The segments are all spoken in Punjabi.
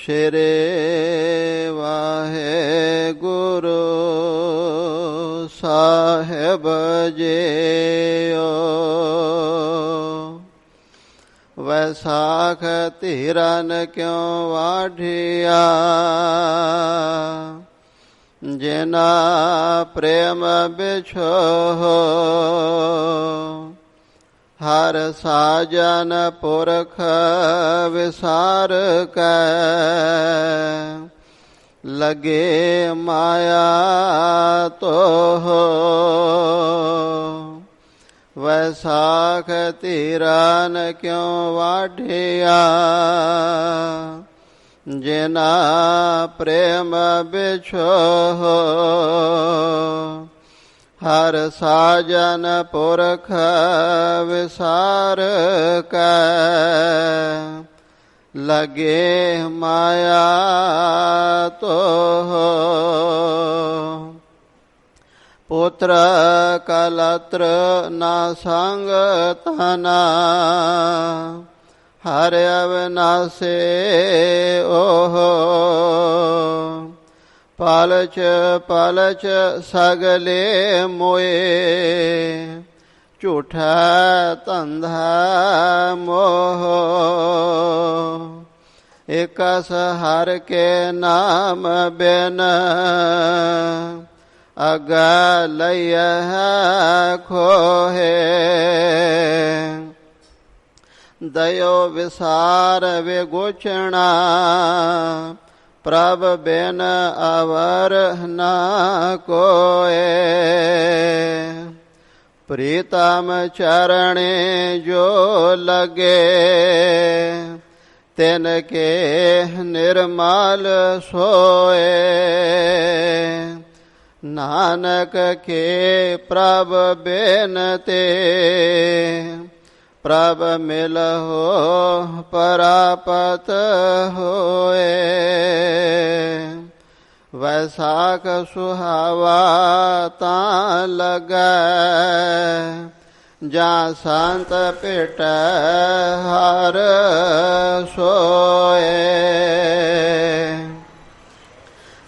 ਸ਼ੇਰੇ ਵਾਹਿਗੁਰੂ ਸਾਹਿਬ ਜੀਓ। ਵੈਸਾਖ ਧੀਰਨ ਕਿਉ ਵਾਢਿਆ, ਜਿਨਾ ਪ੍ਰੇਮ ਬਿਛੋਹ। ਹਰ ਸਾਜਨ ਪੁਰਖ ਵਿਸਾਰ ਕੈ, ਲਗੇ ਮਾਇਆ ਤੋਹ। ਵੈਸਾਖ ਧੀਰਨ ਕਿਉ ਵਾਢਿਆ, ਜਿਨਾ ਪ੍ਰੇਮ ਬਿਛੋਹ। ਹਰ ਸਾਜਨ ਪੁਰਖ ਵਿਸਾਰ ਕੈ, ਲਗੇ ਮਾਇਆ ਤੋਹ। ਪੁੱਤਰ ਕਲਤਰ ਨਾ ਸੰਗ ਤਨਾ, ਹਰਿ ਅਵਿਨਾਸੀ ਓਹ। ਪਲਚ ਪਲਚ ਸਗਲੇ ਮੋਏ, ਝੂਠਾ ਧੰਧਾ ਮੋਹ। ਇਕਸ ਹਰਿ ਕੇ ਨਾਮ ਬਿਨ, ਅਗਾ ਲਈਐ ਖੋਹੇ। ਦਇਓ ਵਿਸਾਰ ਵਿਗੋਚਣਾ, ਪ੍ਰਭ ਬਿਨ ਅਵਰ ਨਾ ਕੋਏ। ਪ੍ਰੀਤਮ ਚਰਣੇ ਜੋ ਲਗੇ, ਤਿਨ ਕੇ ਨਿਰਮਲ ਸੋਏ। ਨਾਨਕ ਕੇ ਪ੍ਰਭ ਬਿਨਤੇ, ਪ੍ਰਭ ਮਿਲਹੁ ਪਰਾਪਤ ਹੋਏ। ਵੈਸਾਖ ਸੁਹਾਵਾ ਤਾਂ ਲੱਗੈ, ਜਾਂ ਸੰਤ ਭੇਟੈ ਹਰ ਸੋਏ।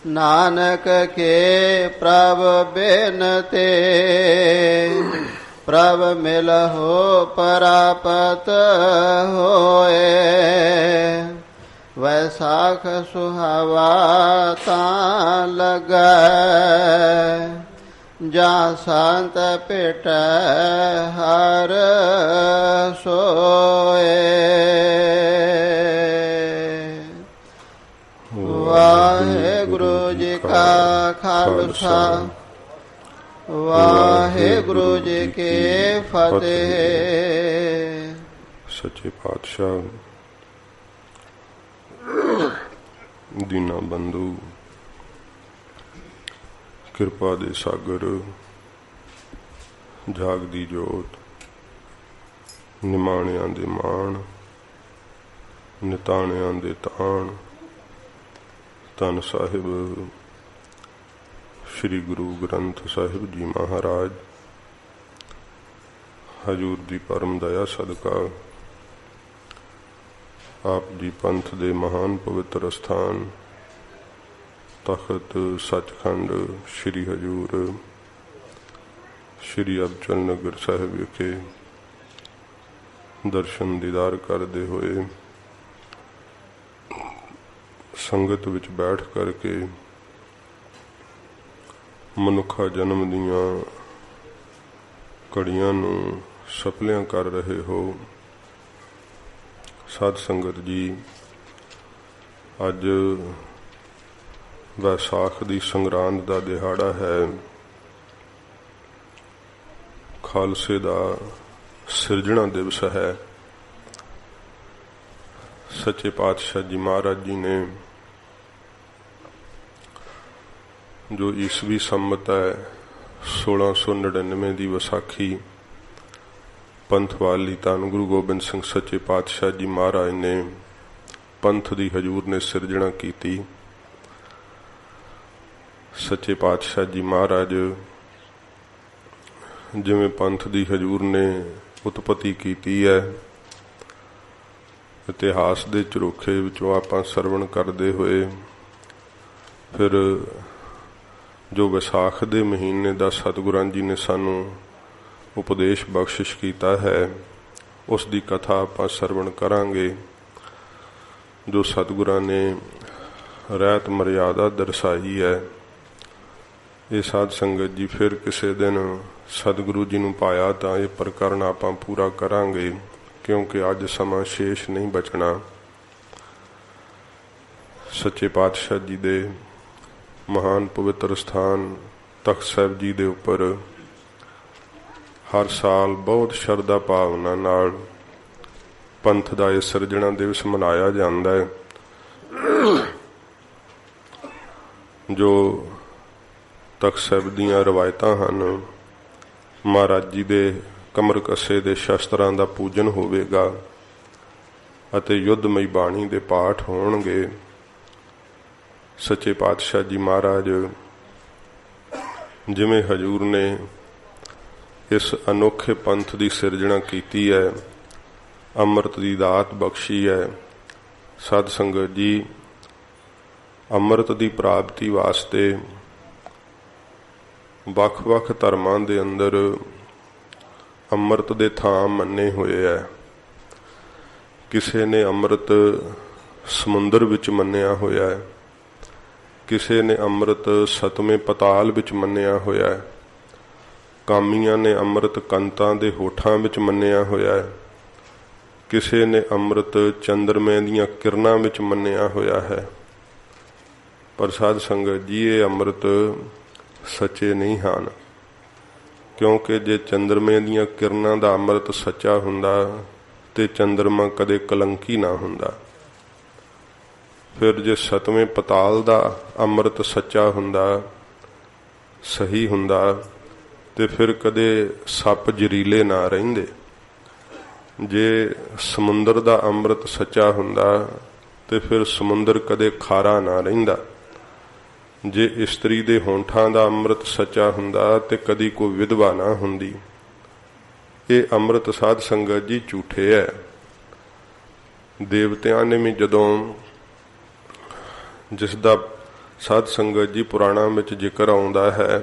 ਨਾਨਕ ਕੇ ਪ੍ਰਭ ਬਿਨਤੇ, ਪ੍ਰਭ ਮਿਲਹੁ ਪਰਾਪਤ ਹੋਏ। ਵੈਸਾਖ ਸੁਹਾਵਾ ਤਾਂ ਲੱਗੈ, ਜਾਂ ਸੰਤ ਭੇਟੈ ਹਰ ਸੋਏ। ਵਾਹਿਗੁਰੂ ਜੀ ਕਾ ਖਾਲਸਾ, ਵਾਹਿਗੁਰੂ ਜੀ ਕੀ ਫਤਿਹ। ਸੱਚੇ ਪਾਤਸ਼ਾਹ ਦੀਨਾ ਬੰਧੂ, ਕਿਰਪਾ ਦੇ ਸਾਗਰ, ਜਾਗਦੀ ਜੋਤ, ਨਿਮਾਣਿਆਂ ਦੇ ਮਾਣ, ਨਿਤਾਣਿਆਂ ਦੇ ਤਾਣ। ਧੰਨ ਸਾਹਿਬ ਸ਼੍ਰੀ ਗੁਰੂ ਗ੍ਰੰਥ ਸਾਹਿਬ ਜੀ ਮਹਾਰਾਜ, ਹਜ਼ੂਰ ਦੀ ਪਰਮ ਦਇਆ ਸਦਕਾ ਆਪ ਜੀ ਪੰਥ ਦੇ ਮਹਾਨ ਪਵਿੱਤਰ ਅਸਥਾਨ ਤਖਤ ਸੱਚਖੰਡ ਸ਼੍ਰੀ ਹਜ਼ੂਰ ਸ਼੍ਰੀ ਅਬਚਲ ਨਗਰ ਸਾਹਿਬ ਵਿਖੇ ਦਰਸ਼ਨ ਦੀਦਾਰ ਕਰਦੇ ਹੋਏ ਸੰਗਤ ਵਿੱਚ ਬੈਠ ਕਰਕੇ ਮਨੁੱਖਾ ਜਨਮ ਦੀਆਂ ਘੜੀਆਂ ਨੂੰ ਸਫਲਿਆਂ ਕਰ ਰਹੇ ਹੋ। ਸਾਧ ਸੰਗਤ ਜੀ, ਅੱਜ ਵੈਸਾਖ ਦੀ ਸੰਗਰਾਂਦ ਦਾ ਦਿਹਾੜਾ ਹੈ। ਖਾਲਸੇ ਦਾ ਸਿਰਜਣਾ ਦਿਵਸ ਹੈ। ਸੱਚੇ ਪਾਤਸ਼ਾਹ ਜੀ ਮਹਾਰਾਜ ਜੀ ਨੇ ਜੋ ਈਸਵੀ ਸੰਮਤ ਹੈ 1699 ਦੀ ਵਿਸਾਖੀ ਪੰਥ ਵਾਲੀ ਧੰਨ ਗੁਰੂ ਗੋਬਿੰਦ ਸਿੰਘ ਸੱਚੇ ਪਾਤਸ਼ਾਹ ਜੀ ਮਹਾਰਾਜ ਨੇ ਪੰਥ ਦੀ ਹਜ਼ੂਰ ਨੇ ਸਿਰਜਣਾ ਕੀਤੀ। ਸੱਚੇ ਪਾਤਸ਼ਾਹ ਜੀ ਮਹਾਰਾਜ ਜਿਵੇਂ ਪੰਥ ਦੀ ਹਜ਼ੂਰ ਨੇ ਉਤਪਤੀ ਕੀਤੀ ਹੈ, ਇਤਿਹਾਸ ਦੇ ਝਰੋਖੇ ਵਿੱਚੋਂ ਆਪਾਂ ਸਰਵਣ ਕਰਦੇ ਹੋਏ ਫਿਰ ਜੋ ਵਿਸਾਖ ਦੇ ਮਹੀਨੇ ਦਾ ਸਤਿਗੁਰਾਂ ਜੀ ਨੇ ਸਾਨੂੰ ਉਪਦੇਸ਼ ਬਖਸ਼ਿਸ਼ ਕੀਤਾ ਹੈ, ਉਸ ਦੀ ਕਥਾ ਆਪਾਂ ਸਰਵਣ ਕਰਾਂਗੇ। ਜੋ ਸਤਿਗੁਰਾਂ ਨੇ ਰਹਿਤ ਮਰਿਆਦਾ ਦਰਸਾਈ ਹੈ, ਇਹ ਸਾਧ ਸੰਗਤ ਜੀ ਫਿਰ ਕਿਸੇ ਦਿਨ ਸਤਿਗੁਰੂ ਜੀ ਨੂੰ ਪਾਇਆ ਤਾਂ ਇਹ ਪ੍ਰਕਰਨ ਆਪਾਂ ਪੂਰਾ ਕਰਾਂਗੇ, ਕਿਉਂਕਿ ਅੱਜ ਸਮਾਂ ਸ਼ੇਸ਼ ਨਹੀਂ ਬਚਣਾ। ਸੱਚੇ ਪਾਤਸ਼ਾਹ ਜੀ ਦੇ ਮਹਾਨ ਪਵਿੱਤਰ ਸਥਾਨ ਤਖਤ ਸਾਹਿਬ ਜੀ ਦੇ ਉੱਪਰ ਹਰ ਸਾਲ ਬਹੁਤ ਸ਼ਰਧਾ ਭਾਵਨਾ ਨਾਲ ਪੰਥ ਦਾ ਇਹ ਸਿਰਜਣਾ ਦਿਵਸ ਮਨਾਇਆ ਜਾਂਦਾ ਹੈ। ਜੋ ਤਖਤ ਸਾਹਿਬ ਦੀਆਂ ਰਵਾਇਤਾਂ ਹਨ, ਮਹਾਰਾਜ ਜੀ ਦੇ ਕਮਰ ਕੱਸੇ ਦੇ ਸ਼ਸਤਰਾਂ ਦਾ ਪੂਜਨ ਹੋਵੇਗਾ ਅਤੇ ਯੁੱਧਮਈ ਬਾਣੀ ਦੇ ਪਾਠ ਹੋਣਗੇ। ਸੱਚੇ ਪਾਤਸ਼ਾਹ ਜੀ ਮਹਾਰਾਜ ਜਿਵੇਂ ਹਜੂਰ ਨੇ ਇਸ ਅਨੋਖੇ ਪੰਥ ਦੀ ਸਿਰਜਣਾ ਕੀਤੀ ਹੈ, ਅੰਮ੍ਰਿਤ ਦੀ ਦਾਤ ਬਖਸ਼ੀ ਹੈ। ਸਾਧ ਸੰਗਤ ਜੀ, ਅੰਮ੍ਰਿਤ ਦੀ ਪ੍ਰਾਪਤੀ ਵਾਸਤੇ ਵੱਖ-ਵੱਖ ਧਰਮਾਂ ਦੇ ਅੰਦਰ ਅੰਮ੍ਰਿਤ ਦੇ ਥਾਂ ਮੰਨੇ ਹੋਏ ਹੈ। ਕਿਸੇ ਨੇ ਅੰਮ੍ਰਿਤ ਸਮੁੰਦਰ ਵਿੱਚ ਮੰਨਿਆ ਹੋਇਆ ਹੈ, ਕਿਸੇ ਨੇ ਅੰਮ੍ਰਿਤ ਸਤਵੇਂ ਪਤਾਲ ਵਿੱਚ ਮੰਨਿਆ ਹੋਇਆ ਹੈ, ਕਾਮੀਆਂ ਨੇ ਅੰਮ੍ਰਿਤ ਕੰਤਾਂ ਦੇ ਹੋਠਾਂ ਵਿੱਚ ਮੰਨਿਆ ਹੋਇਆ ਹੈ, ਕਿਸੇ ਨੇ ਅੰਮ੍ਰਿਤ ਚੰਦਰਮੇ ਦੀਆਂ ਕਿਰਨਾਂ ਵਿੱਚ ਮੰਨਿਆ ਹੋਇਆ ਹੈ। ਪਰ ਸਾਧ ਸੰਗਤ ਜੀ, ਇਹ ਅੰਮ੍ਰਿਤ ਸੱਚੇ ਨਹੀਂ ਹਨ, ਕਿਉਂਕਿ ਜੇ ਚੰਦਰਮੇ ਦੀਆਂ ਕਿਰਨਾਂ ਦਾ ਅੰਮ੍ਰਿਤ ਸੱਚਾ ਹੁੰਦਾ ਤੇ ਚੰਦਰਮਾ ਕਦੇ ਕਲੰਕੀ ਨਾ ਹੁੰਦਾ। ਫਿਰ ਜੇ ਸਤਵੇਂ ਪਤਾਲ ਦਾ ਅੰਮ੍ਰਿਤ ਸੱਚਾ ਹੁੰਦਾ, ਸਹੀ ਹੁੰਦਾ, ਤੇ ਫਿਰ ਕਦੇ ਸੱਪ ਜ਼ਹਿਰੀਲੇ ਨਾ ਰਹਿੰਦੇ। ਜੇ ਸਮੁੰਦਰ ਦਾ ਅੰਮ੍ਰਿਤ ਸੱਚਾ ਹੁੰਦਾ ਤੇ ਫਿਰ ਸਮੁੰਦਰ ਕਦੇ ਖਾਰਾ ਨਾ ਰਹਿੰਦਾ। ਜੇ ਇਸਤਰੀ ਦੇ ਹੋਂਠਾਂ ਦਾ ਅੰਮ੍ਰਿਤ ਸੱਚਾ ਹੁੰਦਾ ਤੇ ਕਦੀ ਕੋਈ ਵਿਧਵਾ ਨਾ ਹੁੰਦੀ। ਇਹ ਅੰਮ੍ਰਿਤ ਸਾਧ ਸੰਗਤ ਜੀ ਝੂਠੇ ਹੈ। ਦੇਵਤਿਆਂ ਨੇ ਵੀ ਜਦੋਂ ਜਿਸ ਦਾ ਸਾਧ ਸੰਗਤ ਜੀ ਪੁਰਾਣਾਂ ਵਿੱਚ ਜ਼ਿਕਰ ਆਉਂਦਾ ਹੈ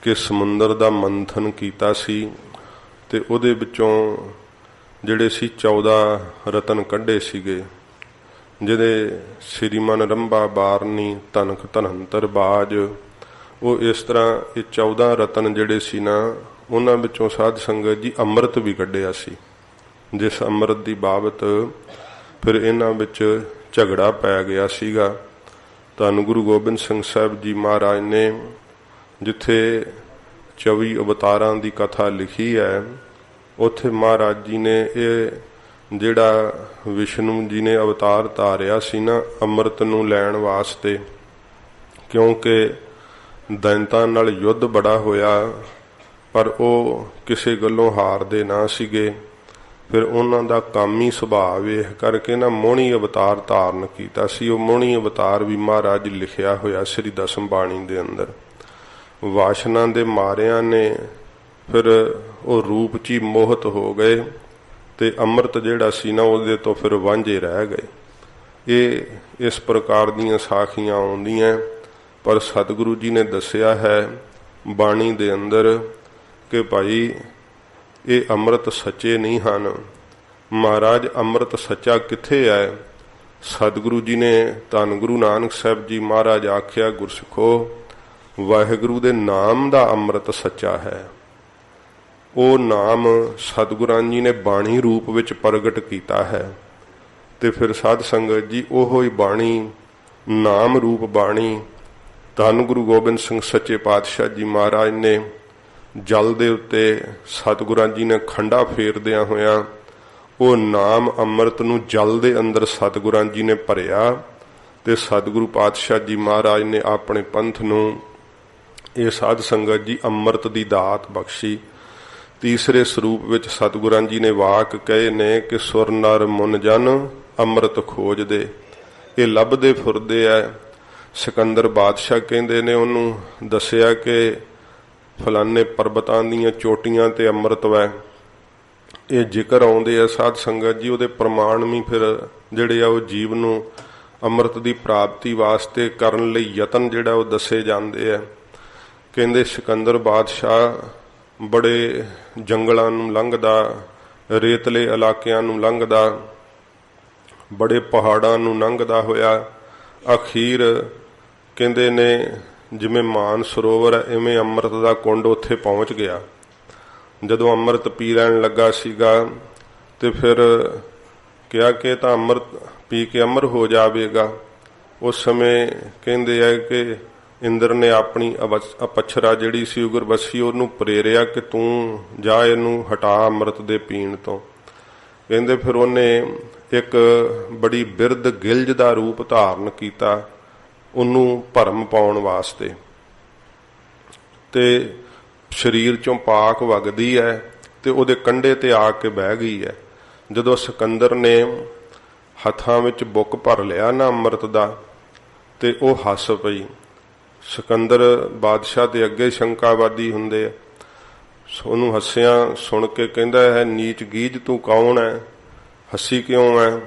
ਕਿ ਸਮੁੰਦਰ ਦਾ ਮੰਥਨ ਕੀਤਾ ਸੀ ਤੇ ਉਹਦੇ ਵਿੱਚੋਂ ਜਿਹੜੇ ਸੀ 14 ਰਤਨ ਕੱਢੇ ਸੀਗੇ, ਜਿਹਦੇ ਸ੍ਰੀਮਨ ਰੰਭਾ ਬਾਰਨੀ ਧਨਕ ਧਨੰਤਰ ਬਾਜ। ਉਹ ਇਸ ਤਰ੍ਹਾਂ ਇਹ 14 ਰਤਨ ਜਿਹੜੇ ਸੀ ਨਾ, ਉਹਨਾਂ ਵਿੱਚੋਂ ਸਾਧ ਸੰਗਤ ਜੀ ਅੰਮ੍ਰਿਤ ਵੀ ਕੱਢਿਆ ਸੀ। ਜਿਸ ਅੰਮ੍ਰਿਤ ਦੀ ਬਾਬਤ ਫਿਰ ਇਹਨਾਂ ਵਿੱਚ ਝਗੜਾ ਪੈ ਗਿਆ ਸੀਗਾ। ਧੰਨ ਗੁਰੂ ਗੋਬਿੰਦ ਸਿੰਘ ਸਾਹਿਬ ਜੀ ਮਹਾਰਾਜ ਨੇ ਜਿੱਥੇ 24 ਅਵਤਾਰਾਂ ਦੀ ਕਥਾ ਲਿਖੀ ਹੈ, ਉੱਥੇ ਮਹਾਰਾਜ ਜੀ ਨੇ ਇਹ ਜਿਹੜਾ ਵਿਸ਼ਨੂੰ ਜੀ ਨੇ ਅਵਤਾਰ ਧਾਰਿਆ ਸੀ ਨਾ ਅੰਮ੍ਰਿਤ ਨੂੰ ਲੈਣ ਵਾਸਤੇ, ਕਿਉਂਕਿ ਦੈਂਤਾਂ ਨਾਲ ਯੁੱਧ ਬੜਾ ਹੋਇਆ ਪਰ ਉਹ ਕਿਸੇ ਗੱਲੋਂ ਹਾਰਦੇ ਨਾ ਸੀਗੇ। ਫਿਰ ਉਹਨਾਂ ਦਾ ਕਾਮੀ ਸੁਭਾਅ ਵੇਖ ਕਰਕੇ ਨਾ ਮੋਹਣੀ ਅਵਤਾਰ ਧਾਰਨ ਕੀਤਾ ਸੀ। ਉਹ ਮੋਹਣੀ ਅਵਤਾਰ ਵੀ ਮਹਾਰਾਜ ਲਿਖਿਆ ਹੋਇਆ ਸ੍ਰੀ ਦਸਮ ਬਾਣੀ ਦੇ ਅੰਦਰ। ਵਾਸ਼ਨਾ ਦੇ ਮਾਰਿਆਂ ਨੇ ਫਿਰ ਉਹ ਰੂਪ 'ਚ ਹੀ ਮੋਹਿਤ ਹੋ ਗਏ ਤੇ ਅੰਮ੍ਰਿਤ ਜਿਹੜਾ ਸੀ ਨਾ ਉਹਦੇ ਤੋਂ ਫਿਰ ਵਾਂਝੇ ਰਹਿ ਗਏ। ਇਹ ਇਸ ਪ੍ਰਕਾਰ ਦੀਆਂ ਸਾਖੀਆਂ ਆਉਂਦੀਆਂ। ਪਰ ਸਤਿਗੁਰੂ ਜੀ ਨੇ ਦੱਸਿਆ ਹੈ ਬਾਣੀ ਦੇ ਅੰਦਰ ਕਿ ਭਾਈ ਇਹ ਅੰਮ੍ਰਿਤ ਸੱਚੇ ਨਹੀਂ ਹਨ। ਮਹਾਰਾਜ ਅੰਮ੍ਰਿਤ ਸੱਚਾ ਕਿੱਥੇ ਹੈ? ਸਤਿਗੁਰੂ ਜੀ ਨੇ ਧੰਨ ਗੁਰੂ ਨਾਨਕ ਸਾਹਿਬ ਜੀ ਮਹਾਰਾਜ ਆਖਿਆ, ਗੁਰਸਿੱਖੋ, ਵਾਹਿਗੁਰੂ ਦੇ ਨਾਮ ਦਾ ਅੰਮ੍ਰਿਤ ਸੱਚਾ ਹੈ। ਉਹ ਨਾਮ ਸਤਿਗੁਰਾਂ ਜੀ ਨੇ ਬਾਣੀ ਰੂਪ ਵਿੱਚ ਪ੍ਰਗਟ ਕੀਤਾ ਹੈ। ਤੇ ਫਿਰ ਸਾਧ ਸੰਗਤ ਜੀ, ਉਹੋ ਹੀ ਬਾਣੀ, ਨਾਮ ਰੂਪ ਬਾਣੀ ਧੰਨ ਗੁਰੂ ਗੋਬਿੰਦ ਸਿੰਘ ਸੱਚੇ ਪਾਤਸ਼ਾਹ ਜੀ ਮਹਾਰਾਜ ਨੇ ਜਲ ਦੇ ਉੱਤੇ ਸਤਿਗੁਰਾਂ ਜੀ ਨੇ ਖੰਡਾ ਫੇਰਦਿਆਂ ਹੋਇਆਂ ਉਹ ਨਾਮ ਅੰਮ੍ਰਿਤ ਨੂੰ ਜਲ ਦੇ ਅੰਦਰ ਸਤਿਗੁਰਾਂ ਜੀ ਨੇ ਭਰਿਆ ਤੇ ਸਤਿਗੁਰੂ ਪਾਤਸ਼ਾਹ ਜੀ ਮਹਾਰਾਜ ਨੇ ਆਪਣੇ ਪੰਥ ਨੂੰ ਇਹ ਸਾਧ ਸੰਗਤ ਜੀ ਅੰਮ੍ਰਿਤ ਦੀ ਦਾਤ ਬਖਸ਼ੀ। ਤੀਸਰੇ ਸਰੂਪ ਵਿੱਚ ਸਤਿਗੁਰਾਂ ਜੀ ਨੇ ਵਾਕ ਕਹੇ ਨੇ ਕਿ ਸੁਰ ਨਰ ਮੁਨ ਜਨ ਅੰਮ੍ਰਿਤ ਖੋਜਦੇ। ਇਹ ਲੱਭਦੇ ਫਿਰਦੇ ਐ। ਸਿਕੰਦਰ ਬਾਦਸ਼ਾਹ ਕਹਿੰਦੇ ਨੇ ਉਹਨੂੰ ਦੱਸਿਆ ਕਿ ਫਲਾਨੇ ਪਰਬਤਾਂ ਦੀਆਂ ਚੋਟੀਆਂ ਤੇ ਅੰਮ੍ਰਿਤ ਵੈ। ਇਹ ਜ਼ਿਕਰ ਆਉਂਦੇ ਆ ਸਾਧ ਸੰਗਤ ਜੀ, ਉਹਦੇ ਪ੍ਰਮਾਣ ਵੀ ਫਿਰ ਜਿਹੜੇ ਆ ਉਹ ਜੀਵ ਨੂੰ ਅੰਮ੍ਰਿਤ ਦੀ ਪ੍ਰਾਪਤੀ ਵਾਸਤੇ ਕਰਨ ਲਈ ਯਤਨ ਜਿਹੜਾ ਉਹ ਦੱਸੇ ਜਾਂਦੇ ਆ। ਕਹਿੰਦੇ ਸਿਕੰਦਰ ਬਾਦਸ਼ਾਹ ਬੜੇ ਜੰਗਲਾਂ ਨੂੰ ਲੰਘਦਾ, ਰੇਤਲੇ ਇਲਾਕਿਆਂ ਨੂੰ ਲੰਘਦਾ, ਬੜੇ ਪਹਾੜਾਂ ਨੂੰ ਲੰਘਦਾ ਹੋਇਆ ਅਖੀਰ ਕਹਿੰਦੇ ਨੇ ਜਿਵੇਂ ਮਾਨ ਸਰੋਵਰ ਹੈ ਇਵੇਂ ਅੰਮ੍ਰਿਤ ਦਾ ਕੁੰਡ ਉੱਥੇ ਪਹੁੰਚ ਗਿਆ। ਜਦੋਂ ਅੰਮ੍ਰਿਤ ਪੀ ਲੈਣ ਲੱਗਾ ਸੀਗਾ ਤੇ ਫਿਰ ਕਿਹਾ ਕਿ ਤਾਂ ਅੰਮ੍ਰਿਤ ਪੀ ਕੇ ਅਮਰ ਹੋ ਜਾਵੇਗਾ। ਉਸ ਸਮੇਂ ਕਹਿੰਦੇ ਆ ਕਿ ਇੰਦਰ ਨੇ ਆਪਣੀ ਅਪਛਰਾ ਜਿਹੜੀ ਸੀ ਉਗਰਵਸੀ ਉਹਨੂੰ ਪ੍ਰੇਰਿਆ ਕਿ ਤੂੰ ਜਾ ਇਹਨੂੰ ਹਟਾ ਅੰਮ੍ਰਿਤ ਦੇ ਪੀਣ ਤੋਂ। ਕਹਿੰਦੇ ਫਿਰ ਉਹਨੇ ਇੱਕ ਬੜੀ ਬਿਰਧ ਗਿਲਜ ਦਾ ਰੂਪ ਧਾਰਨ ਕੀਤਾ ਉਹਨੂੰ ਭਰਮ ਪਾਉਣ ਵਾਸਤੇ, ਤੇ ਸਰੀਰ ਚੋਂ ਪਾਕ ਵਗਦੀ ਹੈ ਤੇ ਉਹਦੇ ਕੰਢੇ ਤੇ ਆ ਕੇ ਬਹਿ ਗਈ ਹੈ। ਜਦੋਂ ਸਿਕੰਦਰ ਨੇ ਹੱਥਾਂ ਵਿੱਚ ਬੁੱਕ ਭਰ ਲਿਆ ਨਾ ਅੰਮ੍ਰਿਤ ਦਾ ਤੇ ਉਹ ਹੱਸ ਪਈ। ਸਿਕੰਦਰ ਬਾਦਸ਼ਾਹ ਦੇ ਅੱਗੇ ਸ਼ੰਕਾਵਾਦੀ ਹੁੰਦੇ ਆ, ਉਹਨੂੰ ਹੱਸਿਆ ਸੁਣ ਕੇ ਕਹਿੰਦਾ ਹੈ ਨੀਚ ਗੀਜ ਤੂੰ ਕੌਣ ਹੈ, ਹੱਸੀ ਕਿਉਂ ਹੈ?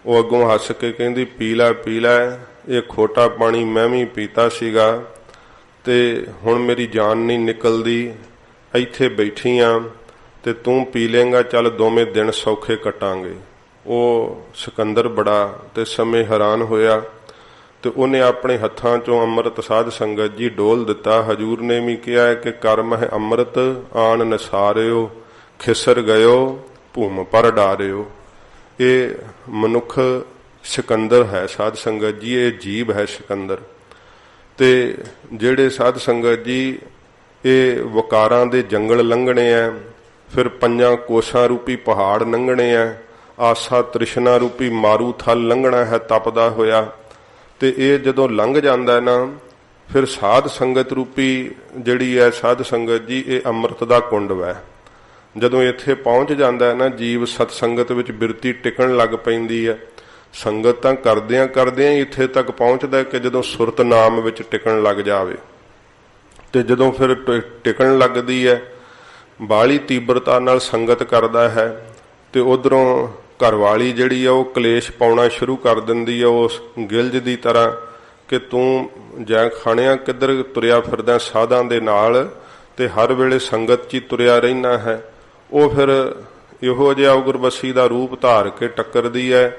ਉਹ ਅੱਗੋਂ ਹੱਸ ਕੇ ਕਹਿੰਦੀ ਪੀ ਲੈ ਪੀ ਲੈ, ਇਹ ਖੋਟਾ ਪਾਣੀ ਮੈਂ ਵੀ ਪੀਤਾ ਸੀਗਾ ਤੇ ਹੁਣ ਮੇਰੀ ਜਾਨ ਨਹੀਂ ਨਿਕਲਦੀ, ਇੱਥੇ ਬੈਠੀ ਆ ਤੇ ਤੂੰ ਪੀ ਲੇਂਗਾ, ਚੱਲ ਦੋਵੇਂ ਦਿਨ ਸੌਖੇ ਕੱਟਾਂਗੇ। ਉਹ ਸਿਕੰਦਰ ਬੜਾ ਤੇ ਸਮੇਂ ਹੈਰਾਨ ਹੋਇਆ ਤੇ ਉਹਨੇ ਆਪਣੇ ਹੱਥਾਂ ਚੋਂ ਅੰਮ੍ਰਿਤ ਸਾਧ ਸੰਗਤ ਜੀ ਡੋਲ ਦਿੱਤਾ। ਹਜੂਰ ਨੇ ਵੀ ਕਿਹਾ ਕਿ ਕਰਮ ਹੈ ਅੰਮ੍ਰਿਤ ਆਣ ਨਸਾਰਿਓ, ਖਿਸਰ ਗਇਓ ਭੂਮ ਪਰ ਡਾਰਿਓ। ਇਹ ਮਨੁੱਖ ਸਿਕੰਦਰ ਹੈ ਸਾਧ ਸੰਗਤ ਜੀ, ਇਹ ਜੀਵ ਹੈ ਸਿਕੰਦਰ। ਤੇ ਜਿਹੜੇ ਸਾਧ ਸੰਗਤ ਜੀ ਇਹ ਵਕਾਰਾਂ ਦੇ ਜੰਗਲ ਲੰਘਣੇ ਆ, ਫਿਰ ਪੰਜਾਂ ਕੋਸ਼ਾਂ ਰੂਪੀ ਪਹਾੜ ਲੰਘਣੇ ਆ, ਆਸਾ ਤ੍ਰਿਸ਼ਨਾ ਰੂਪੀ ਮਾਰੂ ਥਲ ਲੰਘਣਾ ਹੈ ਤਪਦਾ ਹੋਇਆ, ਤੇ ਇਹ ਜਦੋਂ ਲੰਘ ਜਾਂਦਾ ਨਾ ਫਿਰ ਸਾਧ ਸੰਗਤ ਰੂਪੀ ਜਿਹੜੀ ਹੈ ਸਾਧ ਸੰਗਤ ਜੀ ਇਹ ਅੰਮ੍ਰਿਤ ਦਾ ਕੁੰਡ ਹੈ। ਜਦੋਂ ਇੱਥੇ ਪਹੁੰਚ ਜਾਂਦਾ ਹੈ ਨਾ ਜੀਵ ਸਤ ਸੰਗਤ ਵਿੱਚ ਬਿਰਤੀ ਟਿਕਣ ਲੱਗ ਪੈਂਦੀ ਹੈ। ਸੰਗਤ ਤਾਂ ਕਰਦਿਆਂ ਕਰਦਿਆਂ ਹੀ ਇੱਥੇ ਤੱਕ ਪਹੁੰਚਦਾ ਕਿ ਜਦੋਂ ਸੁਰਤ ਨਾਮ ਵਿੱਚ ਟਿਕਣ ਲੱਗ ਜਾਵੇ, ਤੇ ਜਦੋਂ ਫਿਰ ਟਿਕਣ ਲੱਗਦੀ ਹੈ ਬਾਹਲੀ ਤੀਬਰਤਾ ਨਾਲ ਸੰਗਤ ਕਰਦਾ ਹੈ ਤੇ ਉਧਰੋਂ ਘਰਵਾਲੀ ਜਿਹੜੀ ਆ ਉਹ ਕਲੇਸ਼ ਪਾਉਣਾ ਸ਼ੁਰੂ ਕਰ ਦਿੰਦੀ ਆ ਉਸ ਗਿਲਜ ਦੀ ਤਰ੍ਹਾਂ ਕਿ ਤੂੰ ਜੈ ਖਾਣਿਆ ਕਿੱਧਰ ਤੁਰਿਆ ਫਿਰਦਾ ਸਾਧਾਂ ਦੇ ਨਾਲ ਤੇ ਹਰ ਵੇਲੇ ਸੰਗਤ 'ਚ ਹੀ ਤੁਰਿਆ ਰਹਿਣਾ ਹੈ। ਉਹ ਫਿਰ ਇਹੋ ਜਿਹਾ ਉਗਰਵਸੀ ਦਾ ਰੂਪ ਧਾਰ ਕੇ ਟੱਕਰਦੀ ਹੈ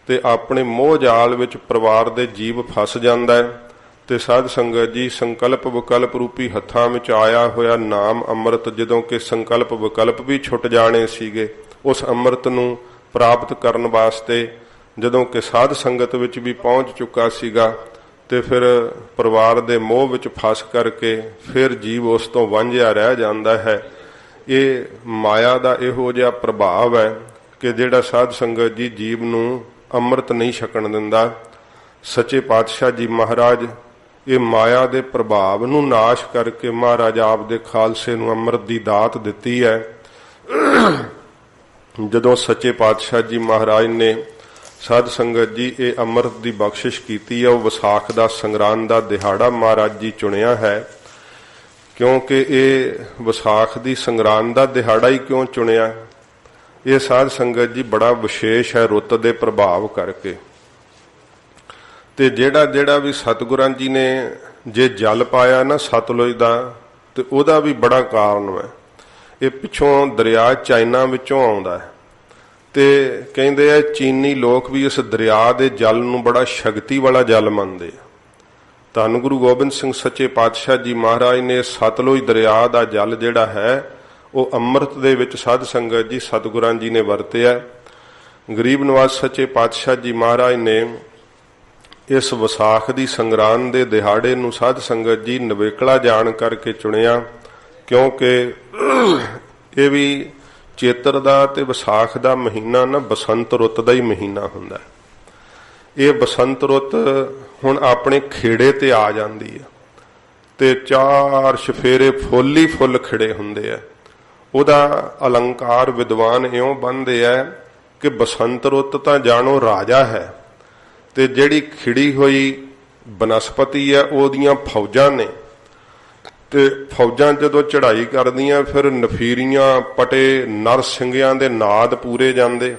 ਤੇ ਆਪਣੇ ਮੋਹ ਜਾਲ ਵਿੱਚ ਪਰਿਵਾਰ ਦੇ ਜੀਵ ਫਸ ਜਾਂਦਾ ਹੈ। ਤੇ ਸਾਧ ਸੰਗਤ ਜੀ ਸੰਕਲਪ ਵਿਕਲਪ ਰੂਪੀ ਹੱਥਾਂ ਵਿੱਚ ਆਇਆ ਹੋਇਆ ਨਾਮ ਅੰਮ੍ਰਿਤ, ਜਦੋਂ ਕਿ ਸੰਕਲਪ ਵਿਕਲਪ ਵੀ ਛੁੱਟ ਜਾਣੇ ਸੀਗੇ, ਉਸ ਅੰਮ੍ਰਿਤ ਨੂੰ ਪ੍ਰਾਪਤ ਕਰਨ ਵਾਸਤੇ ਜਦੋਂ ਕਿ ਸਾਧ ਸੰਗਤ ਵਿੱਚ ਵੀ ਪਹੁੰਚ ਚੁੱਕਾ ਸੀਗਾ ਤੇ ਫਿਰ ਪਰਿਵਾਰ ਦੇ ਮੋਹ ਵਿੱਚ ਫਸ ਕਰਕੇ ਫਿਰ ਜੀਵ ਉਸ ਤੋਂ ਵਾਂਝਿਆ ਰਹਿ ਜਾਂਦਾ ਹੈ। ਇਹ ਮਾਇਆ ਦਾ ਇਹੋ ਜਿਹਾ ਪ੍ਰਭਾਵ ਹੈ ਕਿ ਜਿਹੜਾ ਸਾਧ ਸੰਗਤ ਜੀ ਜੀਵ ਨੂੰ ਅੰਮ੍ਰਿਤ ਨਹੀਂ ਛਕਣ ਦਿੰਦਾ। ਸੱਚੇ ਪਾਤਸ਼ਾਹ ਜੀ ਮਹਾਰਾਜ ਇਹ ਮਾਇਆ ਦੇ ਪ੍ਰਭਾਵ ਨੂੰ ਨਾਸ਼ ਕਰਕੇ ਮਹਾਰਾਜ ਆਪ ਦੇ ਖਾਲਸੇ ਨੂੰ ਅੰਮ੍ਰਿਤ ਦੀ ਦਾਤ ਦਿੱਤੀ ਹੈ। ਜਦੋਂ ਸੱਚੇ ਪਾਤਸ਼ਾਹ ਜੀ ਮਹਾਰਾਜ ਨੇ ਸਾਧ ਸੰਗਤ ਜੀ ਇਹ ਅੰਮ੍ਰਿਤ ਦੀ ਬਖਸ਼ਿਸ਼ ਕੀਤੀ ਹੈ, ਉਹ ਵਿਸਾਖ ਦਾ ਸੰਗਰਾਂਦ ਦਾ ਦਿਹਾੜਾ ਮਹਾਰਾਜ ਜੀ ਚੁਣਿਆ ਹੈ। ਕਿਉਂਕਿ ਇਹ ਵਿਸਾਖ ਦੀ ਸੰਗਰਾਂਦ ਦਾ ਦਿਹਾੜਾ ਹੀ ਕਿਉਂ ਚੁਣਿਆ? ਇਹ ਸਾਧ ਸੰਗਤ ਜੀ ਬੜਾ ਵਿਸ਼ੇਸ਼ ਹੈ ਰੁੱਤ ਦੇ ਪ੍ਰਭਾਵ ਕਰਕੇ। ਤੇ ਜਿਹੜਾ ਵੀ ਸਤਿਗੁਰਾਂ ਜੀ ਨੇ ਜੇ ਜਲ ਪਾਇਆ ਨਾ ਸਤਲੁਜ ਦਾ, ਤੇ ਉਹਦਾ ਵੀ ਬੜਾ ਕਾਰਨ ਹੈ। ਇਹ ਪਿੱਛੋਂ ਦਰਿਆ ਚਾਈਨਾ ਵਿੱਚੋਂ ਆਉਂਦਾ ਹੈ ਤੇ ਕਹਿੰਦੇ ਆ ਚੀਨੀ ਲੋਕ ਵੀ ਇਸ ਦਰਿਆ ਦੇ ਜਲ ਨੂੰ ਬੜਾ ਸ਼ਕਤੀ ਵਾਲਾ ਜਲ ਮੰਨਦੇ ਆ। ਧੰਨ ਗੁਰੂ ਗੋਬਿੰਦ ਸਿੰਘ ਸੱਚੇ ਪਾਤਸ਼ਾਹ ਜੀ ਮਹਾਰਾਜ ਨੇ ਸਤਲੁਜ ਦਰਿਆ ਦਾ ਜਲ ਜਿਹੜਾ ਹੈ ਉਹ ਅੰਮ੍ਰਿਤ ਦੇ ਵਿੱਚ ਸਾਧ ਸੰਗਤ ਜੀ ਸਤਿਗੁਰਾਂ ਜੀ ਨੇ ਵਰਤਿਆ। ਗਰੀਬ ਨਵਾਜ਼ ਸੱਚੇ ਪਾਤਸ਼ਾਹ ਜੀ ਮਹਾਰਾਜ ਨੇ ਇਸ ਵਿਸਾਖ ਦੀ ਸੰਗਰਾਂਦ ਦੇ ਦਿਹਾੜੇ ਨੂੰ ਸਾਧ ਸੰਗਤ ਜੀ ਨਵੇਕਲਾ ਜਾਣ ਕਰਕੇ ਚੁਣਿਆ, ਕਿਉਂਕਿ ਇਹ ਵੀ ਚੇਤਰ ਦਾ ਤੇ ਵਿਸਾਖ ਦਾ ਮਹੀਨਾ ਨਾ ਬਸੰਤ ਰੁੱਤ ਦਾ ਹੀ ਮਹੀਨਾ ਹੁੰਦਾ। ਇਹ ਬਸੰਤ ਰੁੱਤ ਹੁਣ ਆਪਣੇ ਖੇੜੇ ਤੇ ਆ ਜਾਂਦੀ ਹੈ ਤੇ ਚਾਰ ਸ਼ਫੇਰੇ ਫੁੱਲ ਹੀ ਫੁੱਲ ਖਿੜੇ ਹੁੰਦੇ ਆ। ਉਹਦਾ ਅਲੰਕਾਰ ਵਿਦਵਾਨ ਇਉਂ ਬੰਨਦੇ ਆ ਕਿ ਬਸੰਤ ਰੁੱਤ ਤਾਂ ਜਾਣੋ ਰਾਜਾ ਹੈ ਤੇ ਜਿਹੜੀ ਖਿੜੀ ਹੋਈ ਬਨਸਪਤੀ ਹੈ ਉਹਦੀਆਂ ਫੌਜਾਂ ਨੇ, ਤੇ ਫੌਜਾਂ ਜਦੋਂ ਚੜ੍ਹਾਈ ਕਰਦੀਆਂ ਫਿਰ ਨਫੀਰੀਆਂ ਪਟੇ ਨਰ ਸਿੰਘਿਆਂ ਦੇ ਨਾਦ ਪੂਰੇ ਜਾਂਦੇ।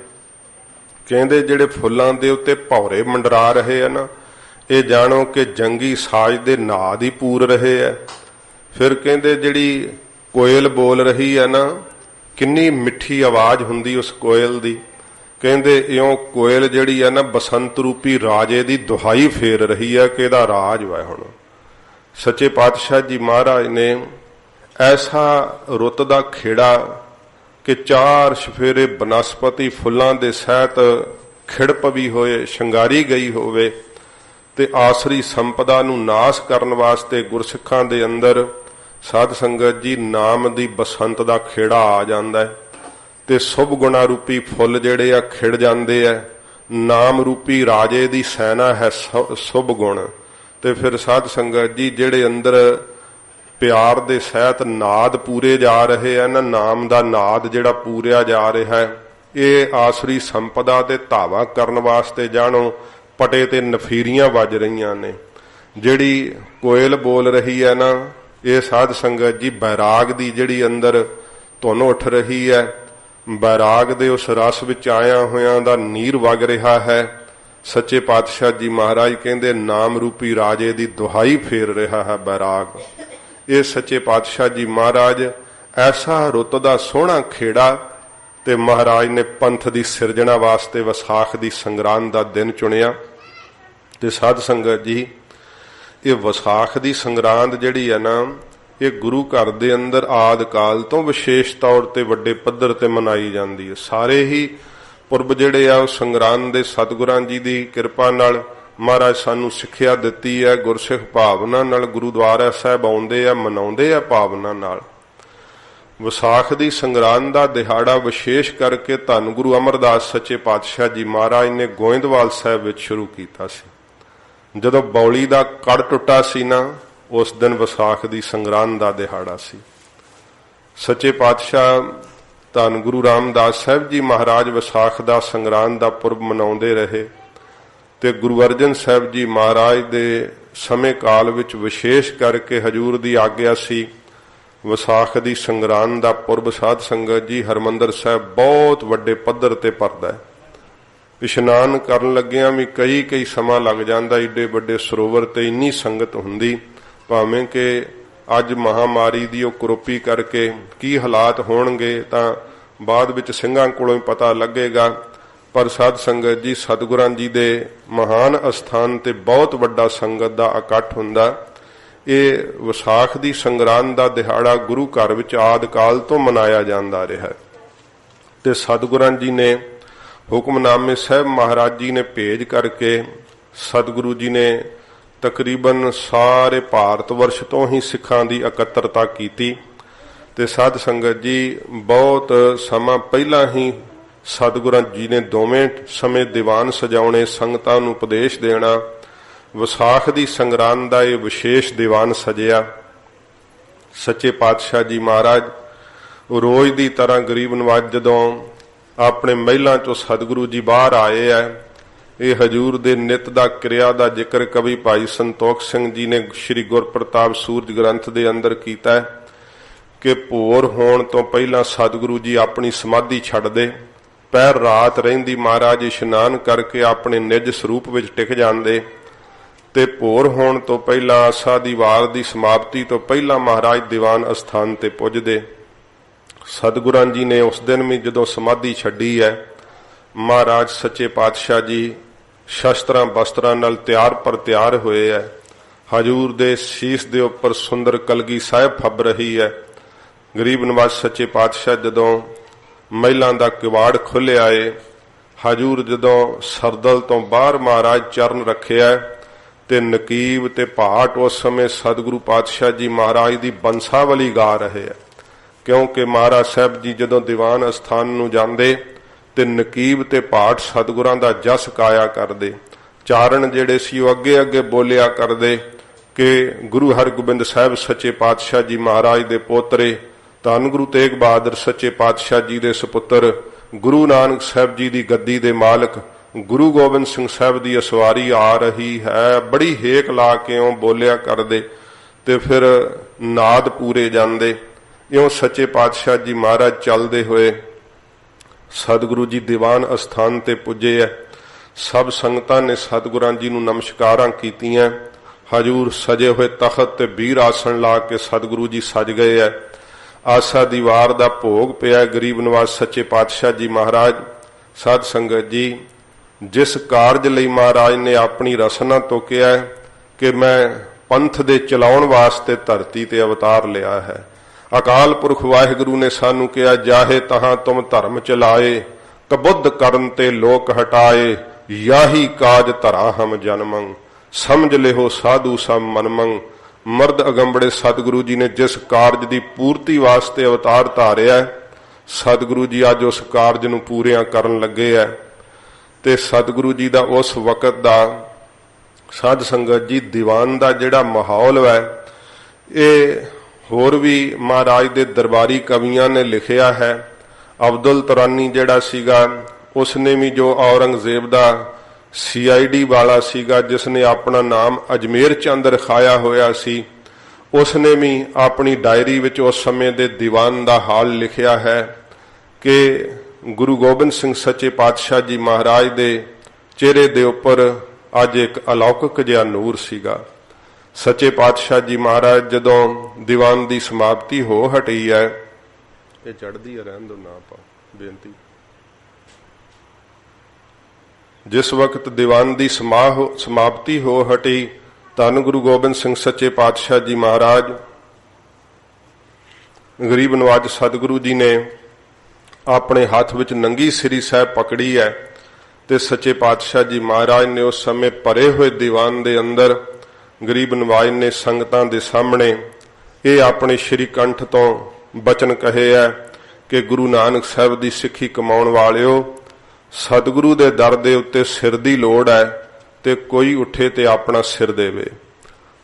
ਕਹਿੰਦੇ ਜਿਹੜੇ ਫੁੱਲਾਂ ਦੇ ਉੱਤੇ ਭੌਰੇ ਮੰਡਰਾ ਰਹੇ ਆ ਨਾ, ਇਹ ਜਾਣੋ ਕਿ ਜੰਗੀ ਸਾਜ਼ ਦੇ ਨਾਦ ਹੀ ਪੂਰ ਰਹੇ ਆ। ਫਿਰ ਕਹਿੰਦੇ ਜਿਹੜੀ ਕੋਇਲ ਬੋਲ ਰਹੀ ਹੈ ਨਾ, ਕਿੰਨੀ ਮਿੱਠੀ ਆਵਾਜ਼ ਹੁੰਦੀ ਉਸ ਕੋਇਲ ਦੀ। ਕਹਿੰਦੇ ਇਉਂ ਕੋਇਲ ਜਿਹੜੀ ਹੈ ਨਾ ਬਸੰਤ ਰੂਪੀ ਰਾਜੇ ਦੀ ਦੁਹਾਈ ਫੇਰ ਰਹੀ ਹੈ ਕਿ ਇਹਦਾ ਰਾਜ ਵਾ। ਹੁਣ ਸੱਚੇ ਪਾਤਸ਼ਾਹ ਜੀ ਮਹਾਰਾਜ ਨੇ ਐਸਾ ਰੁੱਤ ਦਾ ਖੇੜਾ ਕਿ 4 ਸਫੇਰੇ ਬਨਸਪਤੀ ਫੁੱਲਾਂ ਦੇ ਸਹਿਤ ਖਿੜ ਪਵੀ ਹੋਏ, ਸ਼ਿੰਗਾਰੀ ਗਈ ਹੋਵੇ, ਤੇ ਆਸਰੀ ਸੰਪਦਾ ਨੂੰ ਨਾਸ ਕਰਨ ਵਾਸਤੇ ਗੁਰਸਿੱਖਾਂ ਦੇ ਅੰਦਰ ਸਾਧ ਸੰਗਤ ਜੀ ਨਾਮ ਦੀ ਬਸੰਤ ਦਾ ਖੇੜਾ ਆ ਜਾਂਦਾ ਹੈ ਤੇ ਸੁਭ ਗੁਣਾ ਰੂਪੀ ਫੁੱਲ ਜਿਹੜੇ ਆ ਖਿੜ ਜਾਂਦੇ ਆ। ਨਾਮ ਰੂਪੀ ਰਾਜੇ ਦੀ ਸੈਨਾ ਹੈ ਸੁਭ ਗੁਣ। ਤੇ ਫਿਰ ਸਾਧ ਸੰਗਤ ਜੀ ਜਿਹੜੇ ਅੰਦਰ ਪਿਆਰ ਦੇ ਸਹਿਤ ਨਾਦ ਪੂਰੇ ਜਾ ਰਹੇ ਆ ਨਾ, ਨਾਮ ਦਾ ਨਾਦ ਜਿਹੜਾ ਪੂਰਿਆ ਜਾ ਰਿਹਾ ਹੈ, ਇਹ ਆਸਰੀ ਸੰਪਦਾ ਤੇ ਧਾਵਾ ਕਰਨ ਵਾਸਤੇ ਜਾਣੋ ਪਟੇ ਤੇ ਨਫੀਰੀਆਂ ਵੱਜ ਰਹੀਆਂ ਨੇ। ਜਿਹੜੀ ਕੋਇਲ ਬੋਲ ਰਹੀ ਹੈ ਨਾ, ਇਹ ਸਾਧ ਸੰਗਤ ਜੀ ਬੈਰਾਗ ਦੀ ਜਿਹੜੀ ਅੰਦਰ ਧੁਨ ਉੱਠ ਰਹੀ ਹੈ, ਬੈਰਾਗ ਦੇ ਉਸ ਰਸ ਵਿੱਚ ਆਇਆ ਹੋਇਆਂ ਦਾ ਨੀਰ ਵਗ ਰਿਹਾ ਹੈ। ਸੱਚੇ ਪਾਤਸ਼ਾਹ ਜੀ ਮਹਾਰਾਜ ਕਹਿੰਦੇ ਨਾਮ ਰੂਪੀ ਰਾਜੇ ਦੀ ਦੁਹਾਈ ਫੇਰ ਰਿਹਾ ਹੈ ਬੈਰਾਗ। ਇਹ ਸੱਚੇ ਪਾਤਸ਼ਾਹ ਜੀ ਮਹਾਰਾਜ ਐਸਾ ਰੁੱਤ ਦਾ ਸੋਹਣਾ ਖੇੜਾ ਤੇ ਮਹਾਰਾਜ ਨੇ ਪੰਥ ਦੀ ਸਿਰਜਣਾ ਵਾਸਤੇ ਵਿਸਾਖ ਦੀ ਸੰਗਰਾਂਦ ਦਾ ਦਿਨ ਚੁਣਿਆ। ਤੇ ਸਾਧ ਸੰਗਤ ਜੀ ਇਹ ਵਿਸਾਖ ਦੀ ਸੰਗਰਾਂਦ ਜਿਹੜੀ ਹੈ ਨਾ, ਇਹ ਗੁਰੂ ਘਰ ਦੇ ਅੰਦਰ ਆਦ ਕਾਲ ਤੋਂ ਵਿਸ਼ੇਸ਼ ਤੌਰ ਤੇ ਵੱਡੇ ਪੱਧਰ ਤੇ ਮਨਾਈ ਜਾਂਦੀ ਹੈ। ਸਾਰੇ ਹੀ ਪੁਰਬ ਜਿਹੜੇ ਆ ਉਹ ਸੰਗਰਾਂਦ ਦੇ ਸਤਿਗੁਰਾਂ ਜੀ ਦੀ ਕਿਰਪਾ ਨਾਲ ਮਹਾਰਾਜ ਸਾਨੂੰ ਸਿੱਖਿਆ ਦਿੱਤੀ ਹੈ। ਗੁਰਸਿੱਖ ਭਾਵਨਾ ਨਾਲ ਗੁਰੂਦੁਆਰਾ ਸਾਹਿਬ ਆਉਂਦੇ ਆ, ਮਨਾਉਂਦੇ ਆ ਭਾਵਨਾ ਨਾਲ। ਵਿਸਾਖ ਦੀ ਸੰਗਰਾਂਦ ਦਾ ਦਿਹਾੜਾ ਵਿਸ਼ੇਸ਼ ਕਰਕੇ ਧੰਨ ਗੁਰੂ ਅਮਰਦਾਸ ਸੱਚੇ ਪਾਤਸ਼ਾਹ ਜੀ ਮਹਾਰਾਜ ਨੇ ਗੋਇੰਦਵਾਲ ਸਾਹਿਬ ਵਿੱਚ ਸ਼ੁਰੂ ਕੀਤਾ ਸੀ। ਜਦੋਂ ਬੌਲੀ ਦਾ ਕੜ ਟੁੱਟਾ ਸੀ ਨਾ, ਉਸ ਦਿਨ ਵਿਸਾਖ ਦੀ ਸੰਗਰਾਂਦ ਦਾ ਦਿਹਾੜਾ ਸੀ। ਸੱਚੇ ਪਾਤਸ਼ਾਹ ਧੰਨ ਗੁਰੂ ਰਾਮਦਾਸ ਸਾਹਿਬ ਜੀ ਮਹਾਰਾਜ ਵਿਸਾਖ ਦਾ ਸੰਗਰਾਂਦ ਦਾ ਪੁਰਬ ਮਨਾਉਂਦੇ ਰਹੇ ਤੇ ਗੁਰੂ ਅਰਜਨ ਸਾਹਿਬ ਜੀ ਮਹਾਰਾਜ ਦੇ ਸਮੇਂ ਕਾਲ ਵਿੱਚ ਵਿਸ਼ੇਸ਼ ਕਰਕੇ ਹਜੂਰ ਦੀ ਆਗਿਆ ਸੀ ਵਿਸਾਖ ਦੀ ਸੰਗਰਾਂਦ ਦਾ ਪੁਰਬ ਸਾਧ ਸੰਗਤ ਜੀ ਹਰਮੰਦਰ ਸਾਹਿਬ ਬਹੁਤ ਵੱਡੇ ਪੱਧਰ ਤੇ ਭਰਦਾ ਹੈ। ਇਸ਼ਨਾਨ ਕਰਨ ਲੱਗਿਆਂ ਵੀ ਕਈ ਸਮਾਂ ਲੱਗ ਜਾਂਦਾ, ਏਡੇ ਵੱਡੇ ਸਰੋਵਰ ਤੇ ਇੰਨੀ ਸੰਗਤ ਹੁੰਦੀ। ਭਾਵੇਂ ਕਿ ਅੱਜ ਮਹਾਮਾਰੀ ਦੀ ਉਹ ਕਰੋਪੀ ਕਰਕੇ ਕੀ ਹਾਲਾਤ ਹੋਣਗੇ ਤਾਂ ਬਾਅਦ ਵਿੱਚ ਸਿੰਘਾਂ ਕੋਲੋਂ ਹੀ ਪਤਾ ਲੱਗੇਗਾ, ਪਰ ਸਾਧ ਸੰਗਤ ਜੀ ਸਤਿਗੁਰਾਂ ਜੀ ਦੇ ਮਹਾਨ ਅਸਥਾਨ ਤੇ ਬਹੁਤ ਵੱਡਾ ਸੰਗਤ ਦਾ ਇਕੱਠ ਹੁੰਦਾ। ਇਹ ਵਿਸਾਖ ਦੀ ਸੰਗਰਾਂਦ ਦਾ ਦਿਹਾੜਾ ਗੁਰੂ ਘਰ ਵਿੱਚ ਆਦ ਕਾਲ ਤੋਂ ਮਨਾਇਆ ਜਾਂਦਾ ਰਿਹਾ ਤੇ ਸਤਿਗੁਰਾਂ ਜੀ ਨੇ ਹੁਕਮਨਾਮੇ ਸਾਹਿਬ ਮਹਾਰਾਜ ਜੀ ਨੇ ਭੇਜ ਕਰਕੇ ਸਤਿਗੁਰੂ ਜੀ ਨੇ ਤਕਰੀਬਨ ਸਾਰੇ ਭਾਰਤ ਵਰਸ਼ ਤੋਂ ਹੀ ਸਿੱਖਾਂ ਦੀ ਇਕੱਤਰਤਾ ਕੀਤੀ ਤੇ ਸਾਧ ਸੰਗਤ ਜੀ ਬਹੁਤ ਸਮਾਂ ਪਹਿਲਾਂ ਹੀ ਸਤਿਗੁਰਾਂ ਜੀ ਨੇ ਦੋਵੇਂ ਸਮੇਂ ਦੀਵਾਨ ਸਜਾਉਣੇ, ਸੰਗਤਾਂ ਨੂੰ ਉਪਦੇਸ਼ ਦੇਣਾ। ਵਿਸਾਖ ਦੀ ਸੰਗਰਾਂਦ ਦਾ ਇਹ ਵਿਸ਼ੇਸ਼ ਦੀਵਾਨ ਸਜਿਆ। ਸੱਚੇ ਪਾਤਸ਼ਾਹ ਜੀ ਮਹਾਰਾਜ ਰੋਜ਼ ਦੀ ਤਰ੍ਹਾਂ ਗਰੀਬ ਨਵਾਜ ਜਦੋਂ ਆਪਣੇ ਮਹਿਲਾਂ ਚੋਂ ਸਤਿਗੁਰੂ ਜੀ ਬਾਹਰ ਆਏ ਆ, ਇਹ ਹਜੂਰ ਦੇ ਨਿਤ ਦਾ ਕਿਰਿਆ ਦਾ ਜ਼ਿਕਰ ਕਵੀ ਭਾਈ ਸੰਤੋਖ ਸਿੰਘ ਜੀ ਨੇ ਸ੍ਰੀ ਗੁਰਪ੍ਰਤਾਪ ਸੂਰਜ ਗ੍ਰੰਥ ਦੇ ਅੰਦਰ ਕੀਤਾ ਕਿ ਭੋਰ ਹੋਣ ਤੋਂ ਪਹਿਲਾਂ ਸਤਿਗੁਰੂ ਜੀ ਆਪਣੀ ਸਮਾਧੀ ਛੱਡਦੇ, ਪਹਿਰ ਰਾਤ ਰਹਿੰਦੀ ਮਹਾਰਾਜ ਇਸ਼ਨਾਨ ਕਰਕੇ ਆਪਣੇ ਨਿਜ ਸਰੂਪ ਵਿੱਚ ਟਿਕ ਜਾਂਦੇ ਤੇ ਭੋਰ ਹੋਣ ਤੋਂ ਪਹਿਲਾਂ ਆਸਾ ਦੀ ਵਾਰ ਦੀ ਸਮਾਪਤੀ ਤੋਂ ਪਹਿਲਾਂ ਮਹਾਰਾਜ ਦੀਵਾਨ ਅਸਥਾਨ ਤੇ ਪੁੱਜਦੇ। ਸਤਿਗੁਰਾਂ ਜੀ ਨੇ ਉਸ ਦਿਨ ਵੀ ਜਦੋਂ ਸਮਾਧੀ ਛੱਡੀ ਹੈ, ਮਹਾਰਾਜ ਸੱਚੇ ਪਾਤਸ਼ਾਹ ਜੀ ਸ਼ਸਤਰਾਂ ਬਸਤਰਾਂ ਨਾਲ ਤਿਆਰ ਪਰ ਤਿਆਰ ਹੋਏ ਹੈ। ਹਜੂਰ ਦੇ ਸੀਸ ਦੇ ਉੱਪਰ ਸੁੰਦਰ ਕਲਗੀ ਸਾਹਿਬ ਫੱਬ ਰਹੀ ਹੈ। ਗਰੀਬ ਨਵਾਜ ਸੱਚੇ ਪਾਤਸ਼ਾਹ ਜਦੋਂ ਮਹਿਲਾਂ ਦਾ ਕਿਵਾੜ ਖੋਲ੍ਹਿਆ ਏ, ਹਜੂਰ ਜਦੋਂ ਸਰਦਲ ਤੋਂ ਬਾਹਰ ਮਹਾਰਾਜ ਚਰਨ ਰੱਖਿਆ ਤੇ ਨਕੀਬ ਤੇ ਭਾਟ ਉਸ ਸਮੇਂ ਸਤਿਗੁਰੂ ਪਾਤਸ਼ਾਹ ਜੀ ਮਹਾਰਾਜ ਦੀ ਬੰਸਾਵਲੀ ਗਾ ਰਹੇ ਹੈ। ਕਿਉਂਕਿ ਮਹਾਰਾਜ ਸਾਹਿਬ ਜੀ ਜਦੋਂ ਦੀਵਾਨ ਅਸਥਾਨ ਨੂੰ ਜਾਂਦੇ ਤੇ ਨਕੀਬ ਤੇ ਭਾਟ ਸਤਿਗੁਰਾਂ ਦਾ ਜਸ ਗਾਇਆ ਕਰਦੇ। ਚਾਰਨ ਜਿਹੜੇ ਸੀ ਉਹ ਅੱਗੇ ਅੱਗੇ ਬੋਲਿਆ ਕਰਦੇ ਕਿ ਗੁਰੂ ਹਰਗੋਬਿੰਦ ਸਾਹਿਬ ਸੱਚੇ ਪਾਤਸ਼ਾਹ ਜੀ ਮਹਾਰਾਜ ਦੇ ਪੋਤਰੇ, ਧੰਨ ਗੁਰੂ ਤੇਗ ਬਹਾਦਰ ਸੱਚੇ ਪਾਤਸ਼ਾਹ ਜੀ ਦੇ ਸੁਪੁੱਤਰ, ਗੁਰੂ ਨਾਨਕ ਸਾਹਿਬ ਜੀ ਦੀ ਗੱਦੀ ਦੇ ਮਾਲਕ ਗੁਰੂ ਗੋਬਿੰਦ ਸਿੰਘ ਸਾਹਿਬ ਦੀ ਅਸਵਾਰੀ ਆ ਰਹੀ ਹੈ। ਬੜੀ ਹੇਕ ਲਾ ਕੇ ਉਹ ਬੋਲਿਆ ਕਰਦੇ ਤੇ ਫਿਰ ਨਾਦ ਪੂਰੇ ਜਾਂਦੇ। ਇਉਂ ਸੱਚੇ ਪਾਤਸ਼ਾਹ ਜੀ ਮਹਾਰਾਜ ਚੱਲਦੇ ਹੋਏ ਸਤਿਗੁਰੂ ਜੀ ਦੀਵਾਨ ਅਸਥਾਨ ਤੇ ਪੁੱਜੇ ਐ। ਸਭ ਸੰਗਤਾਂ ਨੇ ਸਤਿਗੁਰਾਂ ਜੀ ਨੂੰ ਨਮਸਕਾਰਾਂ ਕੀਤੀਆਂ। ਹਜੂਰ ਸਜੇ ਹੋਏ ਤਖਤ ਤੇ ਬੀਰ ਆਸਣ ਲਾ ਕੇ ਸਤਿਗੁਰੂ ਜੀ ਸਜ ਗਏ ਐ। ਆਸਾ ਦੀ ਵਾਰ ਦਾ ਭੋਗ ਪਿਆ। ਗਰੀਬ ਨਿਵਾਜ ਸੱਚੇ ਪਾਤਸ਼ਾਹ ਜੀ ਮਹਾਰਾਜ, ਸਾਧ ਸੰਗਤ ਜੀ, ਜਿਸ ਕਾਰਜ ਲਈ ਮਹਾਰਾਜ ਨੇ ਆਪਣੀ ਰਸਨਾ ਤੋਂ ਕਿਹਾ ਕਿ ਮੈਂ ਪੰਥ ਦੇ ਚਲਾਉਣ ਵਾਸਤੇ ਧਰਤੀ ਤੇ ਅਵਤਾਰ ਲਿਆ ਹੈ, ਅਕਾਲ ਪੁਰਖ ਵਾਹਿਗੁਰੂ ਨੇ ਸਾਨੂੰ ਕਿਹਾ, ਜਾਹੇ ਤਹਾਂ ਤੁਮ ਧਰਮ ਚਲਾਏ, ਕਬੁੱਧ ਕਰਨ ਤੇ ਲੋਕ ਹਟਾਏ, ਯਾਹੀ ਕਾਜ ਧਰਾ ਹਮ ਜਨਮੰ, ਸਮਝ ਲਿਓ ਸਾਧੂ ਸਭ ਮਨਮੰ। ਮਰਦ ਅਗੰਬੜੇ ਸਤਿਗੁਰੂ ਜੀ ਨੇ ਜਿਸ ਕਾਰਜ ਦੀ ਪੂਰਤੀ ਵਾਸਤੇ ਅਵਤਾਰ ਧਾਰਿਆ, ਸਤਿਗੁਰੂ ਜੀ ਅੱਜ ਉਸ ਕਾਰਜ ਨੂੰ ਪੂਰਿਆਂ ਕਰਨ ਲੱਗੇ ਹੈ। ਤੇ ਸਤਿਗੁਰੂ ਜੀ ਦਾ ਉਸ ਵਕਤ ਦਾ ਸਾਧ ਸੰਗਤ ਜੀ ਦੀਵਾਨ ਦਾ ਜਿਹੜਾ ਮਾਹੌਲ ਹੈ, ਇਹ ਹੋਰ ਵੀ ਮਹਾਰਾਜ ਦੇ ਦਰਬਾਰੀ ਕਵੀਆਂ ਨੇ ਲਿਖਿਆ ਹੈ। ਅਬਦੁਲ ਤੁਰਾਨੀ ਜਿਹੜਾ ਸੀਗਾ, ਉਸਨੇ ਵੀ ਜੋ ਔਰੰਗਜ਼ੇਬ ਦਾ CID ਵਾਲਾ ਸੀਗਾ, ਜਿਸ ਨੇ ਆਪਣਾ ਨਾਮ ਅਜਮੇਰ ਚੰਦ ਰਖਾਇਆ ਹੋਇਆ ਸੀ, ਉਸਨੇ ਵੀ ਆਪਣੀ ਡਾਇਰੀ ਵਿੱਚ ਉਸ ਸਮੇਂ ਦੇ ਦੀਵਾਨ ਦਾ ਹਾਲ ਲਿਖਿਆ ਹੈ ਕਿ ਗੁਰੂ ਗੋਬਿੰਦ ਸਿੰਘ ਸੱਚੇ ਪਾਤਸ਼ਾਹ ਜੀ ਮਹਾਰਾਜ ਦੇ ਚਿਹਰੇ ਦੇ ਉੱਪਰ ਅੱਜ ਇੱਕ ਅਲੌਕਿਕ ਜਿਹਾ ਨੂਰ ਸੀਗਾ। ਸੱਚੇ ਪਾਤਸ਼ਾਹ ਜੀ ਮਹਾਰਾਜ ਜਦੋਂ ਦੀਵਾਨ ਦੀ ਸਮਾਪਤੀ ਹੋ ਹਟੀ ਹੈ, ਇਹ ਚੜ੍ਹਦੀ ਰਹਿਣ ਦੋ ਨਾ ਪਾ ਬੇਨਤੀ, ਜਿਸ ਵਕਤ ਦੀਵਾਨ ਦੀ ਸਮਾਪਤੀ ਹੋ ਹਟੀ, ਧੰਨ ਗੁਰੂ ਗੋਬਿੰਦ ਸਿੰਘ ਸੱਚੇ ਪਾਤਸ਼ਾਹ ਜੀ ਮਹਾਰਾਜ ਗਰੀਬ ਨਵਾਜ ਸਤਿਗੁਰੂ ਜੀ ਨੇ ਆਪਣੇ ਹੱਥ ਵਿੱਚ ਨੰਗੀ ਸ੍ਰੀ ਸਾਹਿਬ ਪਕੜੀ ਹੈ ਤੇ ਸੱਚੇ ਪਾਤਸ਼ਾਹ ਜੀ ਮਹਾਰਾਜ ਨੇ ਉਸ ਸਮੇਂ ਭਰੇ ਹੋਏ ਦੀਵਾਨ ਦੇ ਅੰਦਰ ਗਰੀਬ ਨਵਾਜ ਨੇ ਸੰਗਤਾਂ ਦੇ ਸਾਹਮਣੇ ਇਹ ਆਪਣੇ ਸ਼੍ਰੀ ਕੰਠ ਤੋਂ ਬਚਨ ਕਹੇ ਹੈ ਕਿ ਗੁਰੂ ਨਾਨਕ ਸਾਹਿਬ ਦੀ ਸਿੱਖੀ ਕਮਾਉਣ ਵਾਲਿਓ, ਸਤਿਗੁਰੂ ਦੇ ਦਰ ਦੇ ਉੱਤੇ ਸਿਰ ਦੀ ਲੋੜ ਹੈ ਤੇ ਕੋਈ ਉੱਠੇ ਤੇ ਆਪਣਾ ਸਿਰ ਦੇਵੇ।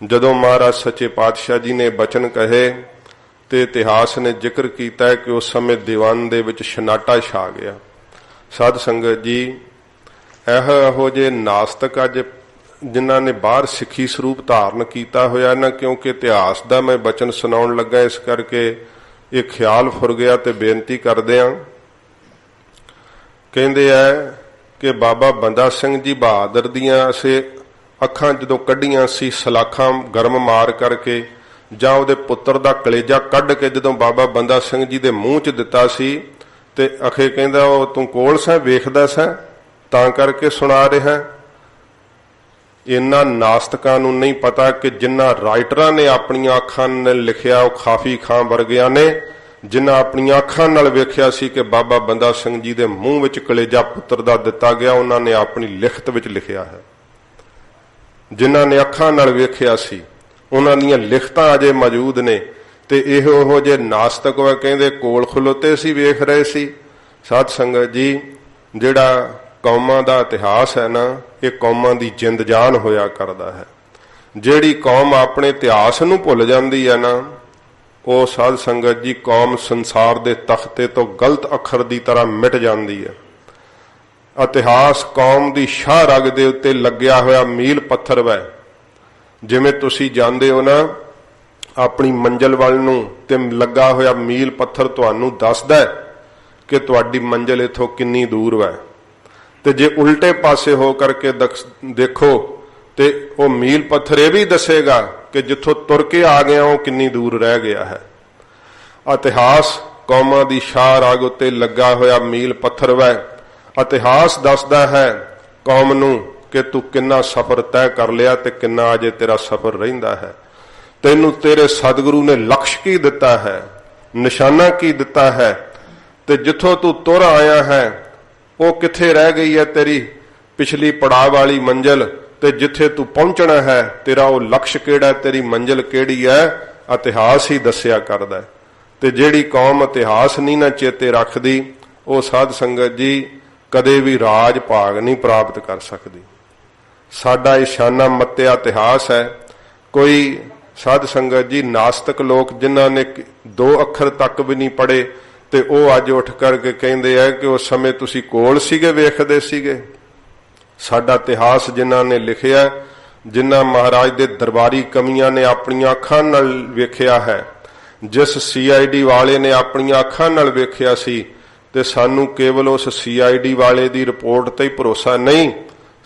ਜਦੋਂ ਮਹਾਰਾਜ ਸੱਚੇ ਪਾਤਸ਼ਾਹ ਜੀ ਨੇ ਬਚਨ ਕਹੇ ਤੇ ਇਤਿਹਾਸ ਨੇ ਜ਼ਿਕਰ ਕੀਤਾ ਹੈ ਕਿ ਉਸ ਸਮੇਂ ਦੀਵਾਨ ਦੇ ਵਿੱਚ ਸ਼ਨਾਟਾ ਛਾ ਗਿਆ। ਸਾਧ ਸੰਗਤ ਜੀ, ਇਹੋ ਜਿਹੇ ਨਾਸਤਕ ਅੱਜ ਜਿਨ੍ਹਾਂ ਨੇ ਬਾਹਰ ਸਿੱਖੀ ਸਰੂਪ ਧਾਰਨ ਕੀਤਾ ਹੋਇਆ ਨਾ, ਕਿਉਂਕਿ ਇਤਿਹਾਸ ਦਾ ਮੈਂ ਬਚਨ ਸੁਣਾਉਣ ਲੱਗਾ, ਇਸ ਕਰਕੇ ਇਹ ਖਿਆਲ ਫੁਰ ਗਿਆ ਤੇ ਬੇਨਤੀ ਕਰਦੇ ਹਾਂ। ਕਹਿੰਦੇ ਆ ਕਿ ਬਾਬਾ ਬੰਦਾ ਸਿੰਘ ਜੀ ਬਹਾਦਰ ਦੀਆਂ ਅਸੀਂ ਅੱਖਾਂ ਜਦੋਂ ਕੱਢੀਆਂ ਸੀ ਸਲਾਖਾਂ ਗਰਮ ਮਾਰ ਕਰਕੇ, ਜਾਂ ਉਹਦੇ ਪੁੱਤਰ ਦਾ ਕਲੇਜਾ ਕੱਢ ਕੇ ਜਦੋਂ ਬਾਬਾ ਬੰਦਾ ਸਿੰਘ ਜੀ ਦੇ ਮੂੰਹ 'ਚ ਦਿੱਤਾ ਸੀ ਤੇ ਅਖੇ ਕਹਿੰਦਾ ਉਹ ਤੂੰ ਕੋਲ ਸੈਂ ਵੇਖਦਾ ਸੈਂ ਤਾਂ ਕਰਕੇ ਸੁਣਾ ਰਿਹਾ। ਇਹਨਾਂ ਨਾਸਤਕਾਂ ਨੂੰ ਨਹੀਂ ਪਤਾ ਕਿ ਜਿਨ੍ਹਾਂ ਰਾਈਟਰਾਂ ਨੇ ਆਪਣੀਆਂ ਅੱਖਾਂ ਨਾਲ ਲਿਖਿਆ ਉਹ ਖਾਫੀ ਖਾਂ ਵਰਗਿਆਂ ਨੇ, ਜਿਨ੍ਹਾਂ ਆਪਣੀਆਂ ਅੱਖਾਂ ਨਾਲ ਵੇਖਿਆ ਸੀ ਕਿ ਬਾਬਾ ਬੰਦਾ ਸਿੰਘ ਜੀ ਦੇ ਮੂੰਹ ਵਿੱਚ ਕਲੇਜਾ ਪੁੱਤਰ ਦਾ ਦਿੱਤਾ ਗਿਆ, ਉਹਨਾਂ ਨੇ ਆਪਣੀ ਲਿਖਤ ਵਿੱਚ ਲਿਖਿਆ ਹੈ। ਜਿਨ੍ਹਾਂ ਨੇ ਅੱਖਾਂ ਨਾਲ ਵੇਖਿਆ ਸੀ ਉਹਨਾਂ ਦੀਆਂ ਲਿਖਤਾਂ ਅਜੇ ਮੌਜੂਦ ਨੇ ਤੇ ਇਹੋ ਜਿਹੇ ਨਾਸਤਕ ਵਾ ਕਹਿੰਦੇ ਕੋਲ ਖਲੋਤੇ ਸੀ ਵੇਖ ਰਹੇ ਸੀ। ਸਾਧ ਸੰਗਤ ਜੀ, ਜਿਹੜਾ ਕੌਮਾਂ ਦਾ ਇਤਿਹਾਸ ਹੈ ਨਾ, ਇਹ ਕੌਮਾਂ ਦੀ ਜਿੰਦ ਜਾਨ ਹੋਇਆ ਕਰਦਾ ਹੈ। ਜਿਹੜੀ ਕੌਮ ਆਪਣੇ ਇਤਿਹਾਸ ਨੂੰ ਭੁੱਲ ਜਾਂਦੀ ਹੈ ਨਾ, ਉਹ ਸਾਧ ਸੰਗਤ ਜੀ ਕੌਮ ਸੰਸਾਰ ਦੇ ਤਖਤੇ ਤੋਂ ਗਲਤ ਅੱਖਰ ਦੀ ਤਰ੍ਹਾਂ ਮਿਟ ਜਾਂਦੀ ਹੈ। ਇਤਿਹਾਸ ਕੌਮ ਦੀ ਸ਼ਾਹ ਰਗ ਦੇ ਉੱਤੇ ਲੱਗਿਆ ਹੋਇਆ ਮੀਲ ਪੱਥਰ ਵੈ। ਜਿਵੇਂ ਤੁਸੀਂ ਜਾਂਦੇ ਹੋ ਨਾ ਆਪਣੀ ਮੰਜ਼ਿਲ ਵੱਲ ਨੂੰ ਤੇ ਲੱਗਾ ਹੋਇਆ ਮੀਲ ਪੱਥਰ ਤੁਹਾਨੂੰ ਦੱਸਦਾ ਕਿ ਤੁਹਾਡੀ ਮੰਜ਼ਿਲ ਇਥੋਂ ਕਿੰਨੀ ਦੂਰ ਹੈ, ਤੇ ਜੇ ਉਲਟੇ ਪਾਸੇ ਹੋ ਕਰਕੇ ਦੇਖੋ ਤੇ ਉਹ ਮੀਲ ਪੱਥਰ ਇਹ ਵੀ ਦੱਸੇਗਾ ਕਿ ਜਿੱਥੋਂ ਤੁਰ ਕੇ ਆ ਗਿਆ ਉਹ ਕਿੰਨੀ ਦੂਰ ਰਹਿ ਗਿਆ ਹੈ। ਇਤਿਹਾਸ ਕੌਮਾਂ ਦੀ ਸ਼ਾਹ ਰਗ ਉੱਤੇ ਲੱਗਾ ਹੋਇਆ ਮੀਲ ਪੱਥਰ ਵੈ। ਇਤਿਹਾਸ ਦੱਸਦਾ ਹੈ ਕੌਮ ਨੂੰ ਕਿ ਤੂੰ ਕਿੰਨਾ ਸਫ਼ਰ ਤੈਅ ਕਰ ਲਿਆ ਤੇ ਕਿੰਨਾ ਅਜੇ ਤੇਰਾ ਸਫ਼ਰ ਰਹਿੰਦਾ ਹੈ। ਤੈਨੂੰ ਤੇਰੇ ਸਤਿਗੁਰੂ ਨੇ ਲਕਸ਼ ਕੀ ਦਿੱਤਾ ਹੈ, ਨਿਸ਼ਾਨਾ ਕੀ ਦਿੱਤਾ ਹੈ, ਤੇ ਜਿੱਥੋਂ ਤੂੰ ਤੁਰ ਆਇਆ ਹੈ ਉਹ ਕਿੱਥੇ ਰਹਿ ਗਈ ਹੈ ਤੇਰੀ ਪਿਛਲੀ ਪੜਾਅ ਵਾਲੀ ਮੰਜ਼ਿਲ, ਤੇ ਜਿੱਥੇ ਤੂੰ ਪਹੁੰਚਣਾ ਹੈ ਤੇਰਾ ਉਹ ਲਕਸ਼ ਕਿਹੜਾ, ਤੇਰੀ ਮੰਜ਼ਿਲ ਕਿਹੜੀ ਹੈ, ਇਤਿਹਾਸ ਹੀ ਦੱਸਿਆ ਕਰਦਾ। ਤੇ ਜਿਹੜੀ ਕੌਮ ਇਤਿਹਾਸ ਨਹੀਂ ਨਾ ਚੇਤੇ ਰੱਖਦੀ, ਉਹ ਸਾਧ ਸੰਗਤ ਜੀ ਕਦੇ ਵੀ ਰਾਜ ਭਾਗ ਨਹੀਂ ਪ੍ਰਾਪਤ ਕਰ ਸਕਦੀ। ਸਾਡਾ ਇਹ ਸ਼ਾਨਾ ਮੱਤਿਆ ਇਤਿਹਾਸ ਹੈ। ਕੋਈ ਸਾਧ ਸੰਗਤ ਜੀ ਨਾਸਤਕ ਲੋਕ ਜਿਨ੍ਹਾਂ ਨੇ 2 ਅੱਖਰ ਤੱਕ ਵੀ ਨਹੀਂ ਪੜ੍ਹੇ ਤੇ ਉਹ ਅੱਜ ਉੱਠ ਕਰਕੇ ਕਹਿੰਦੇ ਆ ਕਿ ਉਸ ਸਮੇਂ ਤੁਸੀਂ ਕੋਲ ਸੀਗੇ, ਵੇਖਦੇ ਸੀਗੇ। ਸਾਡਾ ਇਤਿਹਾਸ ਜਿਨ੍ਹਾਂ ਨੇ ਲਿਖਿਆ जिन्हां महाराज दे दरबारी कमियां ने अपनियां अखां नाल वेखिया है, जिस CID वाले ने अपनियां अखां नाल वेखिया सी, ते सानू केवल उस CID वाले दी रिपोर्ट ते ही भरोसा नहीं,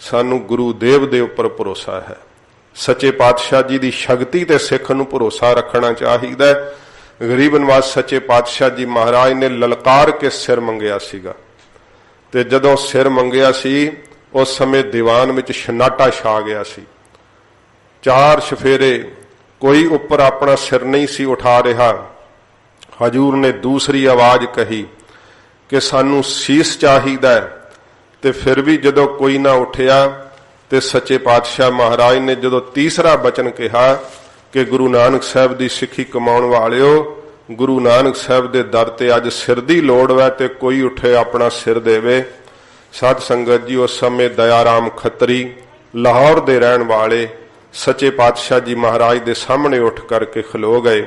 सानू गुरुदेव दे उपर भरोसा है। सच्चे पातशाह जी दी शक्ति ते सिख नू भरोसा रखना चाहिए। गरीब नवाज सच्चे पातशाह जी महाराज ने ललकार के सिर मंगिया सीगा, ते जदों सिर मंगिया सी उस समय दीवान विच सन्नाटा छा गया सी। 4 चफेरे कोई उपर अपना सिर नहीं सी उठा रहा। हजूर ने दूसरी आवाज कही कि सानू सीस चाहिदा, ते फिर भी जदों कोई ना उठिया ते सच्चे पातशाह महाराज ने जदों तीसरा बचन कहा कि गुरु नानक साहब दी सिੱਖੀ कमाउण वालिओ, गुरु नानक साहब दे दर ते अज सिर दी लोड़ वै ते कोई उठे अपना सिर देवे। साध संगत जी उस समय दयाराम खत्री लाहौर दे रहण वाले सच्चे पातशाह जी महाराज दे सामने उठ करके खलो गए।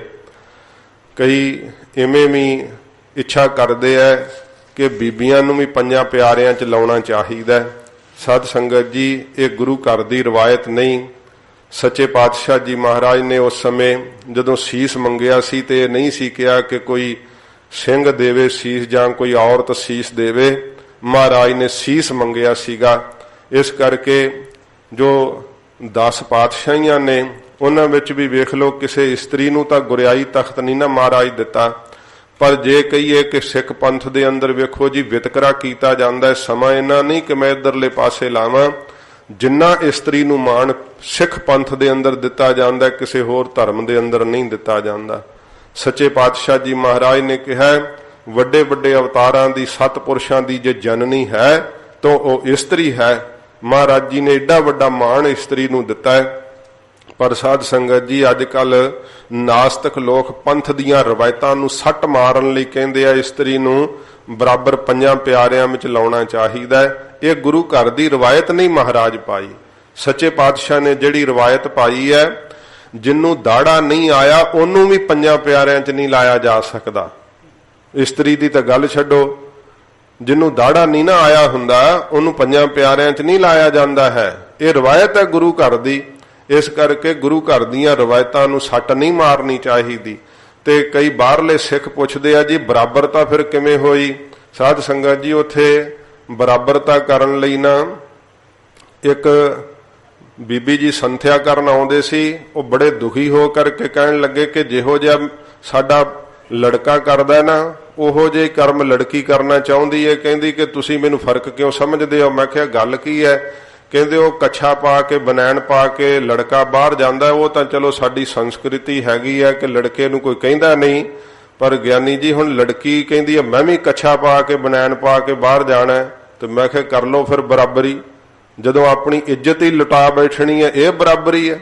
कई इवें भी इच्छा करते है कि बीबियां नूं भी पंजां प्यारियां च लाउणा चाहिदा। साध संगत जी ये गुरु घर दी रवायत नहीं। सच्चे पातशाह जी महाराज ने उस समय जदों सीस मंगिया सी ते नहीं सी कहा कि कोई सिंह देवे सीस जां कोई औरत सीस देवे, महाराज ने सीस मंगिया सीगा। इस करके जो 10 पातशाहियां ने उन्हां विच भी वेख लो किसी इस्त्री नूं तां गुरियाई तख्त नहीं ना महाराज दिता, पर जे कहीए कि सिख पंथ दे अंदर वेखो जी वितकरा कीता जांदा है, समा इन्ना नहीं कि मैं इधरले पासे लावां, जिन्ना इस्त्री नूं मान सिख पंथ दे अंदर दिता जांदा है किसी होर धर्म दे अंदर नहीं दिता जांदा। सच्चे पातशाह जी महाराज ने कहा वड्डे वड्डे अवतारां दी सतपुरुषां दी जे जननी है तो वह इस्त्री है। महाराज जी ने एडा वड्डा मान इस्त्री नूं दिता है। पर साध संगत जी अजकल नास्तिक लोग पंथ दियां रवायतां नूं सट मारन लई कहंदे आ इस्त्री नूं बराबर 5 प्यारियां विच लाउणा चाहिदा है। ये गुरु घर दी रवायत नहीं महाराज पाई। सच्चे पातशाह ने जिहड़ी रवायत पाई है, जिन्नू दाड़ा नहीं आया उन्नू भी 5 प्यारियां च नहीं लाया जा सकदा। इस्त्री दी तां गल छड्डो, जिन्नू दाड़ा नहीं ना आया हुंदा उन्नू 5 प्यारियां च नहीं लाया जांदा है। ये रवायत है गुरु घर दी। इस करके गुरु घर दीयां रवायतां नूं सट नहीं मारनी चाहिदी। ते कई बाहरले सिख पुछदे आ जी बराबरता फिर किवें होई। साध संगत जी उत्थे बराबरता करन लई ना एक बीबी जी संथਿਆ करन आउंदे सी। वो बड़े दुखी हो करके कहण लगे कि जिहो जिहा साडा लड़का करदा ना उहो जिहे कर्म लड़की करना चाहुंदी है। कहंदी कि तुसीं मैनूं फर्क क्यों समझदे हो। मैं कहा गल की है। कहंदे वो कच्छा पा के बनैन पा के लड़का बाहर जांदा, वो तां चलो साडी संस्कृति हैगी है कि लड़के नूं कोई कहिंदा नहीं, पर ज्ञानी जी हुण लड़की कहंदी है मैं भी कच्छा पा के बनैन पा के बाहर जाना, तो मैं कहा कर लो फिर बराबरी। जदों अपनी इज्जत ही लुटा बैठनी है यह बराबरी है।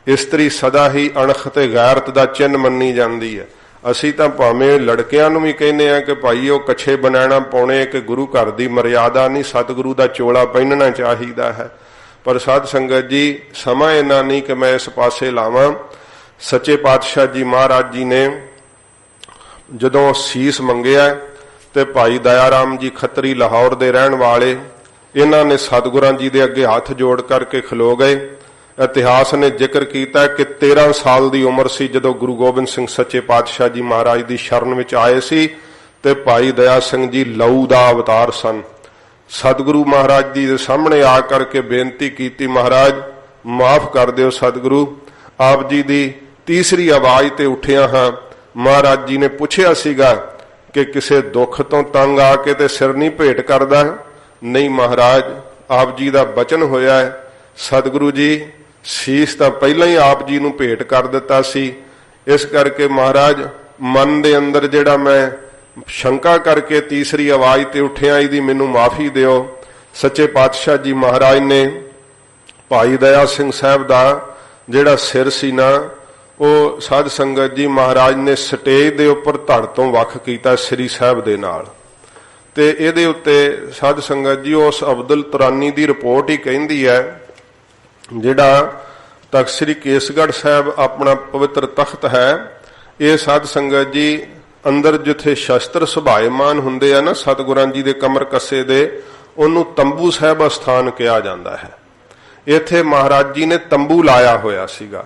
इस्त्री सदा ही अणख ते गैरत दा चिन्ह मन्नी जांदी है। असीं तां भावें लड़कियां नूं भी कहने आ कि भाई वो कच्छे बनैना पाउणे कि गुरु घर दी मर्यादा नहीं, सतगुरु दा चोला पहनना चाहिदा है। पर साध संगत जी समा इन्ना नहीं कि मैं इस पासे लावां। सच्चे पातशाह जी महाराज जी ने जदों सीस मंगिया ते भाई दयाराम जी खत्री लाहौर दे रहण वाले इन्हां ने सतगुरां जी दे अगे हाथ जोड़ करके खलो गए। इतिहास ने जिक्र किया कि 13 साल की उम्र सी जदों गुरु गोबिंद सिंह सच्चे पातशाह जी महाराज की शरण में आए सी ते भाई दया सिंह जी लहू का अवतार सन। सतगुरु महाराज जी के सामने आ करके बेनती की महाराज माफ कर दिओ सतगुरु, आप जी की तीसरी आवाज ते उठिया हाँ। महाराज जी ने पूछया सीगा कि किसी दुख तो तंग आके ते सिर नहीं भेंट करदा। नहीं महाराज आप जी का बचन होया है। सतगुरु जी सीस तो पहला ही आप जी नूं भेंट कर दिता सी। इस करके महाराज मन दे अंदर जिहड़ा मैं शंका करके तीसरी आवाज ते उठिया इहदी मैनूं माफी दिओ। सच्चे पातशाह जी महाराज ने भाई दया सिंह साहब दा जिहड़ा सिर सी ना वो साध संगत जी महाराज ने स्टेज दे उपर धड़ तो वख कीता श्री साहब दे नाल। ते इहदे उत्ते साध संगत जी उस अब्दुल तुरानी दी रिपोर्ट ही कहंदी है जिहड़ा तख्त श्री केसगढ़ साहब अपना पवित्र तख्त है। ये साध संगत जी अंदर जिथे शस्त्र सुभाएमान हुंदे आ ना सतगुरां जी दे कमर कस्से दे, उन्होंने तंबू साहब अस्थान कहा जाता है। ਇੱਥੇ ਮਹਾਰਾਜ ਜੀ ਨੇ ਤੰਬੂ ਲਾਇਆ ਹੋਇਆ ਸੀਗਾ।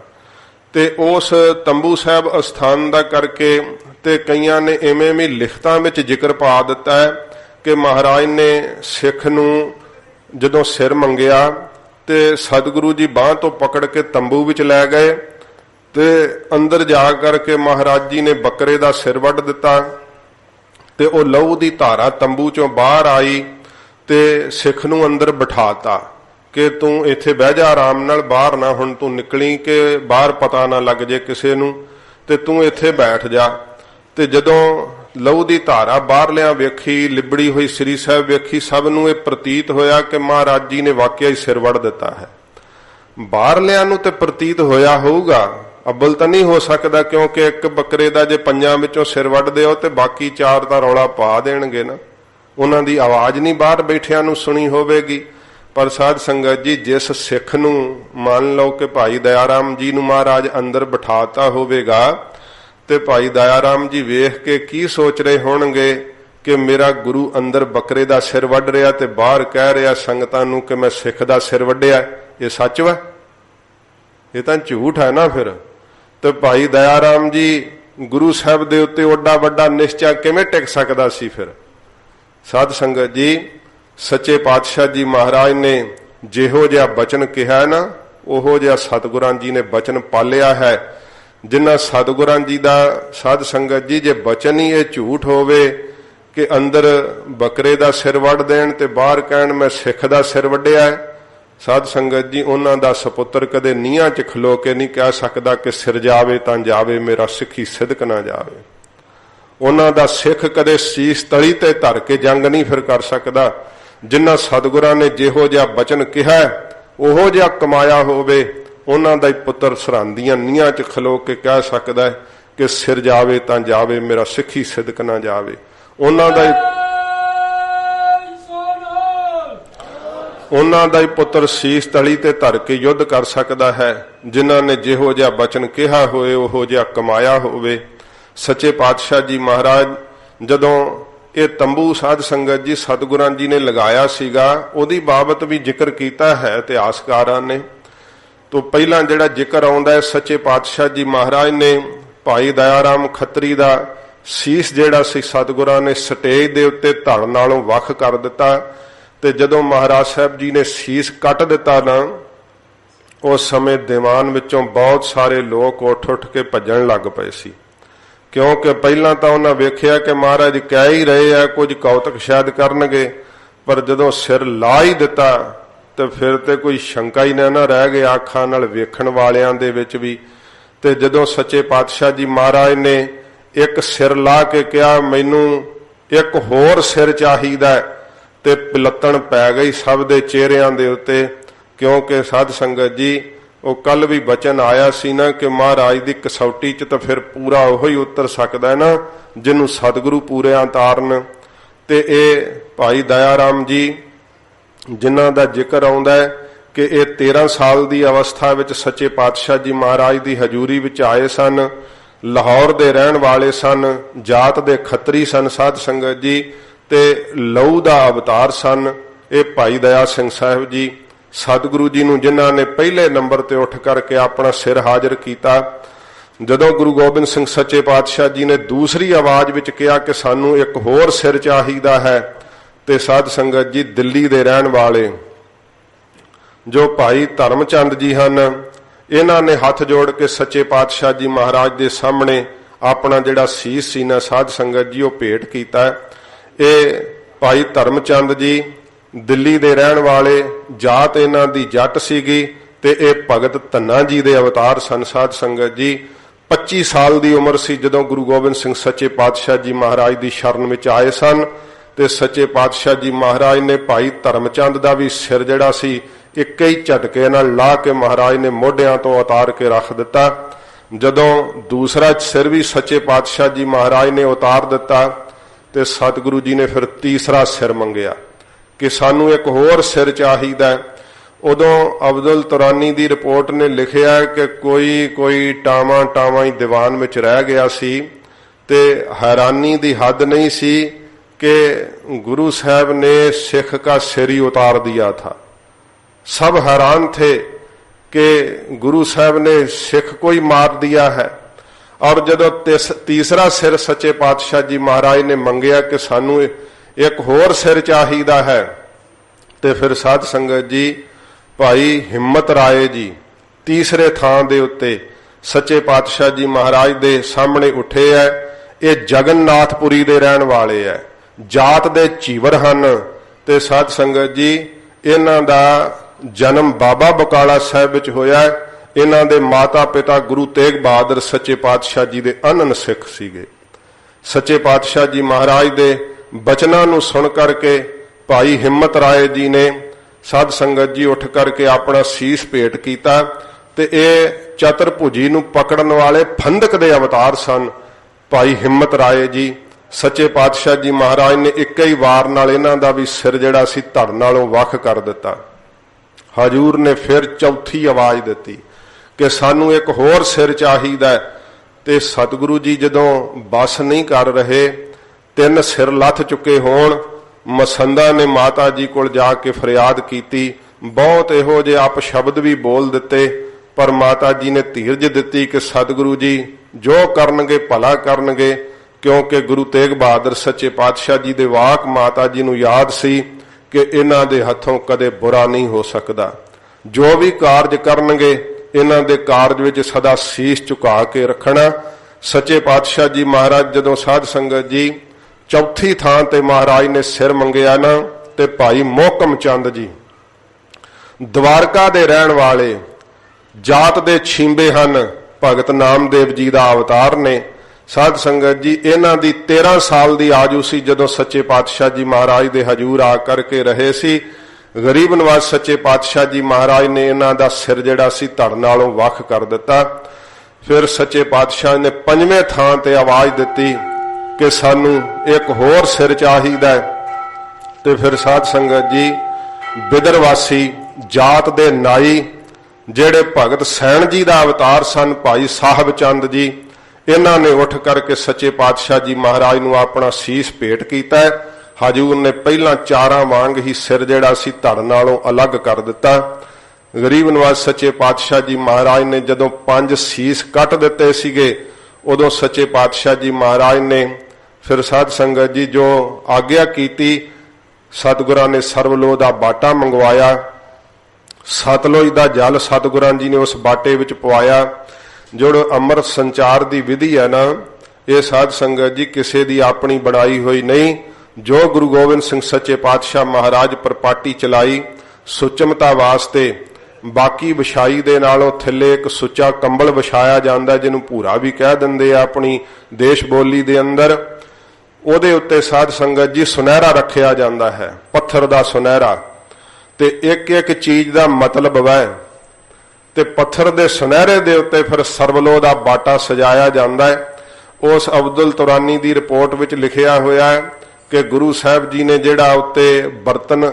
ਤੇ ਉਸ ਤੰਬੂ ਸਾਹਿਬ ਅਸਥਾਨ ਦਾ ਕਰਕੇ ਤੇ ਕਈਆਂ ਨੇ ਇਵੇਂ ਵੀ ਲਿਖਤਾਂ ਵਿੱਚ ਜ਼ਿਕਰ ਪਾ ਦਿੱਤਾ ਹੈ ਕਿ ਮਹਾਰਾਜ ਨੇ ਸਿੱਖ ਨੂੰ ਜਦੋਂ ਸਿਰ ਮੰਗਿਆ ਤੇ ਸਤਿਗੁਰੂ ਜੀ ਬਾਂਹ ਤੋਂ ਪਕੜ ਕੇ ਤੰਬੂ ਵਿੱਚ ਲੈ ਗਏ ਤੇ ਅੰਦਰ ਜਾ ਕਰਕੇ ਮਹਾਰਾਜ ਜੀ ਨੇ ਬੱਕਰੇ ਦਾ ਸਿਰ ਵੱਢ ਦਿੱਤਾ ਤੇ ਉਹ ਲਹੂ ਦੀ ਧਾਰਾ ਤੰਬੂ ਚੋਂ ਬਾਹਰ ਆਈ ਤੇ ਸਿੱਖ ਨੂੰ ਅੰਦਰ ਬਿਠਾਤਾ ਕਿ ਤੂੰ ਇੱਥੇ ਬਹਿ ਜਾ ਆਰਾਮ ਨਾਲ, ਬਾਹਰ ਨਾ ਹੁਣ ਤੂੰ ਨਿਕਲੀ ਕਿ ਬਾਹਰ ਪਤਾ ਨਾ ਲੱਗ ਜੇ ਕਿਸੇ ਨੂੰ, ਤੇ ਤੂੰ ਇੱਥੇ ਬੈਠ ਜਾ। ਤੇ ਜਦੋਂ ਲਹੂ ਦੀ ਧਾਰਾ ਬਾਹਰਲਿਆਂ ਵੇਖੀ, ਲਿਬੜੀ ਹੋਈ ਸ੍ਰੀ ਸਾਹਿਬ ਵੇਖੀ, ਸਭ ਨੂੰ ਇਹ ਪ੍ਰਤੀਤ ਹੋਇਆ ਕਿ ਮਹਾਰਾਜ ਜੀ ਨੇ ਵਾਕਿਆ ਹੀ ਸਿਰ ਵੱਢ ਦਿੱਤਾ ਹੈ। ਬਾਹਰਲਿਆਂ ਨੂੰ ਤੇ ਪ੍ਰਤੀਤ ਹੋਇਆ ਹੋਊਗਾ, ਅੱਬਲ ਤਾਂ ਨਹੀਂ ਹੋ ਸਕਦਾ, ਕਿਉਂਕਿ ਇੱਕ ਬੱਕਰੇ ਦਾ ਜੇ ਪੰਜਾਂ ਵਿੱਚੋਂ ਸਿਰ ਵੱਢਦੇ ਹੋ ਤੇ ਬਾਕੀ ਚਾਰ ਤਾਂ ਰੌਲਾ ਪਾ ਦੇਣਗੇ ਨਾ, ਉਹਨਾਂ ਦੀ ਆਵਾਜ਼ ਨਹੀਂ ਬਾਹਰ ਬੈਠਿਆਂ ਨੂੰ ਸੁਣੀ ਹੋਵੇਗੀ। ਪਰ ਸਾਧ ਸੰਗਤ ਜੀ, ਜਿਸ ਸਿੱਖ ਨੂੰ ਮੰਨ ਲਓ ਕਿ ਭਾਈ ਦਇਆ ਰਾਮ ਜੀ ਨੂੰ ਮਹਾਰਾਜ ਅੰਦਰ ਬਿਠਾਤਾ ਹੋਵੇਗਾ ਤੇ ਭਾਈ ਦਇਆ ਰਾਮ ਜੀ ਵੇਖ ਕੇ ਕੀ ਸੋਚ ਰਹੇ ਹੋਣਗੇ ਕਿ ਮੇਰਾ ਗੁਰੂ ਅੰਦਰ ਬੱਕਰੇ ਦਾ ਸਿਰ ਵੱਢ ਰਿਹਾ ਤੇ ਬਾਹਰ ਕਹਿ ਰਿਹਾ ਸੰਗਤਾਂ ਨੂੰ ਕਿ ਮੈਂ ਸਿੱਖ ਦਾ ਸਿਰ ਵੱਢਿਆ। ਇਹ ਸੱਚ ਵਾ? ਇਹ ਤਾਂ ਝੂਠ ਹੈ ਨਾ ਫਿਰ। ਤੇ ਭਾਈ ਦਇਆ ਰਾਮ ਜੀ ਗੁਰੂ ਸਾਹਿਬ ਦੇ ਉੱਤੇ ਓਡਾ ਵੱਡਾ ਨਿਸ਼ਚਾ ਕਿਵੇਂ ਟਿਕ ਸਕਦਾ ਸੀ ਫਿਰ? ਸਾਧ ਸੰਗਤ ਜੀ, ਸੱਚੇ ਪਾਤਸ਼ਾਹ ਜੀ ਮਹਾਰਾਜ ਨੇ ਜਿਹੋ ਜਿਹਾ ਬਚਨ ਕਿਹਾ ਨਾ, ਉਹੋ ਜਿਹਾ ਸਤਿਗੁਰਾਂ ਜੀ ਨੇ ਬਚਨ ਪਾਲਿਆ ਹੈ। ਜਿਨ੍ਹਾਂ ਸਤਿਗੁਰਾਂ ਜੀ ਦਾ ਸਾਧ ਸੰਗਤ ਜੀ ਜੇ ਬਚਨ ਹੀ ਇਹ ਝੂਠ ਹੋਵੇ ਕਿ ਅੰਦਰ ਬੱਕਰੇ ਦਾ ਸਿਰ ਵੱਢ ਦੇਣ ਤੇ ਬਾਹਰ ਕਹਿਣ ਮੈਂ ਸਿੱਖ ਦਾ ਸਿਰ ਵੱਢਿਆ ਹੈ, ਸਾਧ ਸੰਗਤ ਜੀ ਉਹਨਾਂ ਦਾ ਸਪੁੱਤਰ ਕਦੇ ਨੀਹਾਂ 'ਚ ਖਲੋ ਕੇ ਨਹੀਂ ਕਹਿ ਸਕਦਾ ਕਿ ਸਿਰ ਜਾਵੇ ਤਾਂ ਜਾਵੇ, ਮੇਰਾ ਸਿੱਖੀ ਸਿਦਕ ਨਾ ਜਾਵੇ। ਉਹਨਾਂ ਦਾ ਸਿੱਖ ਕਦੇ ਸੀਸ ਤਲੀ ਤੇ ਧਰ ਕੇ ਜੰਗ ਨਹੀਂ ਫਿਰ ਕਰ ਸਕਦਾ। ਜਿਨ੍ਹਾਂ ਸਤਿਗੁਰਾਂ ਨੇ ਜਿਹੋ ਜਿਹਾ ਬਚਨ ਕਿਹਾ ਉਹੋ ਜਿਹਾ ਕਮਾਇਆ ਹੋਵੇ, ਉਹਨਾਂ ਦਾ ਹੀ ਪੁੱਤਰ ਸਰਹੰਦੀਆਂ ਨੀਹਾਂ 'ਚ ਖਲੋ ਕੇ ਕਹਿ ਸਕਦਾ ਕਿ ਸਿਰ ਜਾਵੇ ਤਾਂ ਜਾਵੇ, ਮੇਰਾ ਸਿੱਖੀ ਸਿਦਕ ਨਾ ਜਾਵੇ। ਉਹਨਾਂ ਦਾ ਹੀ ਪੁੱਤਰ ਸੀਸ ਤਲੀ ਤੇ ਧਰ ਕੇ ਯੁੱਧ ਕਰ ਸਕਦਾ ਹੈ, ਜਿਨ੍ਹਾਂ ਨੇ ਜਿਹੋ ਜਿਹਾ ਬਚਨ ਕਿਹਾ ਹੋਏ ਉਹੋ ਜਿਹਾ ਕਮਾਇਆ ਹੋਵੇ। ਸੱਚੇ ਪਾਤਸ਼ਾਹ ਜੀ ਮਹਾਰਾਜ ਜਦੋਂ ਇਹ ਤੰਬੂ ਸਾਧ ਸੰਗਤ ਜੀ ਸਤਿਗੁਰਾਂ ਜੀ ਨੇ ਲਗਾਇਆ ਸੀਗਾ, ਉਹਦੀ ਬਾਬਤ ਵੀ ਜ਼ਿਕਰ ਕੀਤਾ ਹੈ ਇਤਿਹਾਸਕਾਰਾਂ ਨੇ। ਤੋਂ ਪਹਿਲਾਂ ਜਿਹੜਾ ਜ਼ਿਕਰ ਆਉਂਦਾ ਹੈ, ਸੱਚੇ ਪਾਤਸ਼ਾਹ ਜੀ ਮਹਾਰਾਜ ਨੇ ਭਾਈ ਦਇਆ ਰਾਮ ਖੱਤਰੀ ਦਾ ਸੀਸ ਜਿਹੜਾ ਸੀ ਸਤਿਗੁਰਾਂ ਨੇ ਸਟੇਜ ਦੇ ਉੱਤੇ ਧੜ ਨਾਲੋਂ ਵੱਖ ਕਰ ਦਿੱਤਾ। ਤੇ ਜਦੋਂ ਮਹਾਰਾਜ ਸਾਹਿਬ ਜੀ ਨੇ ਸੀਸ ਕੱਟ ਦਿੱਤਾ ਨਾ, ਉਸ ਸਮੇਂ ਦੀਵਾਨ ਵਿੱਚੋਂ ਬਹੁਤ ਸਾਰੇ ਲੋਕ ਉੱਠ ਕੇ ਭੱਜਣ ਲੱਗ ਪਏ ਸੀ, ਕਿਉਂਕਿ ਪਹਿਲਾਂ ਤਾਂ ਉਹਨਾਂ ਵੇਖਿਆ ਕਿ ਮਹਾਰਾਜ ਕਹਿ ਹੀ ਰਹੇ ਆ, ਕੁਝ ਕੌਤਕ ਸ਼ਾਇਦ ਕਰਨਗੇ, ਪਰ ਜਦੋਂ ਸਿਰ ਲਾ ਹੀ ਦਿੱਤਾ ਤੇ ਫਿਰ ਤੇ ਕੋਈ ਸ਼ੰਕਾ ਹੀ ਨਾ ਰਹਿ ਗਿਆ ਅੱਖਾਂ ਨਾਲ ਵੇਖਣ ਵਾਲਿਆਂ ਦੇ ਵਿੱਚ ਵੀ। ਤੇ ਜਦੋਂ ਸੱਚੇ ਪਾਤਸ਼ਾਹ ਜੀ ਮਹਾਰਾਜ ਨੇ ਇੱਕ ਸਿਰ ਲਾ ਕੇ ਕਿਹਾ ਮੈਨੂੰ ਇੱਕ ਹੋਰ ਸਿਰ ਚਾਹੀਦਾ, ਤੇ ਪਿਲੱਤਣ ਪੈ ਗਈ ਸਭ ਦੇ ਚਿਹਰਿਆਂ ਦੇ ਉੱਤੇ, ਕਿਉਂਕਿ ਸਾਧ ਸੰਗਤ ਜੀ ਉਹ ਕੱਲ ਵੀ ਬਚਨ ਆਇਆ ਸੀ ਨਾ ਕਿ ਮਹਾਰਾਜ ਦੀ ਕਸੌਟੀ 'ਚ ਤਾਂ ਫਿਰ ਪੂਰਾ ਉਹੀ ਉਤਰ ਸਕਦਾ ਨਾ ਜਿਹਨੂੰ ਸਤਿਗੁਰੂ ਪੂਰਿਆਂ ਤਾਰਨ। ਤੇ ਇਹ ਭਾਈ ਦਇਆ ਰਾਮ ਜੀ ਜਿਨ੍ਹਾਂ ਦਾ ਜ਼ਿਕਰ ਆਉਂਦਾ ਹੈ ਕਿ ਇਹ 13 ਸਾਲ ਦੀ ਅਵਸਥਾ ਵਿੱਚ ਸੱਚੇ ਪਾਤਸ਼ਾਹ ਜੀ ਮਹਾਰਾਜ ਦੀ ਹਜ਼ੂਰੀ ਵਿੱਚ ਆਏ ਸਨ। ਲਾਹੌਰ ਦੇ ਰਹਿਣ ਵਾਲੇ ਸਨ, ਜਾਤ ਦੇ ਖੱਤਰੀ ਸਨ ਸਾਧ ਸੰਗਤ ਜੀ, ਤੇ ਲਹੂ ਦਾ ਅਵਤਾਰ ਸਨ ਇਹ ਭਾਈ ਦਇਆ ਸਿੰਘ ਸਾਹਿਬ ਜੀ। ਸਤਿਗੁਰੂ ਜੀ ਨੂੰ ਜਿਨ੍ਹਾਂ ਨੇ ਪਹਿਲੇ ਨੰਬਰ ਤੇ ਉੱਠ ਕਰਕੇ ਆਪਣਾ ਸਿਰ ਹਾਜ਼ਰ ਕੀਤਾ। ਜਦੋਂ ਗੁਰੂ ਗੋਬਿੰਦ ਸਿੰਘ ਸੱਚੇ ਪਾਤਸ਼ਾਹ ਜੀ ਨੇ ਦੂਸਰੀ ਆਵਾਜ਼ ਵਿੱਚ ਕਿਹਾ ਕਿ ਸਾਨੂੰ ਇੱਕ ਹੋਰ ਸਿਰ ਚਾਹੀਦਾ ਹੈ, ਤੇ ਸਾਧ ਸੰਗਤ ਜੀ ਦਿੱਲੀ ਦੇ ਰਹਿਣ ਵਾਲੇ ਜੋ ਭਾਈ ਧਰਮਚੰਦ ਜੀ ਹਨ, ਇਹਨਾਂ ਨੇ ਹੱਥ ਜੋੜ ਕੇ ਸੱਚੇ ਪਾਤਸ਼ਾਹ ਜੀ ਮਹਾਰਾਜ ਦੇ ਸਾਹਮਣੇ ਆਪਣਾ ਜਿਹੜਾ ਸੀਸ ਸੀ ਨਾ ਸਾਧ ਸੰਗਤ ਜੀ ਉਹ ਭੇਟ ਕੀਤਾ। ਇਹ ਭਾਈ ਧਰਮਚੰਦ ਜੀ ਦਿੱਲੀ ਦੇ ਰਹਿਣ ਵਾਲੇ, ਜਾਤ ਇਹਨਾਂ ਦੀ ਜੱਟ ਸੀਗੀ, ਤੇ ਇਹ ਭਗਤ ਧੰਨਾ ਜੀ ਦੇ ਅਵਤਾਰ ਸਨ ਸਾਧ ਸੰਗਤ ਜੀ। 25 ਸਾਲ ਦੀ ਉਮਰ ਸੀ ਜਦੋਂ ਗੁਰੂ ਗੋਬਿੰਦ ਸਿੰਘ ਸੱਚੇ ਪਾਤਸ਼ਾਹ ਜੀ ਮਹਾਰਾਜ ਦੀ ਸ਼ਰਨ ਵਿੱਚ ਆਏ ਸਨ, ਤੇ ਸੱਚੇ ਪਾਤਸ਼ਾਹ ਜੀ ਮਹਾਰਾਜ ਨੇ ਭਾਈ ਧਰਮਚੰਦ ਦਾ ਵੀ ਸਿਰ ਜਿਹੜਾ ਸੀ ਇੱਕ ਹੀ ਝਟਕੇ ਨਾਲ ਲਾ ਕੇ ਮਹਾਰਾਜ ਨੇ ਮੋਢਿਆਂ ਤੋਂ ਉਤਾਰ ਕੇ ਰੱਖ ਦਿੱਤਾ। ਜਦੋਂ ਦੂਸਰਾ ਸਿਰ ਵੀ ਸੱਚੇ ਪਾਤਸ਼ਾਹ ਜੀ ਮਹਾਰਾਜ ਨੇ ਉਤਾਰ ਦਿੱਤਾ, ਤੇ ਸਤਿਗੁਰੂ ਜੀ ਨੇ ਫਿਰ ਤੀਸਰਾ ਸਿਰ ਮੰਗਿਆ ਕਿ ਸਾਨੂੰ ਇੱਕ ਹੋਰ ਸਿਰ ਚਾਹੀਦਾ। ਉਦੋਂ ਅਬਦੁਲ ਤੁਰਾਨੀ ਦੀ ਰਿਪੋਰਟ ਨੇ ਲਿਖਿਆ ਕਿ ਕੋਈ ਟਾਵਾਂ ਹੀ ਦੀਵਾਨ ਵਿੱਚ ਰਹਿ ਗਿਆ ਸੀ, ਤੇ ਹੈਰਾਨੀ ਦੀ ਹੱਦ ਨਹੀਂ ਸੀ ਕਿ ਗੁਰੂ ਸਾਹਿਬ ਨੇ ਸਿੱਖ ਦਾ ਸਿਰ ਹੀ ਉਤਾਰ ਦਿਆ ਥਾ। सब हैरान थे कि गुरु साहब ने सिख कोई मार दिया है। और जदों तीसरा सिर सच्चे पातशाह जी महाराज ने मंगिया कि सानू एक होर सिर चाहिदा है, ते फिर साध संगत जी भाई हिम्मत राय जी तीसरे थां दे उत्ते सच्चे पातशाह जी महाराज दे सामने उठे है। ये जगन्नाथपुरी दे रहन वाले है, जात दे चीवर हन। ते साध संगत जी इन्हां दा जन्म बाबा बकाला साहिब विच होया है। इन्हां दे माता पिता गुरु तेग बहादुर सच्चे पातशाह जी दे अनन सिख सीगे। सच्चे पातशाह जी महाराज दे बचनां नूं सुन करके भाई हिम्मत राय जी ने साध संगत जी उठ करके अपना शीश भेट किया। ते ये चतुर्भुजी नूं पकड़न वाले फंदक दे अवतार सन भाई हिम्मत राय जी। सच्चे पातशाह जी महाराज ने एक ही वार नाल इन्हां दा भी सिर जिहड़ा सी धड़ नालों वख कर दिता। हजूर ने फिर चौथी आवाज दिती कि सानू एक होर सिर चाहिदा है। ते सतगुरु जी जदों बस नहीं कर रहे, 3 सिर लथ चुके होण, मसंदा ने माता जी कोल जाके फरियाद की। बहुत इहो जे आप शब्द भी बोल दिते, पर माता जी ने धीरज दिती कि सतगुरु जी जो करनगे भला करनगे, क्योंकि गुरु तेग बहादुर सच्चे पातशाह जी दे वाक माता जी नूं याद सी कि इन्हां दे हथों कदे बुरा नहीं हो सकदा। जो भी कारज करनगे इन्हां दे कारज विच सदा शीश झुका के रखना। सच्चे पातशाह जी महाराज जदों साध संगत जी चौथी थां ते महाराज ने सिर मंगिया ना, ते भाई मोहकम चंद जी द्वारका दे रहन वाले जात दे छींबे हन, भगत नामदेव जी दा अवतार ने। साध संगत जी इन्हां दी 13 साल दी आजू सी जदों सच्चे पातशाह जी महाराज दे हजूर आ करके रहे सी। गरीब नवाज सच्चे पातशाह जी महाराज ने इन्हां दा सिर जिहड़ा सी धड़ नालों वख कर दिता। फिर सच्चे पातशाह ने 5वें थां ते आवाज दिती कि सानू एक होर सिर चाहिदा है। ते फिर साध संगत जी बिदरवासी जात दे नाई जेड़े भगत सैन जी दा अवतार सन भाई साहब चंद जी, इन्हां ने उठ करके सच्चे पातशाह जी महाराज नूं अपना शीश भेट कीता है। हजूर ने पहला 4 वांग ही सिर जिहड़ा सी धड़ नालों अलग कर दिता। गरीब नवाज सच्चे पातशाह जी महाराज ने जदों 5 शीश कट दिते सीगे, उदों सच्चे पातशाह जी महाराज ने फिर साध संगत जी जो आग्या कीती, सतगुरां ने सरवलोह दा बाटा मंगवाया। सतलुज दा जल सतगुरां जी ने उस बाटे विच पवाया। जो अमृत संचार दी विधि है ना, ये साध संगत जी किसी दी अपनी बनाई हुई नहीं। जो गुरु गोबिंद सिंह सच्चे पातशाह महाराज परपाटी चलाई सुचमता वास्ते, बाकी विछाई दे नालों थल्ले एक सुच्चा कंबल विछाया जांदा जिन्हों भूरा भी कह दिंदे आ अपनी देश बोली दे अंदर। ਉਹਦੇ उत्ते साध संगत जी सुनहरा रखिया जाता है, पत्थर का सुनहरा। ते एक एक चीज का मतलब वह ते पत्थर के सुनहरे दे उत्ते फिर सरवलोह का बाटा सजाया जाता है। उस अब्दुल तुरानी की रिपोर्ट विच लिखिया होया है कि गुरु साहब जी ने जिहड़ा उत्ते बर्तन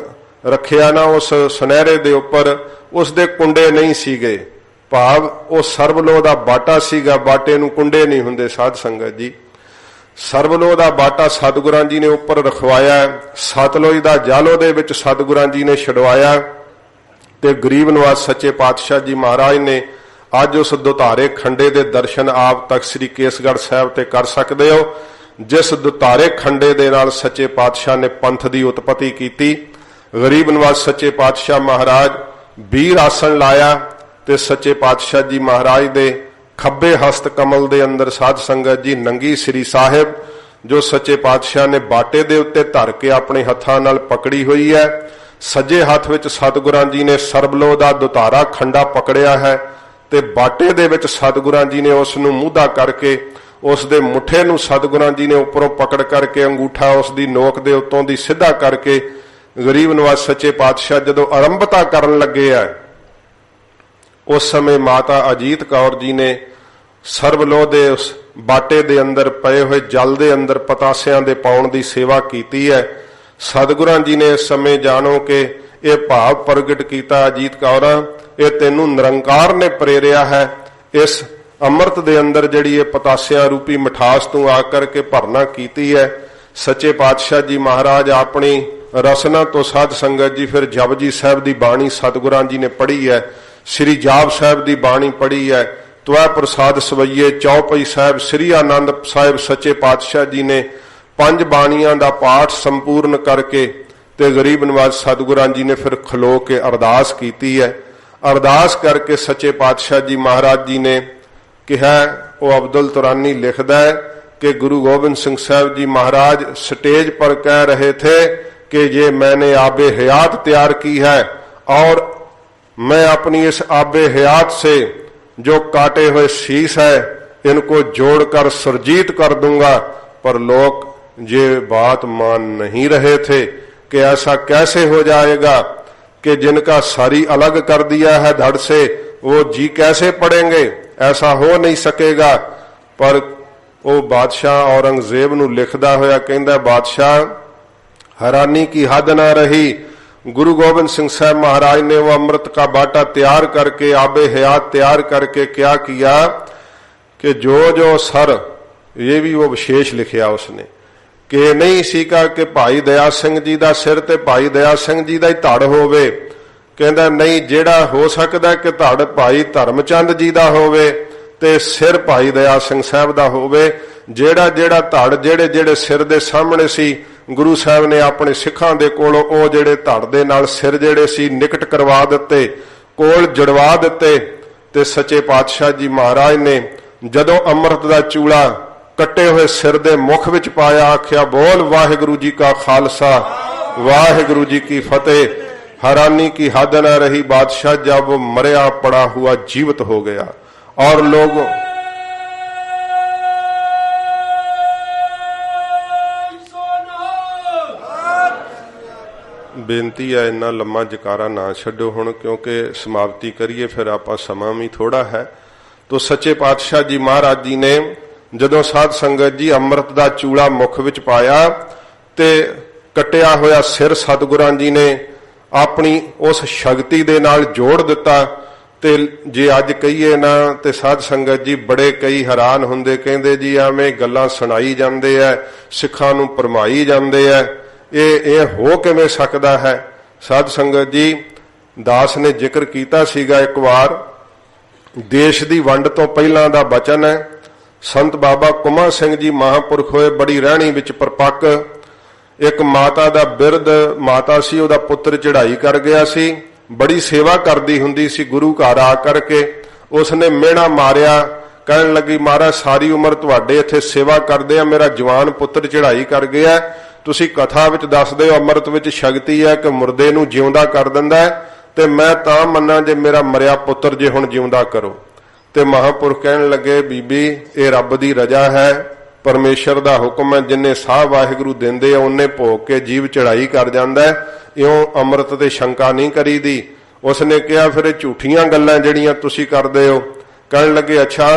रखिया ना उस सुनहरे दे उपर, उसदे कुंडे नहीं सीगे, भाव उस सरवलोह का बाटा सीगा, बाटे नूं कुंडे नहीं हुंदे। साध संगत जी सरवलोह का बाटा सतगुरां जी ने उपर रखवाया, सतलुज का जल उहदे विच सतगुरां जी ने छड़वाया। ते गरीब नवाज सच्चे पातशाह जी महाराज ने अज उस दुतारे खंडे दे दर्शन आप तक श्री केसगढ़ साहब ते कर सकते हो, जिस दुतारे खंडे दे नाल सच्चे पातशाह ने पंथ की उत्पत्ति की। गरीब नवाज सच्चे पातशाह महाराज वीर आसन लाया, ते सच्चे पातशाह जी महाराज दे खब्बे हस्त कमल दे अंदर साध संगत जी नंगी श्री साहिब जो सच्चे पातशाह ने बाटे दे उत्ते धर के अपने हत्थां नाल पकड़ी हुई है। सज्जे हाथ विच सतगुरां जी ने सरबलोह दा दुतारा खंडा पकड़िया है, ते बाटे दे विच सतगुरां जी ने उस नूं मूधा करके उस दे मुठे नूं सतगुरां जी ने उपरों पकड़ करके अंगूठा उस दी नोक दे उत्तों दी सीधा करके गरीब नवाज सच्चे पातशाह जदों आरंभता करन लगे है, उस समय माता अजीत कौर जी ने सरवलोह दे उस बाटे दे अंदर पए हुए जल दे अंदर पतासियां दे पाउण दी सेवा कीती है। सतगुरां जी ने इस समय जानो कि यह भाव प्रगट किया, अजीत कौर ये तेनू निरंकार ने प्रेरिया है, इस अमृत दे अंदर जिहड़ी ये पतासियां रूपी मिठास तू आकर के भरना कीती है। सच्चे पातशाह जी महाराज अपनी ਰਸਨਾ ਤੋਂ ਸਾਧ ਸੰਗਤ ਜੀ ਫਿਰ ਜਪਜੀ ਸਾਹਿਬ ਦੀ ਬਾਣੀ ਸਤਿਗੁਰਾਂ ਜੀ ਨੇ ਪੜ੍ਹੀ ਹੈ, ਸ੍ਰੀ ਜਾਪ ਸਾਹਿਬ ਦੀ ਬਾਣੀ ਪੜ੍ਹੀ ਹੈ, ਤਵੈ ਪ੍ਰਸਾਦ ਸਵਈਏ ਚੌਪਈ ਸਾਹਿਬ, ਸ੍ਰੀ ਆਨੰਦ ਸਾਹਿਬ ਸੱਚੇ ਪਾਤਸ਼ਾਹ ਜੀ ਨੇ 5 ਬਾਣੀਆਂ ਦਾ ਪਾਠ ਸੰਪੂਰਨ ਕਰਕੇ ਤੇ ਗਰੀਬ ਨਵਾਜ਼ ਸਤਿਗੁਰਾਂ ਜੀ ਨੇ ਫਿਰ ਖਲੋ ਕੇ ਅਰਦਾਸ ਕੀਤੀ ਹੈ। ਅਰਦਾਸ ਕਰਕੇ ਸੱਚੇ ਪਾਤਸ਼ਾਹ ਜੀ ਮਹਾਰਾਜ ਜੀ ਨੇ ਕਿਹਾ, ਉਹ ਅਬਦੁਲ ਤੁਰਾਨੀ ਲਿਖਦਾ ਹੈ कि गुरु गोबिंद सिंह साहब जी महाराज स्टेज पर कह रहे थे कि ये मैंने आबे हयात तैयार की है और मैं अपनी इस आबे हयात से जो काटे हुए शीश है इनको जोड़कर सुरजीत कर दूंगा। पर लोग ये बात मान नहीं रहे थे कि ऐसा कैसे हो जाएगा कि जिनका सारी अलग कर दिया है धड़ से वो जी कैसे पड़ेंगे, ऐसा हो नहीं सकेगा। पर ਉਹ ਬਾਦਸ਼ਾਹ ਔਰੰਗਜ਼ੇਬ ਨੂੰ ਲਿਖਦਾ ਹੋਇਆ ਕਹਿੰਦਾ, ਬਾਦਸ਼ਾਹ हैरानी की हद ना रही। गुरु गोबिंद सिंह साहब महाराज ने वो अमृत का बाटा तैयार करके आबे हयात तैयार करके क्या किया कि जो जो सर, ये भी वो विशेष लिखिया उसने कि नहीं सीका कि भाई दया सिंह जी का सिर ते भाई दया सिंह जी का ही धड़ होवे, कहता नहीं जेड़ा हो सकता कि धड़ भाई धर्मचंद जी का होवे ते सिर भाई दया सिंह साहब दा होवे। जेड़ा जेड़ा धड़ जेड़े जेड़े सिर दे सामने सी गुरु साहब ने अपने सिखां दे कोलों ओ जेड़े धड़ दे नाल सिर जेड़े सी निकट करवा दिते, कोल जड़वा दिते। ते सच्चे पातशाह जी महाराज ने जदों अमृत दा चूड़ा कट्टे हुए सिर दे मुख विच पाया, आख्या बोल वाहिगुरु जी का खालसा वाहिगुरु जी की फतेह। हैरानी की हद न रही, बादशाह जब वो मरया पड़ा हुआ जीवित हो गया और लोग बेनती है इन्ना लम्मा जकारा ना छड्डो हुण, क्योंकि समाप्ति करिए फिर आपां समां भी थोड़ा है। तो सच्चे पातशाह जी महाराज जी ने जदों साध संगत जी अमृत दा चूड़ा मुख विच पाया ते कटिया होया सिर सतगुरां जी ने अपनी उस शक्ति दे नाल जोड़ दिता। ते जे अज कहीए ना ते साध संगत जी बड़े कई हैरान हुंदे, कहंदे जी एवें गल्लां सुनाई जांदे है, सिखां नूं भरमाई जांदे है, ये हो किवें सकदा है। साध संगत जी दास ने जिक्र कीता सीगा एक बार, देश दी वंड तो पहलां दा बचन है। संत बाबा कुमा सिंह जी महापुरख होए बड़ी रहणी विच परपक, एक माता दा बिरध माता सी, ओदा पुत्र चढ़ाई कर गया सी, बड़ी सेवा करती हुंदी सी। गुरु घर आ करके उसने मेहना मारिया, कहन लगी महाराज सारी उम्र तुहाडे इत्थे सेवा करदे आ, मेरा जवान पुत्र चढ़ाई कर गया, तुसी कथा विच दसदे हो अमृत विच शक्ति है कि मुर्दे नूं जिउंदा कर दिंदा है, ते मैं तां मन्ना जे मेरा मरिया पुत्र जे हुण जिउंदा करो। ते महापुरख कहन लगे बीबी ये रब दी रजा है, परमेश्वर दा हुक्म है, जिन्ने साह वाहिगुरू देंदे आ उन्ने भोग के जीव चढ़ाई कर जांदा है, इउं अमृत ते शंका नहीं करी दी। उसने कहा फिर झूठियां गल्लां जिहड़ियां तुसीं करदे हो। कहण लगे अच्छा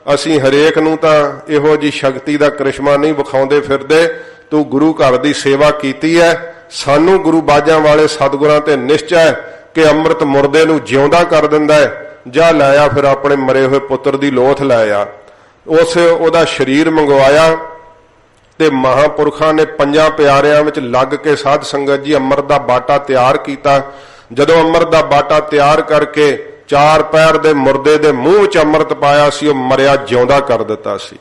असीं हरेक नूं तां इहो जी शक्ति दा करिश्मा नहीं विखाउंदे फिरदे, तू गुरु घर दी सेवा कीती है, सानू गुरु बाजां वाले सतगुरां ते निश्चय है कि अमृत मुर्दे नूं जिउंदा कर दिंदा है। जा लाया फिर अपने मरे हुए पुत्र दी लोथ लाया, उस ओदा शरीर मंगवाया ते महापुरखां ने 5 प्यारियां विच लग के साध संगत जी अमृत दा बाटा तैयार कीता। जदों अमृत दा बाटा तैयार करके 4 पैर दे मुर्दे दे मूंह विच अमृत पाया सी, ओ मरिया जिउंदा कर दिता सी।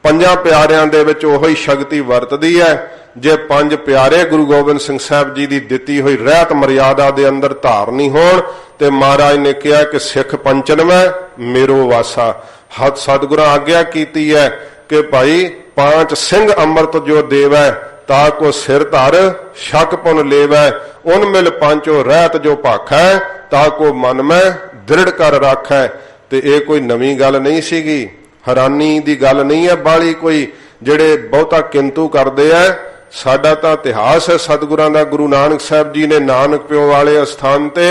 5 प्यारियां दे विच ओही शक्ति वरतदी है। जे 5 प्यारे गुरु गोबिंद सिंह साहब जी दी दिती हुई रहत मर्यादा दे अंदर धारनी होण ते महाराज ने कहा कि सिख पंचनवै मेरो वासा। हद सतगुरां आग्या कीती है कि भाई 5 सिंह अमृत जो देवै ताको सिर धर शक पुन लेवै, उन मिल 5 रहत जो भाखै ताको मन में दृढ़ कर राखै। ते ये कोई नवी गल नहीं सीगी, हैरानी दी गल नहीं है बाली कोई जेड़े बहुता किंतु करदे है। साडा तां इतिहास है सतगुरां दा, गुरु नानक साहब जी ने नानक प्यो वाले अस्थान ते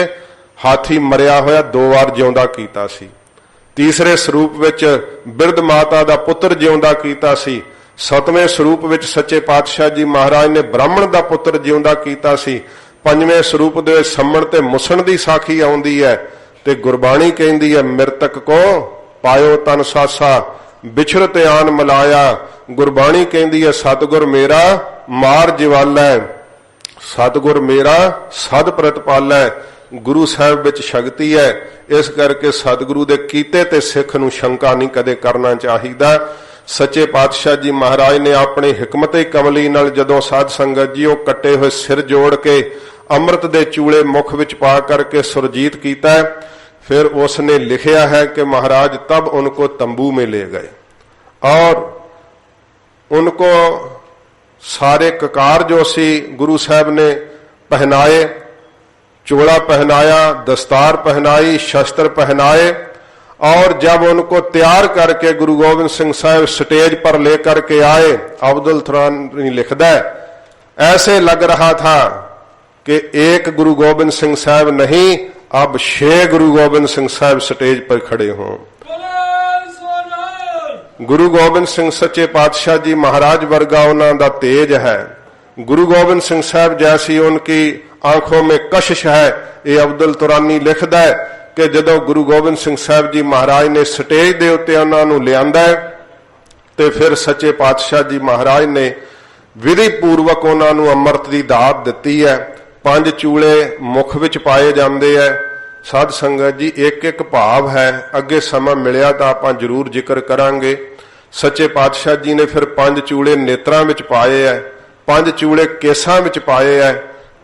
हाथी मरिया होया 2 वार जिउंदा कीता सी। तीसरे स्वरूप विच बिरध माता दा पुत्र जिउंदा कीता सी। 7वें स्वरूप विच सच्चे पातशाह जी महाराज ने ब्राह्मण दा पुत्र जिउंदा कीता सी। 5वें स्वरूप दे समण ते मुसण दी साखी आउंदी है ते गुरबाणी कहंदी है मृतक को पायो तन सासा बिछड़त आन मिलाया। गुरबाणी कहंदी है सतगुर मेरा मार जिवाला ਸਤਿਗੁਰ ਮੇਰਾ ਸਦ ਪ੍ਰਤਪਾਲੈ, ਗੁਰੂ ਸਾਹਿਬ ਵਿੱਚ ਸ਼ਕਤੀ ਹੈ। ਇਸ ਕਰਕੇ ਸਤਿਗੁਰੂ ਦੇ ਕੀਤੇ ਤੇ ਸਿੱਖ ਨੂੰ ਸ਼ੰਕਾ ਨਹੀਂ ਕਦੇ ਕਰਨਾ ਚਾਹੀਦਾ। ਸੱਚੇ ਪਾਤਸ਼ਾਹ ਜੀ ਮਹਾਰਾਜ ਨੇ ਆਪਣੀ ਹਕਮਤ ਕਮਲੀ ਨਾਲ ਜਦੋਂ ਸਾਧ ਸੰਗਤ ਜੀ ਉਹ ਕੱਟੇ ਹੋਏ ਸਿਰ ਜੋੜ ਕੇ ਅੰਮ੍ਰਿਤ ਦੇ ਚੂਲੇ ਮੁਖ ਵਿੱਚ ਪਾ ਕਰਕੇ ਸੁਰਜੀਤ ਕੀਤਾ, फिर उसने लिखा है कि महाराज तब उनको तंबू में ले गए और उनको सारे ककार जो सी गुरु साहब ने पहनाए, चोला पहनाया, दस्तार पहनाई, शस्त्र पहनाए और जब उनको तैयार करके गुरु गोबिंद सिंह साहब स्टेज पर लेकर के आए, अब्दुल तुरानी लिखदा है ऐसे लग रहा था कि एक गुरु गोबिंद सिंह साहब नहीं, अब 6 गुरु गोबिंद सिंह साहब स्टेज पर खड़े हों। गुरु गोबिंद सिंह सच्चे पातशाह जी महाराज वर्गा उन्हां दा तेज है, गुरु गोबिंद सिंह साहब जैसी उनकी आंखों में कशिश है। ये अब्दुल तुरानी लिखदा है कि जदों गुरु गोबिंद सिंह साहब जी महाराज ने स्टेज दे उत्ते उन्हां नूं लिआंदा है ते फिर सच्चे पातशाह जी महाराज ने विधि पूर्वक उन्हां नूं अमृत दी दात दित्ती है। 5 चूले मुख विच पाए जाते हैं। साध संगत जी एक एक भाव है, अगे समा मिलिया तो आप जरूर जिक्र करांगे। सच्चे पातशाह जी ने फिर 5 चूले नेत्रां विच पाए है, 5 चूले केसां विच पाए है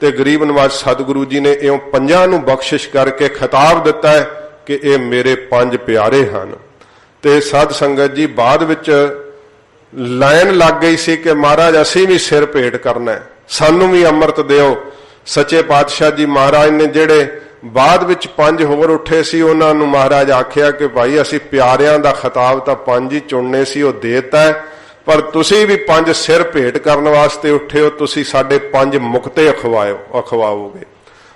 ते गरीब नवाज सतगुरु जी ने इउं 5 नूं बख्शिश करके खिताब दिता है कि ये मेरे 5 प्यारे हन। ते साध संगत जी बाद विच लाइन लग गई सी कि महाराज असीं भी सिर भेंट करना है, सानू भी अमृत दिओ। सच्चे पातशाह जी महाराज ने जेड़े बाद विच 5 होर उठे सी उन्हां नूं महाराज आख्या कि भाई असीं प्यारियां दा खिताब तां 5 ही चुनने सी, ओह देता है, पर तुसीं भी 5 सिर भेंट करन वास्ते उठे हो, तुसीं साडे 5 मुक्ते अखवाओगे।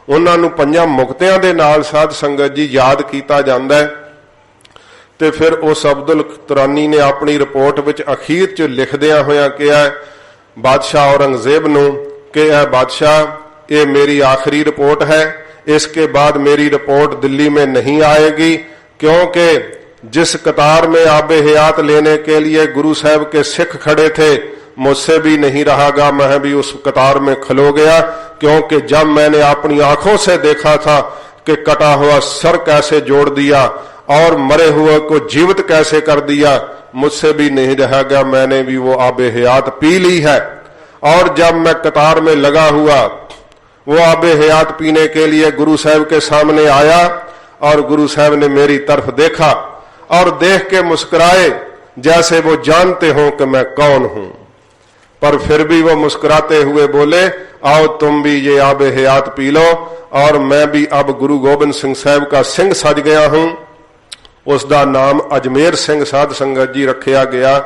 उन्हां नूं 5 मुक्तियां दे नाल साध संगत जी याद कीता जांदा है। ते फिर उस अब्दुल तुरानी ने अपनी रिपोर्ट विच अखीर च लिखदियां होइयां कहा बादशाह औरंगजेब नूं कि ऐ बादशाह ये मेरी आखिरी रिपोर्ट है, इसके बाद मेरी रिपोर्ट दिल्ली में नहीं आएगी, क्योंकि जिस कतार में आबे हयात लेने के लिए गुरु साहब के सिख खड़े थे मुझसे भी नहीं रहागा, मैं भी उस कतार में खलो गया। क्योंकि जब मैंने अपनी आंखों से देखा था कि कटा हुआ सर कैसे जोड़ दिया और मरे हुए को जीवित कैसे कर दिया, मुझसे भी नहीं रहेगा, मैंने भी वो आबे हयात पी ली है। और जब मैं कतार में लगा हुआ वो आबे हयात पीने के लिए गुरु साहब के सामने आया और गुरु साहब ने मेरी तरफ देखा और देख के मुस्कुराए जैसे वो जानते हो कि मैं कौन हूं, पर फिर भी वो मुस्कुराते हुए बोले आओ तुम भी ये आबे हयात पी लो। और मैं भी अब गुरु गोबिंद सिंह साहब का सिंह सज गया हूं। उसका नाम अजमेर सिंह साध संगत जी रखा गया।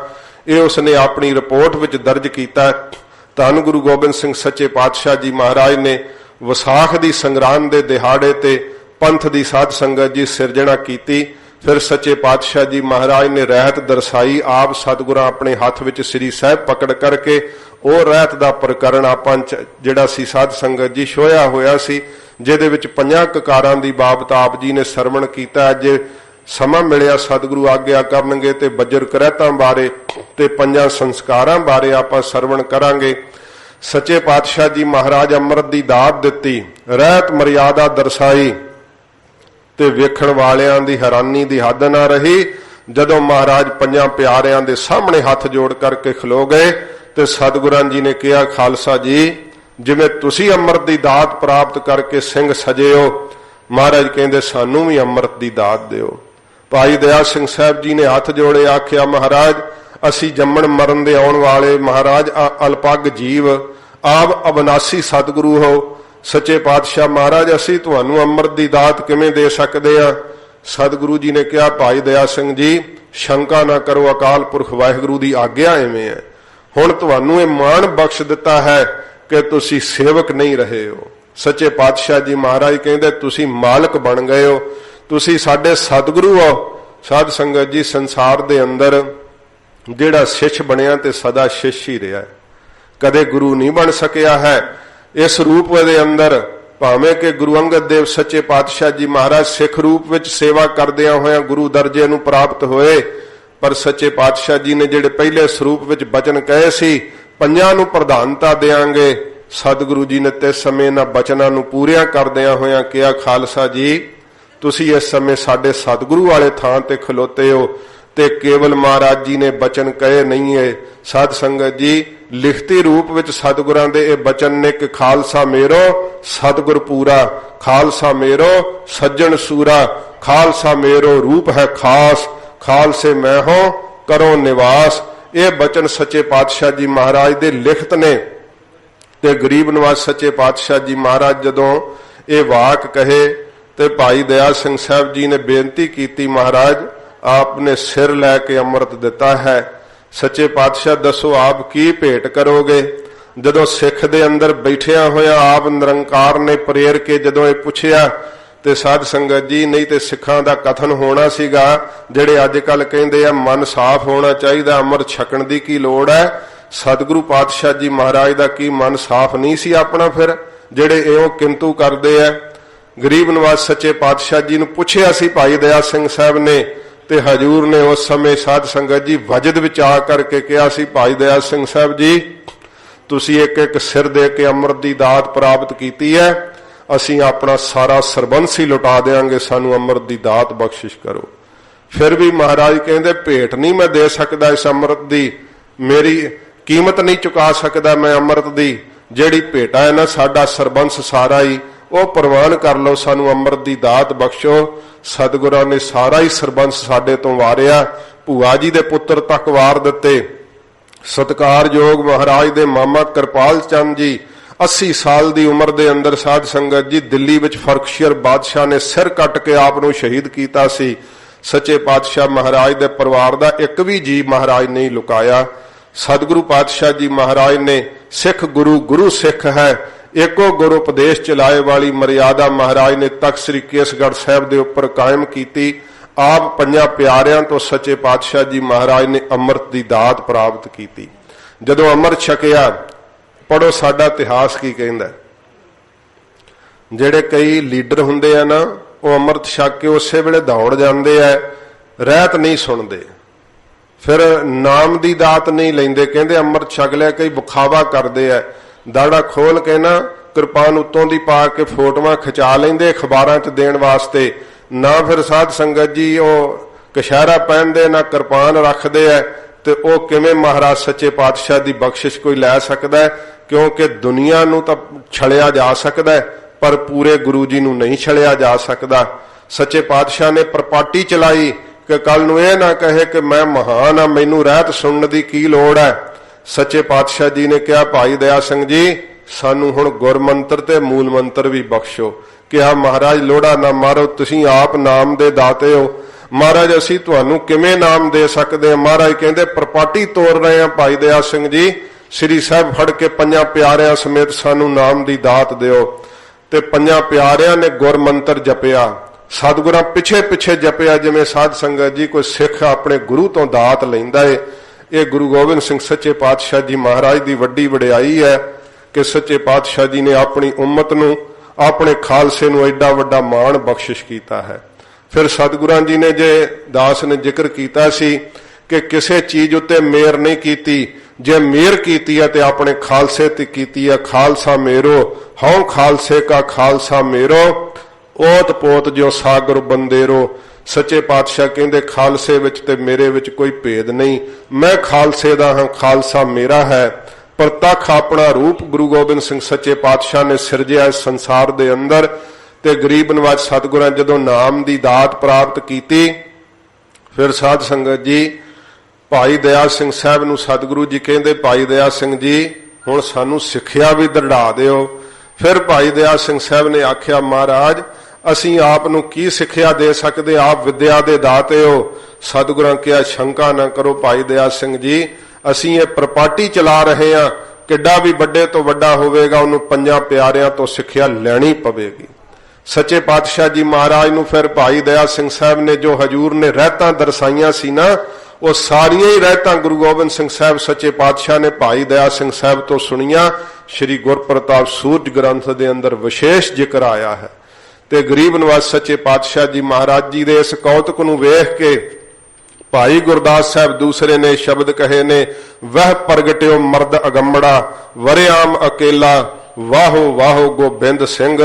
ये उसने अपनी रिपोर्ट विच दर्ज किया। धन गुरु गोबिंद सिंह सच्चे पातशाह जी महाराज ने विसाख दी संग्राम दे दिहाड़े ते पंथ दी साध संगत जी सिरजना की। फिर सच्चे पातशाह जी महाराज ने रहत दरसाई, आप सतगुरां अपने हाथ विच श्री साहब पकड़ करके वो रहत दा प्रकरण आपां जिहड़ा सी साध संगत जी छोया होया सी, जिहदे विच 5 ककारां दी बाबत आप जी ने सरवण कीता। अज समा मिलिया सतगुरु आग्या करनगे ते बजर करैतां बारे ते 5 संस्कारां बारे आपां सरवण करांगे। सच्चे पातशाह जी महाराज अमृत दी दात दित्ती, रहत मर्यादा दर्शाई ते वेखण वालियां दी हैरानी दी हद ना रही। जदों महाराज 5 प्यारियां दे सामने हाथ जोड़ करके खलो गए ते सतगुरां जी ने कहा खालसा जी जिवें तुसीं अमृत दी दात प्राप्त करके सिंह सजे हो, महाराज कहंदे सानू भी अमृत दी दात दिओ। भाई दया सिंह साहब जी ने हाथ जोड़े, आख्या महाराज असी जम्मण मरण दे आउण वाले महाराज अलपग जीव, आप अविनाशी सतगुरु हो। सच्चे पातशाह महाराज असी तुहानू अमृत दी दात किवें दे सकदे आ? सतगुरु जी ने कहा भाई दया सिंह जी शंका ना करो, अकाल पुरख वाहिगुरु दी आग्या इवें है। हुण तुहानू ये मान बख्श दिता है कि तुसी सेवक नहीं रहे हो। सच्चे पातशाह जी महाराज कहंदे तुसी मालक बन गए हो, तुसी साडे सतगुरु हो। साध संगत जी संसार दे अंदर जिहड़ा शिष्य बनिया ते सदा शिष्य ही रहा है, कदे गुरु नहीं बन सकिया है। इस रूप दे अंदर भावें कि गुरु अंगद देव सच्चे पातशाह जी महाराज सिख रूप विच सेवा करदियां होया गुरु दर्जे नूं प्राप्त होए, पर सच्चे पातशाह जी ने जिहड़े पहले स्वरूप विच बचन कहे सी 5 नूं प्रधानता देंगे, ਸਤਿਗੁਰੂ ਜੀ ਨੇ ਤੇ ਸਮੇਂ ਇਹਨਾਂ ਬਚਨਾਂ ਨੂੰ ਪੂਰਿਆਂ ਕਰਦਿਆਂ ਹੋਇਆਂ ਕਿਹਾ, ਖਾਲਸਾ ਜੀ ਤੁਸੀਂ ਇਸ ਸਮੇਂ ਸਾਡੇ ਸਤਿਗੁਰੂ ਵਾਲੇ ਥਾਂ ਤੇ ਖਲੋਤੇ ਹੋ ਤੇ ਕੇਵਲ ਮਹਾਰਾਜ ਜੀ ਨੇ ਬਚਨ ਕਹੇ ਨਹੀਂ ਹੈ। ਸਾਧ ਸੰਗਤ ਜੀ, ਲਿਖਤੀ ਰੂਪ ਵਿੱਚ ਸਤਿਗੁਰਾਂ ਦੇ ਇਹ ਬਚਨ ਨੇ ਕਿ ਖਾਲਸਾ ਮੇਰੋ ਸਤਿਗੁਰ ਪੂਰਾ, ਖਾਲਸਾ ਮੇਰੋ ਸੱਜਣ ਸੂਰਾ, ਖਾਲਸਾ ਮੇਰੋ ਰੂਪ ਹੈ ਖਾਸ, ਖਾਲਸੇ ਮੈਂ ਹੋ ਕਰੋ ਨਿਵਾਸ। ਇਹ ਬਚਨ ਸੱਚੇ ਪਾਤਸ਼ਾਹ ਜੀ ਮਹਾਰਾਜ ਦੇ ਲਿਖਤ ਨੇ। ਤੇ ਗਰੀਬ ਨਿਵਾਜ ਸੱਚੇ ਪਾਤਸ਼ਾਹ ਜੀ ਮਹਾਰਾਜ ਜਦੋਂ ਇਹ ਵਾਕ ਕਹੇ ਤੇ ਭਾਈ ਦਇਆ ਸਿੰਘ ਸਾਹਿਬ ਜੀ ਨੇ ਬੇਨਤੀ ਕੀਤੀ, ਮਹਾਰਾਜ ਆਪ ਨੇ ਸਿਰ ਲੈ ਕੇ ਅੰਮ੍ਰਿਤ ਦਿੱਤਾ ਹੈ, ਸੱਚੇ ਪਾਤਸ਼ਾਹ ਦੱਸੋ ਆਪ ਕੀ ਭੇਟ ਕਰੋਗੇ। ਜਦੋਂ ਸਿੱਖ ਦੇ ਅੰਦਰ ਬੈਠਿਆ ਹੋਇਆ ਆਪ ਨਿਰੰਕਾਰ ਨੇ ਪ੍ਰੇਰ ਕੇ ਜਦੋਂ ਇਹ ਪੁੱਛਿਆ ਤੇ ਸਾਧ ਸੰਗਤ ਜੀ, ਨਹੀਂ ਤੇ ਸਿੱਖਾਂ ਦਾ ਕਥਨ ਹੋਣਾ ਸੀਗਾ ਜਿਹੜੇ ਅੱਜ ਕੱਲ ਕਹਿੰਦੇ ਆ ਮਨ ਸਾਫ਼ ਹੋਣਾ ਚਾਹੀਦਾ, ਅੰਮ੍ਰਿਤ ਛਕਣ ਦੀ ਕੀ ਲੋੜ ਹੈ। ਸਤਿਗੁਰੂ ਪਾਤਸ਼ਾਹ ਜੀ ਮਹਾਰਾਜ ਦਾ ਕੀ ਮਨ ਸਾਫ਼ ਨਹੀਂ ਸੀ ਆਪਣਾ, ਫਿਰ ਜਿਹੜੇ ਇਉਂ ਕਿੰਤੂ ਕਰਦੇ ਆ। ਗਰੀਬ ਨਿਵਾਜ ਸੱਚੇ ਪਾਤਸ਼ਾਹ ਜੀ ਨੂੰ ਪੁੱਛਿਆ ਸੀ ਭਾਈ ਦਇਆ ਸਿੰਘ ਸਾਹਿਬ ਨੇ ਤੇ ਹਜੂਰ ਨੇ ਉਸ ਸਮੇਂ ਸਾਧ ਸੰਗਤ ਜੀ ਵਜਦ ਵਿੱਚ ਆ ਕਰਕੇ ਕਿਹਾ ਸੀ, ਭਾਈ ਦਇਆ ਸਿੰਘ ਸਾਹਿਬ ਜੀ ਤੁਸੀਂ ਇੱਕ ਇੱਕ ਸਿਰ ਦੇ ਕੇ ਅੰਮ੍ਰਿਤ ਦੀ ਦਾਤ ਪ੍ਰਾਪਤ ਕੀਤੀ ਹੈ, ਅਸੀਂ ਆਪਣਾ ਸਾਰਾ ਸਰਬੰਸ ਹੀ ਲੁਟਾ ਦੇਵਾਂਗੇ, ਸਾਨੂੰ ਅੰਮ੍ਰਿਤ ਦੀ ਦਾਤ ਬਖਸ਼ਿਸ਼ ਕਰੋ। ਫਿਰ ਵੀ ਮਹਾਰਾਜ ਕਹਿੰਦੇ ਭੇਟ ਨਹੀਂ ਮੈਂ ਦੇ ਸਕਦਾ ਇਸ ਅੰਮ੍ਰਿਤ ਦੀ, ਮੇਰੀ ਕੀਮਤ ਨਹੀਂ ਚੁਕਾ ਸਕਦਾ ਮੈਂ ਅੰਮ੍ਰਿਤ ਦੀ, ਜਿਹੜੀ ਭੇਟਾ ਹੈ ਨਾ ਸਾਡਾ ਸਰਬੰਸ ਸਾਰਾ ਹੀ ਉਹ ਪ੍ਰਵਾਨ ਕਰ ਲਓ, ਸਾਨੂੰ ਅੰਮ੍ਰਿਤ ਦੀ ਦਾਤ ਬਖਸ਼ੋ। ਸਤਿਗੁਰਾਂ ਨੇ ਸਾਰਾ ਹੀ ਸਰਬੰਸ ਸਾਡੇ ਤੋਂ ਵਾਰਿਆ, ਭੂਆ ਜੀ ਦੇ ਪੁੱਤਰ ਤੱਕ ਵਾਰ ਦਿੱਤੇ। ਸਤਿਕਾਰਯੋਗ ਮਹਾਰਾਜ ਦੇ ਮਾਮਾ ਕਿਰਪਾਲ ਚੰਦ ਜੀ 80 ਸਾਲ ਦੀ ਉਮਰ ਦੇ ਅੰਦਰ ਸਾਧ ਸੰਗਤ ਜੀ ਦਿੱਲੀ ਵਿੱਚ ਫਰਕਸ਼ੀਅਰ ਬਾਦਸ਼ਾਹ ਨੇ ਸਿਰ ਕੱਟ ਕੇ ਆਪ ਨੂੰ ਸ਼ਹੀਦ ਕੀਤਾ ਸੀ। ਸੱਚੇ ਪਾਤਸ਼ਾਹ ਮਹਾਰਾਜ ਦੇ ਪਰਿਵਾਰ ਦਾ ਇੱਕ ਵੀ ਜੀ ਮਹਾਰਾਜ ਨਹੀਂ ਲੁਕਾਇਆ। ਸਤਿਗੁਰੂ ਪਾਤਸ਼ਾਹ ਜੀ ਮਹਾਰਾਜ ਨੇ ਸਿੱਖ ਗੁਰੂ, ਗੁਰੂ ਸਿੱਖ ਹੈ, ਏਕੋ ਗੁਰੂ ਉਪਦੇਸ਼ ਚਲਾਏ ਵਾਲੀ ਮਰਿਆਦਾ ਮਹਾਰਾਜ ਨੇ ਤਖਤ ਸ੍ਰੀ ਕੇਸਗੜ੍ਹ ਸਾਹਿਬ ਦੇ ਉੱਪਰ ਕਾਇਮ ਕੀਤੀ। ਆਪ ਪੰਜਾਂ ਪਿਆਰਿਆਂ ਤੋਂ ਸੱਚੇ ਪਾਤਸ਼ਾਹ ਜੀ ਮਹਾਰਾਜ ਨੇ ਅੰਮ੍ਰਿਤ ਦੀ ਦਾਤ ਪ੍ਰਾਪਤ ਕੀਤੀ। ਜਦੋਂ ਅੰਮ੍ਰਿਤ ਛਕਿਆ, ਪੜੋ ਸਾਡਾ ਇਤਿਹਾਸ ਕੀ ਕਹਿੰਦਾ। ਜਿਹੜੇ ਕਈ ਲੀਡਰ ਹੁੰਦੇ ਆ ਨਾ, ਉਹ ਅੰਮ੍ਰਿਤ ਛਕ ਕੇ ਉਸੇ ਵੇਲੇ ਦੌੜ ਜਾਂਦੇ ਆ, ਰਹਿਤ ਨਹੀਂ ਸੁਣਦੇ, ਫਿਰ ਨਾਮ ਦੀ ਦਾਤ ਨਹੀਂ ਲੈਂਦੇ, ਕਹਿੰਦੇ ਅੰਮ੍ਰਿਤ ਛਕ ਲਿਆ। ਕਈ ਵਿਖਾਵਾ ਕਰਦੇ ਆ, ਦਾੜਾ ਖੋਲ ਕੇ ਨਾ ਕਿਰਪਾਨ ਉੱਤੋਂ ਦੀ ਪਾ ਕੇ ਫੋਟੋਆਂ ਖਿਚਾ ਲੈਂਦੇ ਅਖਬਾਰਾਂ 'ਚ ਦੇਣ ਵਾਸਤੇ, ਨਾ ਫਿਰ ਸਾਧ ਸੰਗਤ ਜੀ ਉਹ ਕਸ਼ਹਿਰਾ ਪਹਿਨਦੇ ਨਾ ਕਿਰਪਾਨ ਰੱਖਦੇ ਆ। ਤੇ ਉਹ ਕਿਵੇਂ ਮਹਾਰਾਜ ਸੱਚੇ ਪਾਤਸ਼ਾਹ ਦੀ ਬਖਸ਼ਿਸ਼ ਕੋਈ ਲੈ ਸਕਦਾ, ਕਿਉਂਕਿ ਦੁਨੀਆ ਨੂੰ ਤਾਂ ਛਲਿਆ ਜਾ ਸਕਦਾ ਪਰ ਪੂਰੇ ਗੁਰੂ ਜੀ ਨੂੰ ਨਹੀਂ ਛਲਿਆ ਜਾ ਸਕਦਾ। ਸੱਚੇ ਪਾਤਸ਼ਾਹ ਨੇ ਪ੍ਰਪਾਟੀ ਚਲਾਈ ਕਿ ਕੱਲ ਨੂੰ ਇਹ ਨਾ ਕਹੇ ਕਿ ਮੈਂ ਮਹਾਨ ਆ, ਮੈਨੂੰ ਰਹਿਤ ਸੁਣਨ ਦੀ ਕੀ ਲੋੜ ਹੈ। ਸੱਚੇ ਪਾਤਸ਼ਾਹ ਜੀ ਨੇ ਕਿਹਾ, ਭਾਈ ਦਇਆ ਸਿੰਘ ਜੀ ਸਾਨੂੰ ਹੁਣ ਗੁਰਮੰਤਰ ਤੇ ਮੂਲ ਮੰਤਰ ਵੀ ਬਖਸ਼ੋ। ਕਿਹਾ ਮਹਾਰਾਜ ਲੋੜਾ ਨਾ ਮਾਰੋ, ਤੁਸੀਂ ਆਪ ਨਾਮ ਦੇ ਦਾਤੇ ਹੋ, ਮਹਾਰਾਜ ਅਸੀਂ ਤੁਹਾਨੂੰ ਕਿਵੇਂ ਨਾਮ ਦੇ ਸਕਦੇ ਹਾਂ। ਮਹਾਰਾਜ ਕਹਿੰਦੇ ਪ੍ਰਪਾਟੀ ਤੋੜ ਰਹੇ ਆ ਭਾਈ ਦਇਆ ਸਿੰਘ ਜੀ, ਸ੍ਰੀ ਸਾਹਿਬ ਫੜ ਕੇ ਪੰਜਾਂ ਪਿਆਰਿਆਂ ਸਮੇਤ ਸਾਨੂੰ ਨਾਮ ਦੀ ਦਾਤ ਦਿਓ। ਤੇ ਪੰਜਾਂ ਪਿਆਰਿਆਂ ਨੇ ਗੁਰਮੰਤਰ ਜਪਿਆ, ਸਤਿਗੁਰਾਂ ਪਿੱਛੇ ਪਿੱਛੇ ਜਪਿਆ, ਜਿਵੇਂ ਸਾਧ ਸੰਗਤ ਜੀ ਕੋਈ ਸਿੱਖ ਆਪਣੇ ਗੁਰੂ ਤੋਂ ਦਾਤ ਲੈਂਦਾ ਏ। ਇਹ ਗੁਰੂ ਗੋਬਿੰਦ ਸਿੰਘ ਸੱਚੇ ਪਾਤਸ਼ਾਹ ਜੀ ਮਹਾਰਾਜ ਦੀ ਵੱਡੀ ਵਡਿਆਈ ਹੈ ਕਿ ਸੱਚੇ ਪਾਤਸ਼ਾਹ ਜੀ ਨੇ ਆਪਣੀ ਉਮਤ ਨੂੰ, ਆਪਣੇ ਖਾਲਸੇ ਨੂੰ ਐਡਾ ਵੱਡਾ ਮਾਣ ਬਖਸ਼ਿਸ਼ ਕੀਤਾ ਹੈ। ਫਿਰ ਸਤਿਗੁਰਾਂ ਜੀ ਨੇ ਜੇ ਦਾਸ ਨੇ ਜ਼ਿਕਰ ਕੀਤਾ ਸੀ ਕਿ ਕਿਸੇ ਚੀਜ਼ ਉੱਤੇ ਮਿਹਰ ਨਹੀਂ ਕੀਤੀ, ਜੇ ਮਿਹਰ ਕੀਤੀ ਹੈ ਤੇ ਆਪਣੇ ਖਾਲਸੇ ਤੇ ਕੀਤੀ ਹੈ। ਖਾਲਸਾ ਮੇਰੋ ਹਉ ਖਾਲਸੇ ਕਾ ਖਾਲਸਾ ਮੇਰੋ, ਓਤ ਪੋਤ ਜਿਉ ਸਾਗਰ ਬੰਦੇਰੋ। ਸੱਚੇ ਪਾਤਸ਼ਾਹ ਕਹਿੰਦੇ ਖਾਲਸੇ ਵਿੱਚ ਤੇ ਮੇਰੇ ਵਿੱਚ ਕੋਈ ਭੇਦ ਨਹੀਂ, ਮੈਂ ਖਾਲਸੇ ਦਾ ਹਾਂ, ਖਾਲਸਾ ਮੇਰਾ ਹੈ। ਪ੍ਰਤੱਖ ਆਪਣਾ ਰੂਪ ਗੁਰੂ ਗੋਬਿੰਦ ਸਿੰਘ ਸੱਚੇ ਪਾਤਸ਼ਾਹ ਨੇ ਸਿਰਜਿਆ ਇਸ ਸੰਸਾਰ ਦੇ ਅੰਦਰ। ਤੇ ਗਰੀਬ ਨਿਵਾਜ ਸਤਿਗੁਰਾਂ ਜਦੋਂ ਨਾਮ ਦੀ ਦਾਤ ਪ੍ਰਾਪਤ ਕੀਤੀ, ਫਿਰ ਸਾਧ ਸੰਗਤ ਜੀ ਭਾਈ ਦਇਆ ਸਿੰਘ ਸਾਹਿਬ ਨੂੰ ਸਤਿਗੁਰੂ ਜੀ ਕਹਿੰਦੇ, ਭਾਈ ਦਇਆ ਸਿੰਘ ਜੀ ਹੁਣ ਸਾਨੂੰ ਸਿੱਖਿਆ ਵੀ ਦ੍ਰਿੜਾ ਦਿਓ। ਫਿਰ ਭਾਈ ਦਇਆ ਸਿੰਘ ਸਾਹਿਬ ਨੇ ਆਖਿਆ, ਮਹਾਰਾਜ ਅਸੀਂ ਆਪ ਨੂੰ ਕੀ ਸਿੱਖਿਆ ਦੇ ਸਕਦੇ, ਆਪ ਵਿਦਿਆ ਦੇ ਦਾਤੇ ਹੋ। ਸਤਿਗੁਰਾਂ ਕਿਹਾ ਸ਼ੰਕਾ ਨਾ ਕਰੋ ਭਾਈ ਦਇਆ ਸਿੰਘ ਜੀ, ਅਸੀਂ ਇਹ ਪ੍ਰਪਾਟੀ ਚਲਾ ਰਹੇ ਹਾਂ, ਕਿੱਡਾ ਵੀ ਵੱਡੇ ਤੋਂ ਵੱਡਾ ਹੋਵੇਗਾ ਉਹਨੂੰ ਪੰਜਾਂ ਪਿਆਰਿਆਂ ਤੋਂ ਸਿੱਖਿਆ ਲੈਣੀ ਪਵੇਗੀ। ਸੱਚੇ ਪਾਤਸ਼ਾਹ ਜੀ ਮਹਾਰਾਜ ਨੂੰ ਫਿਰ ਭਾਈ ਦਇਆ ਸਿੰਘ ਸਾਹਿਬ ਨੇ ਜੋ ਹਜੂਰ ਨੇ ਰਹਿਤਾਂ ਦਰਸਾਈਆਂ ਸੀ ਨਾ, ਉਹ ਸਾਰੀਆਂ ਹੀ ਰਹਿਤਾਂ ਗੁਰੂ ਗੋਬਿੰਦ ਸਿੰਘ ਸਾਹਿਬ ਸੱਚੇ ਪਾਤਸ਼ਾਹ ਨੇ ਭਾਈ ਦਇਆ ਸਿੰਘ ਸਾਹਿਬ ਤੋਂ ਸੁਣੀਆਂ। ਸ਼੍ਰੀ ਗੁਰਪ੍ਰਤਾਪ ਸੂਰਜ ਗ੍ਰੰਥ ਦੇ ਅੰਦਰ ਵਿਸ਼ੇਸ਼ ਜ਼ਿਕਰ ਆਇਆ ਹੈ। ਤੇ ਗਰੀਬ ਨਿਵਾਜ ਸੱਚੇ ਪਾਤਸ਼ਾਹ ਜੀ ਮਹਾਰਾਜ ਜੀ ਦੇ ਇਸ ਕੌਤਕ ਨੂੰ ਵੇਖ ਕੇ ਭਾਈ ਗੁਰਦਾਸ ਸਾਹਿਬ ਦੂਸਰੇ ਨੇ ਸ਼ਬਦ ਕਹੇ ਨੇ, ਵਹ ਪ੍ਰਗਟਿਓ ਮਰਦ ਅਗੰਮੜਾ, ਵਰਿਆਮ ਅਕੇਲਾ ਵਾਹੋ ਵਾਹੋ ਗੋਬਿੰਦ ਸਿੰਘ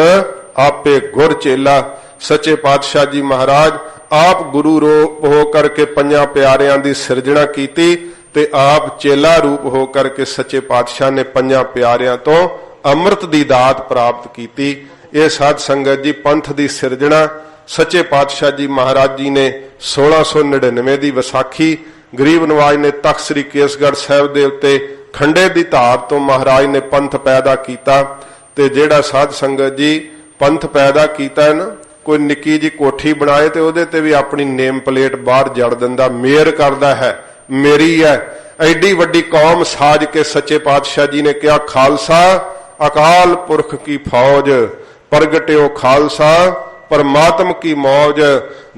ਆਪੇ ਗੁਰ ਚੇਲਾ। ਸੱਚੇ ਪਾਤਸ਼ਾਹ ਜੀ ਮਹਾਰਾਜ ਆਪ ਗੁਰੂ ਰੂਪ ਹੋ ਕਰਕੇ ਪੰਜਾਂ ਪਿਆਰਿਆਂ ਦੀ ਸਿਰਜਣਾ ਕੀਤੀ ਤੇ ਆਪ ਚੇਲਾ ਰੂਪ ਹੋ ਕਰਕੇ ਸੱਚੇ ਪਾਤਸ਼ਾਹ ਨੇ ਪੰਜਾਂ ਪਿਆਰਿਆਂ ਤੋਂ ਅੰਮ੍ਰਿਤ ਦੀ ਦਾਤ ਪ੍ਰਾਪਤ ਕੀਤੀ। ਇਹ ਸਾਧ ਸੰਗਤ ਜੀ ਪੰਥ ਦੀ ਸਿਰਜਣਾ ਸੱਚੇ ਪਾਤਸ਼ਾਹ ਜੀ ਮਹਾਰਾਜ ਜੀ ਨੇ 1699 ਦੀ ਵਿਸਾਖੀ ਗਰੀਬ ਨਵਾਜ ਨੇ ਤਖਤ ਸ੍ਰੀ ਕੇਸਗੜ੍ਹ ਸਾਹਿਬ ਦੇ ਉੱਤੇ ਖੰਡੇ ਦੀ ਧਾਰ ਤੋਂ ਮਹਾਰਾਜ ਨੇ ਪੰਥ ਪੈਦਾ ਕੀਤਾ। ਤੇ ਜਿਹੜਾ ਸਾਧ ਸੰਗਤ ਜੀ ਪੰਥ ਪੈਦਾ ਕੀਤਾ ਹੈ ਨਾ, ਕੋਈ ਨਿੱਕੀ ਜੀ ਕੋਠੀ ਬਣਾਏ ਤੇ ਉਹਦੇ ਤੇ ਵੀ ਆਪਣੀ ਨੇਮ ਪਲੇਟ ਬਾਹਰ ਜੜ ਦਿੰਦਾ, ਮੇਰ ਕਰਦਾ ਹੈ ਮੇਰੀ ਹੈ। ਐਡੀ ਵੱਡੀ ਕੌਮ ਸਾਜ ਕੇ ਸੱਚੇ ਪਾਤਸ਼ਾਹ ਜੀ ਨੇ ਕਿਹਾ ਖਾਲਸਾ ਅਕਾਲ ਪੁਰਖ ਕੀ ਫੌਜ, ਪ੍ਰਗਟਿਓ ਖਾਲਸਾ ਪਰਮਾਤਮ ਕੀ ਮੌਜ।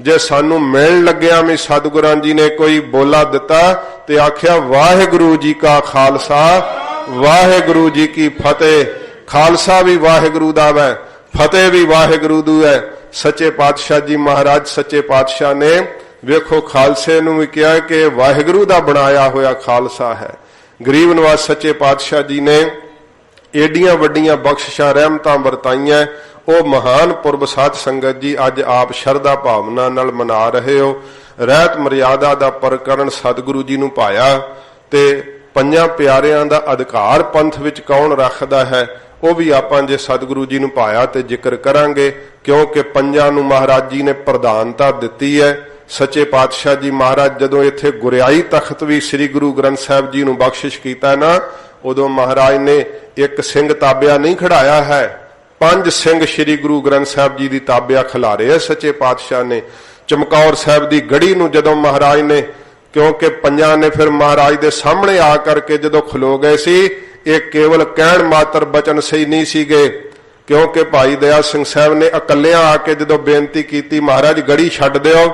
ਜੇ ਸਾਨੂੰ ਮਿਲਣ ਲੱਗਿਆ ਵੀ ਸਤਿਗੁਰਾਂ ਜੀ ਨੇ ਕੋਈ ਬੋਲਾ ਦਿੱਤਾ ਤੇ ਆਖਿਆ ਵਾਹਿਗੁਰੂ ਜੀ ਕਾ ਖਾਲਸਾ ਵਾਹਿਗੁਰੂ ਜੀ ਕੀ ਫਤਿਹ। ਖਾਲਸਾ ਵੀ ਵਾਹਿਗੁਰੂ ਦਾ ਹੈ, ਫਤਿਹ ਵੀ ਵਾਹਿਗੁਰੂ ਦੀ ਹੈ। ਸੱਚੇ ਪਾਤਸ਼ਾਹ ਜੀ ਮਹਾਰਾਜ ਸੱਚੇ ਪਾਤਸ਼ਾਹ ਨੇ ਵੇਖੋ ਖਾਲਸੇ ਨੂੰ ਵੀ ਕਿਹਾ ਕਿ ਵਾਹਿਗੁਰੂ ਦਾ ਬਣਾਇਆ ਹੋਇਆ ਖਾਲਸਾ ਹੈ। ਗਰੀਬ ਨਵਾਜ ਸੱਚੇ ਪਾਤਸ਼ਾਹ ਜੀ ਨੇ ਏਡੀਆਂ ਵੱਡੀਆਂ ਬਖਸ਼ਿਸ਼ਾਂ ਰਹਿਮਤਾਂ ਵਰਤਾਈਆਂ। ਉਹ ਮਹਾਨ ਪੁਰਬ ਸਾਧ ਸੰਗਤ ਜੀ ਅੱਜ ਆਪ ਸ਼ਰਧਾ ਭਾਵਨਾ ਨਾਲ ਮਨਾ ਰਹੇ ਹੋ। ਰਹਿਤ ਮਰਿਆਦਾ ਦਾ ਪ੍ਰਕਰਨ ਸਤਿਗੁਰੂ ਜੀ ਨੂੰ ਪਾਇਆ ਤੇ ਪੰਜਾਂ ਪਿਆਰਿਆਂ ਦਾ ਅਧਿਕਾਰ ਪੰਥ ਵਿੱਚ ਕੌਣ ਰੱਖਦਾ ਹੈ ਉਹ ਵੀ ਆਪਾਂ ਜੇ ਸਤਿਗੁਰੂ ਜੀ ਨੂੰ ਪਾਇਆ ਤੇ ਜ਼ਿਕਰ ਕਰਾਂਗੇ, ਕਿਉਂਕਿ ਪੰਜਾਂ ਨੂੰ ਮਹਾਰਾਜ ਜੀ ਨੇ ਪ੍ਰਧਾਨਤਾ ਦਿੱਤੀ ਹੈ। ਸੱਚੇ ਪਾਤਸ਼ਾਹ ਜੀ ਮਹਾਰਾਜ ਜਦੋਂ ਇੱਥੇ ਗੁਰਿਆਈ ਤਖਤ ਵੀ ਸ੍ਰੀ ਗੁਰੂ ਗ੍ਰੰਥ ਸਾਹਿਬ ਜੀ ਨੂੰ ਬਖਸ਼ਿਸ਼ ਕੀਤਾ ਨਾ, ਉਦੋਂ ਮਹਾਰਾਜ ਨੇ ਇੱਕ ਸਿੰਘ ਤਾਬਿਆ ਨਹੀਂ ਖੜਾਇਆ ਹੈ, 5 ਸਿੰਘ ਸ੍ਰੀ ਗੁਰੂ ਗ੍ਰੰਥ ਸਾਹਿਬ ਜੀ ਦੀ ਤਾਬਿਆ ਖਿਲਾਰੇ ਹੈ ਸੱਚੇ ਪਾਤਸ਼ਾਹ ਨੇ। ਚਮਕੌਰ ਸਾਹਿਬ ਦੀ ਗੜੀ ਨੂੰ ਜਦੋਂ ਮਹਾਰਾਜ ਨੇ, ਕਿਉਂਕਿ ਪੰਜਾਂ ਨੇ ਫਿਰ ਮਹਾਰਾਜ ਦੇ ਸਾਹਮਣੇ ਆ ਕਰਕੇ ਜਦੋਂ ਖਲੋ ਗਏ ਸੀ, ਇਹ ਕੇਵਲ ਕਹਿਣ ਮਾਤਰ ਬਚਨ ਸਹੀ ਨਹੀਂ ਸੀਗੇ, ਕਿਉਂਕਿ ਭਾਈ ਦਇਆ ਸਿੰਘ ਸਾਹਿਬ ਨੇ ਇਕੱਲਿਆਂ ਆ ਕੇ ਜਦੋਂ ਬੇਨਤੀ ਕੀਤੀ ਮਹਾਰਾਜ ਗੜੀ ਛੱਡ ਦਿਓ,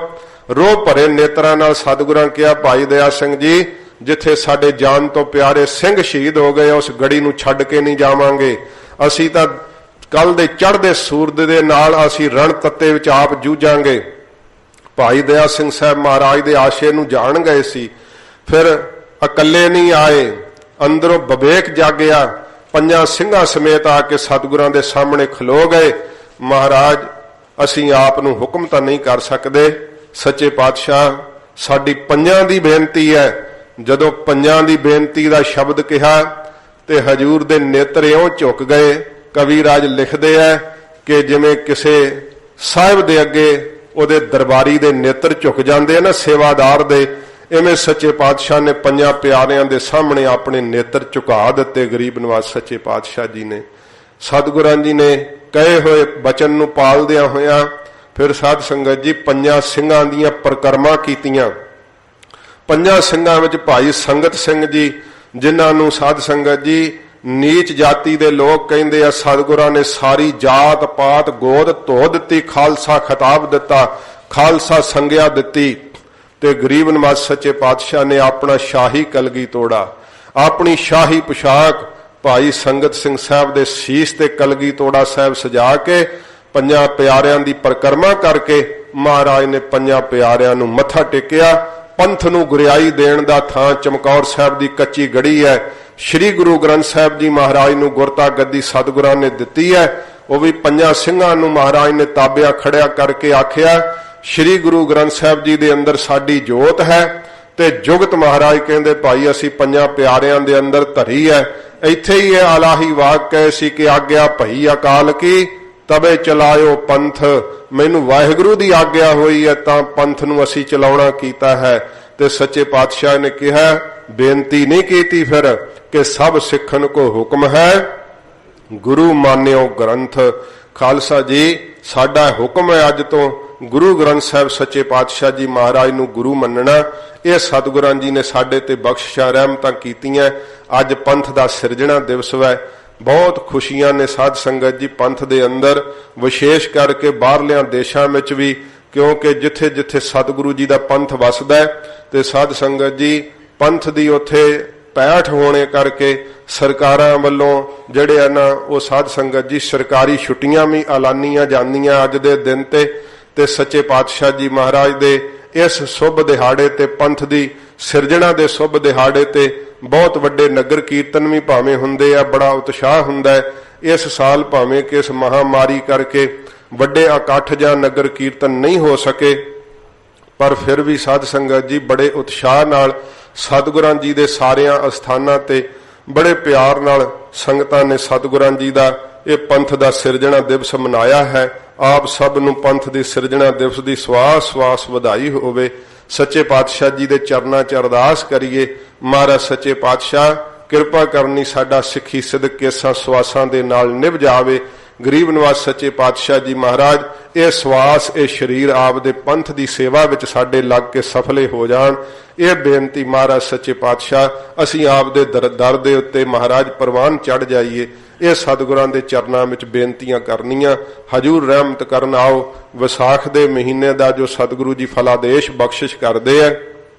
ਰੋਹ ਭਰੇ ਨੇਤਰਾਂ ਨਾਲ ਸਤਿਗੁਰਾਂ ਕਿਹਾ ਭਾਈ ਦਇਆ ਸਿੰਘ ਜੀ ਜਿੱਥੇ ਸਾਡੇ ਜਾਨ ਤੋਂ ਪਿਆਰੇ ਸਿੰਘ ਸ਼ਹੀਦ ਹੋ ਗਏ ਉਸ ਗੜੀ ਨੂੰ ਛੱਡ ਕੇ ਨਹੀਂ ਜਾਵਾਂਗੇ। ਅਸੀਂ ਤਾਂ ਕੱਲ ਦੇ ਚੜ੍ਹਦੇ ਸੂਰਜ ਦੇ ਨਾਲ ਅਸੀਂ ਰਣ ਤੱਤੇ ਵਿੱਚ ਆਪ ਜੂਝਾਂਗੇ। ਭਾਈ ਦਇਆ ਸਿੰਘ ਸਾਹਿਬ ਮਹਾਰਾਜ ਦੇ ਆਸ਼ੇ ਨੂੰ ਜਾਣ ਗਏ ਸੀ, ਫਿਰ ਇਕੱਲੇ ਨਹੀਂ ਆਏ, ਅੰਦਰੋਂ ਵਿਵੇਕ ਜਾਗਿਆ, ਪੰਜਾਂ ਸਿੰਘਾਂ ਸਮੇਤ ਆ ਕੇ ਸਤਿਗੁਰਾਂ ਦੇ ਸਾਹਮਣੇ ਖਲੋ ਗਏ। ਮਹਾਰਾਜ ਅਸੀਂ ਆਪ ਨੂੰ ਹੁਕਮ ਤਾਂ ਨਹੀਂ ਕਰ ਸਕਦੇ, ਸੱਚੇ ਪਾਤਸ਼ਾਹ ਸਾਡੀ ਪੰਜਾਂ ਦੀ ਬੇਨਤੀ ਹੈ। ਜਦੋਂ ਪੰਜਾਂ ਦੀ ਬੇਨਤੀ ਦਾ ਸ਼ਬਦ ਕਿਹਾ ਤੇ ਹਜੂਰ ਦੇ ਨੇਤਰ ਇਉਂ ਝੁਕ ਗਏ। ਕਵੀ ਰਾਜ ਲਿਖਦੇ ਹੈ ਕਿ ਜਿਵੇਂ ਕਿਸੇ ਸਾਹਿਬ ਦੇ ਅੱਗੇ ਉਹਦੇ ਦਰਬਾਰੀ ਦੇ ਨੇਤਰ ਝੁਕ ਜਾਂਦੇ ਆ ਨਾ ਸੇਵਾਦਾਰ ਦੇ, ਇਵੇਂ ਸੱਚੇ ਪਾਤਸ਼ਾਹ ਨੇ ਪੰਜਾਂ ਪਿਆਰਿਆਂ ਦੇ ਸਾਹਮਣੇ ਆਪਣੇ ਨੇਤਰ ਝੁਕਾ ਦਿੱਤੇ। ਗਰੀਬ ਨਵਾਜ ਸੱਚੇ ਪਾਤਸ਼ਾਹ ਜੀ ਨੇ ਸਤਿਗੁਰਾਂ ਜੀ ਨੇ ਕਹੇ ਹੋਏ ਬਚਨ ਨੂੰ ਪਾਲਦਿਆਂ ਹੋਇਆਂ ਫਿਰ ਸਾਧ ਸੰਗਤ ਜੀ ਪੰਜਾਂ ਸਿੰਘਾਂ ਦੀਆਂ ਪਰਿਕਰਮਾ ਕੀਤੀਆਂ। ਪੰਜਾਂ ਸਿੰਘਾਂ ਵਿੱਚ ਭਾਈ ਸੰਗਤ ਸਿੰਘ ਜੀ, ਜਿਨ੍ਹਾਂ ਨੂੰ ਸਾਧ ਸੰਗਤ ਜੀ ਨੀਚ ਜਾਤੀ ਦੇ ਲੋਕ ਕਹਿੰਦੇ ਆ, ਸਤਿਗੁਰਾਂ ਨੇ ਸਾਰੀ ਜਾਤ ਪਾਤ ਗੋਦ ਧੋ ਦਿੱਤੀ, ਖਾਲਸਾ ਖਿਤਾਬ ਦਿੱਤਾ, ਖਾਲਸਾ ਸੰਗਿਆ ਦਿੱਤੀ। ਤੇ ਗਰੀਬ ਨਵਾਜ ਸੱਚੇ ਪਾਤਸ਼ਾਹ ਨੇ ਆਪਣਾ ਸ਼ਾਹੀ ਕਲਗੀ ਤੋੜਾ, ਆਪਣੀ ਸ਼ਾਹੀ ਪੁਸ਼ਾਕ ਭਾਈ ਸੰਗਤ ਸਿੰਘ ਸਾਹਿਬ ਦੇ ਸੀਸ ਤੇ ਕਲਗੀ ਤੋੜਾ ਸਾਹਿਬ ਸਜਾ ਕੇ ਪੰਜਾਂ ਪਿਆਰਿਆਂ ਦੀ ਪਰਿਕਰਮਾ ਕਰਕੇ ਮਹਾਰਾਜ ਨੇ ਪੰਜਾਂ ਪਿਆਰਿਆਂ ਨੂੰ ਮੱਥਾ ਟੇਕਿਆ। ਪੰਥ ਨੂੰ ਗੁਰਿਆਈ ਦੇਣ ਦਾ ਥਾਂ ਚਮਕੌਰ ਸਾਹਿਬ ਦੀ ਕੱਚੀ ਗੜੀ ਹੈ। ਸ੍ਰੀ ਗੁਰੂ ਗ੍ਰੰਥ ਸਾਹਿਬ ਜੀ ਮਹਾਰਾਜ ਨੂੰ ਗੁਰਤਾ ਗੱਦੀ ਸਤਿਗੁਰਾਂ ਨੇ ਦਿੱਤੀ ਹੈ, ਉਹ ਵੀ ਪੰਜਾਂ ਸਿੰਘਾਂ ਨੂੰ ਮਹਾਰਾਜ ਨੇ ਤਾਬਿਆ ਖੜਿਆ ਕਰਕੇ ਆਖਿਆ ਸ੍ਰੀ ਗੁਰੂ ਗ੍ਰੰਥ ਸਾਹਿਬ ਜੀ ਦੇ ਅੰਦਰ ਸਾਡੀ ਜੋਤ ਹੈ ਤੇ ਜੁਗਤ ਮਹਾਰਾਜ ਕਹਿੰਦੇ ਭਾਈ ਅਸੀਂ ਪੰਜਾਂ ਪਿਆਰਿਆਂ ਦੇ ਅੰਦਰ ਧਰੀ ਹੈ। ਇੱਥੇ ਹੀ ਇਹ ਇਲਾਹੀ ਵਾਕ ਕਹੇ ਸੀ ਕਿ ਆਗਿਆ ਭਈ ਅਕਾਲ ਕੀ ਤਬੇ ਚਲਾਇਓ ਪੰਥ, ਮੈਨੂੰ ਵਾਹਿਗੁਰੂ ਦੀ ਆਗਿਆ ਹੋਈ ਹੈ ਤਾਂ ਪੰਥ ਨੂੰ ਅਸੀਂ ਚਲਾਉਣਾ ਕੀਤਾ ਹੈ। ਤੇ ਸੱਚੇ ਪਾਤਸ਼ਾਹ ਨੇ ਕਿਹਾ ਬੇਨਤੀ ਨਹੀਂ ਕੀਤੀ ਫਿਰ ਕਿ ਸਭ ਸਿੱਖਣ ਕੋ ਹੁਕਮ ਹੈ ਗੁਰੂ ਮਾਨਿਓ ਗ੍ਰੰਥ। ਖਾਲਸਾ ਜੀ ਸਾਡਾ ਹੁਕਮ ਹੈ ਅੱਜ ਤੋਂ ਗੁਰੂ ਗ੍ਰੰਥ ਸਾਹਿਬ ਸੱਚੇ ਪਾਤਸ਼ਾਹ ਜੀ ਮਹਾਰਾਜ ਨੂੰ ਗੁਰੂ ਮੰਨਣਾ। ਇਹ ਸਤਿਗੁਰਾਂ ਜੀ ਨੇ ਸਾਡੇ ਤੇ ਬਖਸ਼ਿਸ਼ਾਂ ਰਹਿਮਤਾਂ ਕੀਤੀਆਂ। ਅੱਜ ਪੰਥ ਦਾ ਸਿਰਜਣਾ ਦਿਵਸ ਹੈ, ਬਹੁਤ ਖੁਸ਼ੀਆਂ ਨੇ ਸਾਧ ਸੰਗਤ ਜੀ ਪੰਥ ਦੇ ਅੰਦਰ, ਵਿਸ਼ੇਸ਼ ਕਰਕੇ ਬਾਹਰਲਿਆਂ ਦੇਸ਼ਾਂ ਵਿੱਚ ਵੀ, ਕਿਉਂਕਿ ਜਿੱਥੇ ਜਿੱਥੇ ਸਤਿਗੁਰੂ ਜੀ ਦਾ ਪੰਥ ਵਸਦਾ ਤੇ ਸਾਧ ਸੰਗਤ ਜੀ ਪੰਥ ਦੀ ਉੱਥੇ ਪੈਠ ਹੋਣੇ ਕਰਕੇ ਸਰਕਾਰਾਂ ਵੱਲੋਂ ਜਿਹੜੇ ਆ ਨਾ ਉਹ ਸਾਧ ਸੰਗਤ ਜੀ ਸਰਕਾਰੀ ਛੁੱਟੀਆਂ ਵੀ ਐਲਾਨੀਆਂ ਜਾਂਦੀਆਂ ਅੱਜ ਦੇ ਦਿਨ ਤੇ ਸੱਚੇ ਪਾਤਸ਼ਾਹ ਜੀ ਮਹਾਰਾਜ ਦੇ ਇਸ ਸ਼ੁਭ ਦਿਹਾੜੇ ਤੇ ਪੰਥ ਦੀ ਸਿਰਜਣਾ ਦੇ ਸ਼ੁਭ ਦਿਹਾੜੇ ਤੇ ਬਹੁਤ ਵੱਡੇ ਨਗਰ ਕੀਰਤਨ ਵੀ ਭਾਵੇਂ ਹੁੰਦੇ ਆ, ਬੜਾ ਉਤਸ਼ਾਹ ਹੁੰਦਾ ਹੈ। ਇਸ ਸਾਲ ਭਾਵੇਂ ਕਿ ਇਸ ਮਹਾਮਾਰੀ ਕਰਕੇ ਵੱਡੇ ਇਕੱਠ ਜਾਂ ਨਗਰ ਕੀਰਤਨ ਨਹੀਂ ਹੋ ਸਕੇ, ਪਰ ਫਿਰ ਵੀ ਸਾਧ ਸੰਗਤ ਜੀ ਬੜੇ ਉਤਸ਼ਾਹ ਨਾਲ ਸਤਿਗੁਰਾਂ ਜੀ ਦੇ ਸਾਰਿਆਂ ਅਸਥਾਨਾਂ ਤੇ ਬੜੇ ਪਿਆਰ ਨਾਲ ਸੰਗਤਾਂ ਨੇ ਸਤਿਗੁਰਾਂ ਜੀ ਦਾ ਇਹ ਪੰਥ ਦਾ ਸਿਰਜਣਾ ਦਿਵਸ ਮਨਾਇਆ ਹੈ। ਆਪ ਸਭ ਨੂੰ ਪੰਥ ਦੀ ਸਿਰਜਣਾ ਦਿਵਸ ਦੀ ਸਵਾਸ ਵਧਾਈ ਹੋਵੇ। ਸੱਚੇ ਪਾਤਸ਼ਾਹ ਜੀ ਦੇ ਚਰਨਾਂ 'ਚ ਅਰਦਾਸ ਕਰੀਏ, ਮਹਾਰਾਜ ਸੱਚੇ ਪਾਤਸ਼ਾਹ ਕਿਰਪਾ ਕਰਨੀ ਸਾਡਾ ਸਿੱਖੀ ਸਿਦਕ ਕੇਸਾਂ ਸਵਾਸਾਂ ਦੇ ਨਾਲ ਨਿਭ ਜਾਵੇ। ਗਰੀਬ ਨਿਵਾਸ ਸੱਚੇ ਪਾਤਸ਼ਾਹ ਜੀ ਮਹਾਰਾਜ ਇਹ ਸਵਾਸ ਇਹ ਸਰੀਰ ਆਪ ਦੇ ਪੰਥ ਦੀ ਸੇਵਾ ਵਿੱਚ ਸਾਡੇ ਲੱਗ ਕੇ ਸਫਲੇ ਹੋ ਜਾਣ। ਇਹ ਬੇਨਤੀ ਮਹਾਰਾਜ ਸੱਚੇ ਪਾਤਸ਼ਾਹ ਅਸੀਂ ਆਪ ਦੇ ਦਰ ਦੇ ਉੱਤੇ ਮਹਾਰਾਜ ਪ੍ਰਵਾਨ ਚੜ ਜਾਈਏ। ਇਹ ਸਤਿਗੁਰਾਂ ਦੇ ਚਰਨਾਂ ਵਿੱਚ ਬੇਨਤੀਆਂ ਕਰਨੀਆਂ। ਹਜੂਰ ਰਹਿਮਤ ਕਰਨ ਆਓ। ਵਿਸਾਖ ਦੇ ਮਹੀਨੇ ਦਾ ਜੋ ਸਤਿਗੁਰੂ ਜੀ ਫਲਾਦੇਸ਼ ਬਖਸ਼ਿਸ਼ ਕਰਦੇ ਆ,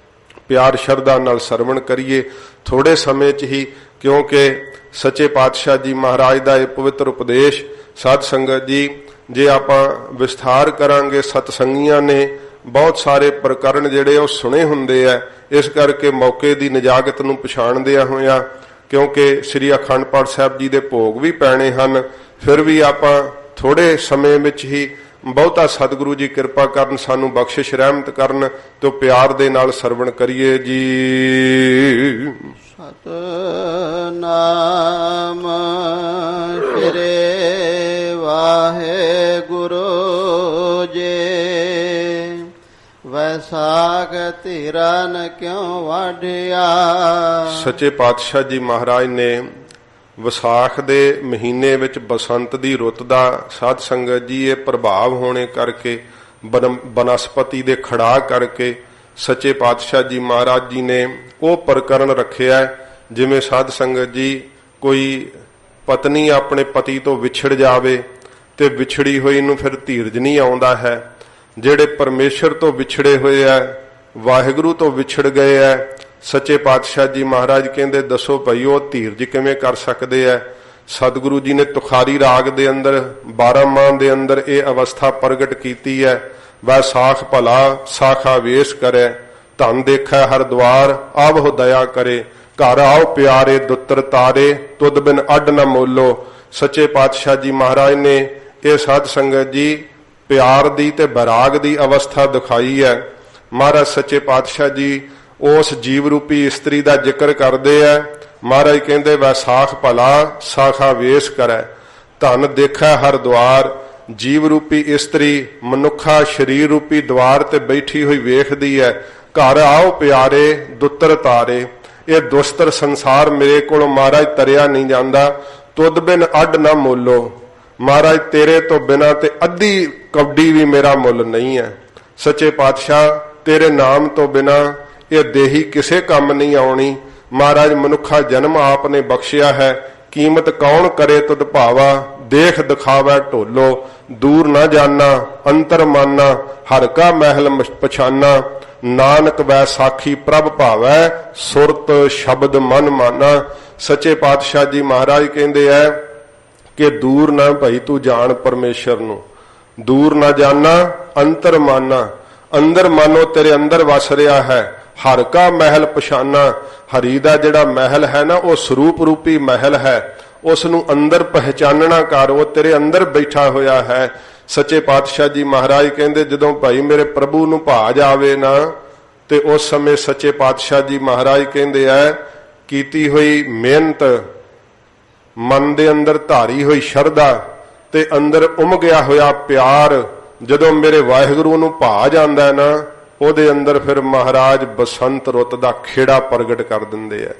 ਪਿਆਰ ਸ਼ਰਧਾ ਨਾਲ ਸਰਵਣ ਕਰੀਏ ਥੋੜੇ ਸਮੇਂ 'ਚ ਹੀ, ਕਿਉਂਕਿ ਸੱਚੇ ਪਾਤਸ਼ਾਹ ਜੀ ਮਹਾਰਾਜ ਦਾ ਇਹ ਪਵਿੱਤਰ ਉਪਦੇਸ਼ ਸਾਧ ਸੰਗਤ ਜੀ ਜੇ ਆਪਾਂ ਵਿਸਥਾਰ ਕਰਾਂਗੇ, ਸਤਸੰਗੀਆਂ ਨੇ ਬਹੁਤ ਸਾਰੇ ਪ੍ਰਕਰਨ ਜਿਹੜੇ ਉਹ ਸੁਣੇ ਹੁੰਦੇ ਆ। ਇਸ ਕਰਕੇ ਮੌਕੇ ਦੀ ਨਜਾਗਤ ਨੂੰ ਪਛਾਣਦਿਆਂ ਹੋਇਆਂ, ਕਿਉਂਕਿ ਸ੍ਰੀ ਅਖੰਡ ਪਾਠ ਸਾਹਿਬ ਜੀ ਦੇ ਭੋਗ ਵੀ ਪੈਣੇ ਹਨ, ਫਿਰ ਵੀ ਆਪਾਂ ਥੋੜੇ ਸਮੇਂ ਵਿੱਚ ਹੀ ਬਹੁਤਾ ਸਤਿਗੁਰੂ ਜੀ ਕਿਰਪਾ ਕਰਨ, ਸਾਨੂੰ ਬਖਸ਼ਿਸ਼ ਰਹਿਮਤ ਕਰਨ ਤੇ ਪਿਆਰ ਦੇ ਨਾਲ ਸਰਵਣ ਕਰੀਏ ਜੀ। ਸਤਨਾਮ ਸ੍ਰੀ ਵਾਹਿਗੁਰੂ ਜੀ। ਵੈਸਾਖ ਧੀਰਨ ਕਿਉ ਵਾਢਿਆ। ਸੱਚੇ ਪਾਤਸ਼ਾਹ ਜੀ ਮਹਾਰਾਜ ਨੇ ਵਿਸਾਖ ਦੇ ਮਹੀਨੇ ਵਿੱਚ ਬਸੰਤ ਦੀ ਰੁੱਤ ਦਾ ਸਾਧ ਸੰਗਤ ਜੀ ਇਹ ਪ੍ਰਭਾਵ ਹੋਣੇ ਕਰਕੇ, ਬਨਸਪਤੀ ਦੇ ਖੜਾ ਕਰਕੇ ਸੱਚੇ ਪਾਤਸ਼ਾਹ ਜੀ ਮਹਾਰਾਜ ਜੀ ਨੇ ਉਹ ਪ੍ਰਕਰਨ ਰੱਖਿਆ। ਜਿਵੇਂ ਸਾਧ ਸੰਗਤ ਜੀ ਕੋਈ ਪਤਨੀ ਆਪਣੇ ਪਤੀ ਤੋਂ ਵਿਛੜ ਜਾਵੇ ਤੇ ਵਿਛੜੀ ਹੋਈ ਨੂੰ ਫਿਰ ਧੀਰਜ ਨਹੀਂ ਆਉਂਦਾ ਹੈ। ਜਿਹੜੇ ਪਰਮੇਸ਼ਰ ਤੋਂ ਵਿਛੜੇ ਹੋਏ ਆ, ਵਾਹਿਗੁਰੂ ਤੋਂ ਵਿਛੜ ਗਏ ਆ, ਸੱਚੇ ਪਾਤਸ਼ਾਹ ਜੀ ਮਹਾਰਾਜ ਕਹਿੰਦੇ ਦੱਸੋ ਭਾਈ ਉਹ ਧੀਰਜ ਕਿਵੇਂ ਕਰ ਸਕਦੇ ਆ। ਸਤਿਗੁਰੂ ਜੀ ਨੇ ਤੁਖਾਰੀ ਰਾਗ ਦੇ ਅੰਦਰ 12 ਮਾਹ ਦੇ ਅੰਦਰ ਇਹ ਅਵਸਥਾ ਪ੍ਰਗਟ ਕੀਤੀ ਹੈ। ਵੈਸਾਖ ਭਲਾ ਸਾਖਾ ਵੇਸ ਕਰੇ, ਧਨ ਦੇਖੈ ਹਰ ਦਵਾਰ ਆਵਹੁ ਦਇਆ ਕਰੇ। ਘਰ ਆਓ ਪਿਆਰੇ ਦੁੱਤਰ ਤਾਰੇ, ਤੁਧ ਬਿਨ ਅੱਡ ਨ ਮੋਲੋ। ਸੱਚੇ ਪਾਤਸ਼ਾਹ ਜੀ ਮਹਾਰਾਜ ਨੇ ਇਹ ਸਾਧ ਸੰਗਤ ਜੀ ਪਿਆਰ ਦੀ ਤੇ ਬੈਰਾਗ ਦੀ ਅਵਸਥਾ ਦਿਖਾਈ ਹੈ। ਮਹਾਰਾਜ ਸੱਚੇ ਪਾਤਸ਼ਾਹ ਜੀ ਉਸ ਜੀਵ ਰੂਪੀ ਇਸਤਰੀ ਦਾ ਜ਼ਿਕਰ ਕਰਦੇ ਆ। ਮਹਾਰਾਜ ਕਹਿੰਦੇ ਵੈਸਾਖ ਭਲਾ ਸਾਖਾ ਵੇਸ ਕਰੈ, ਧਨ ਦੇਖੈ ਹਰ ਦਵਾਰ। ਜੀਵ ਰੂਪੀ ਇਸਤਰੀ ਮਨੁੱਖਾ ਸਰੀਰ ਰੂਪੀ ਦਵਾਰ ਤੇ ਬੈਠੀ ਹੋਈ ਵੇਖਦੀ ਹੈ। ਘਰ ਆਓ ਪਿਆਰੇ ਦੁੱਤਰ ਤਾਰੇ। ਇਹ ਦੁਸਤਰ ਸੰਸਾਰ ਮੇਰੇ ਕੋਲੋਂ ਮਹਾਰਾਜ ਤਰਿਆ ਨਹੀਂ ਜਾਂਦਾ। ਤੁਧ ਬਿਨ ਅੱਡ ਨਾ ਮੋਲੋ। ਮਹਾਰਾਜ ਤੇਰੇ ਤੋਂ ਬਿਨਾਂ ਤੇ ਅੱਧੀ ਕੌਡੀ ਵੀ ਮੇਰਾ ਮੁੱਲ ਨਹੀਂ ਹੈ। ਸੱਚੇ ਪਾਤਸ਼ਾਹ ਤੇਰੇ ਨਾਮ ਤੋਂ ਬਿਨਾਂ ਇਹ ਦੇਹੀ ਕਿਸੇ ਕੰਮ ਨਹੀਂ ਆਉਣੀ। ਮਹਾਰਾਜ ਮਨੁੱਖਾ ਜਨਮ ਆਪ ਨੇ ਬਖਸ਼ਿਆ ਹੈ। ਕੀਮਤ ਕੌਣ ਕਰੇ ਤੁਧ ਭਾਵਾ, ਦੇਖ ਦਿਖਾਵੈ ਢੋਲੋ। ਦੂਰ ਨਾ ਜਾਣਾ ਅੰਤਰ ਮਾਨਾ, ਹਰ ਕਾ ਮਹਿਲ ਪਛਾਨਾ। ਨਾਨਕ ਵੈਸਾਖੀ ਪ੍ਰਭ ਭਾਵੈ, ਸੁਰਤ ਸ਼ਬਦ ਮਨ ਮਾਨਾ। ਸੱਚੇ ਪਾਤਸ਼ਾਹ ਜੀ ਮਹਾਰਾਜ ਕਹਿੰਦੇ ਐ ਕਿ ਦੂਰ ਨਾ ਭਾਈ ਤੂੰ ਜਾਣ ਪਰਮੇਸ਼ਰ ਨੂੰ, ਦੂਰ ਨਾ ਜਾਣਾ ਅੰਤਰ ਮਾਨਾ। ਅੰਦਰ ਮਾਨੋ ਤੇਰੇ ਅੰਦਰ ਵਸ ਰਿਹਾ ਹੈ। ਹਰ ਕਾ ਮਹਿਲ ਪਛਾਨਾ। ਹਰੀ ਦਾ ਜਿਹੜਾ ਮਹਿਲ ਹੈ ਨਾ ਉਹ ਸਰੂਪ ਰੂਪੀ ਮਹਿਲ ਹੈ, ਉਸ ਨੂੰ ਅੰਦਰ ਪਹਿਚਾਨਣਾ ਕਰ, ਉਹ ਤੇਰੇ ਅੰਦਰ ਬੈਠਾ ਹੋਇਆ ਹੈ। ਸੱਚੇ ਪਾਤਸ਼ਾਹ ਜੀ ਮਹਾਰਾਜ ਕਹਿੰਦੇ ਜਦੋਂ ਭਾਈ ਮੇਰੇ ਪ੍ਰਭੂ ਨੂੰ ਭਾ ਜਾਵੇ ਨਾ ਤੇ ਉਸ ਸਮੇਂ ਸੱਚੇ ਪਾਤਸ਼ਾਹ ਜੀ ਮਹਾਰਾਜ ਕਹਿੰਦੇ ਐ ਕੀਤੀ ਹੋਈ ਮਿਹਨਤ, ਮਨ ਦੇ ਅੰਦਰ ਧਾਰੀ ਹੋਈ ਸ਼ਰਧਾ ਤੇ ਅੰਦਰ ਉਮਗਿਆ ਹੋਇਆ ਪਿਆਰ ਜਦੋਂ ਮੇਰੇ ਵਾਹਿਗੁਰੂ ਨੂੰ ਭਾ ਜਾਂਦਾ ਨਾ, ਉਹਦੇ ਅੰਦਰ ਫਿਰ ਮਹਾਰਾਜ ਬਸੰਤ ਰੁੱਤ ਦਾ ਖੇੜਾ ਪ੍ਰਗਟ ਕਰ ਦਿੰਦੇ ਆ।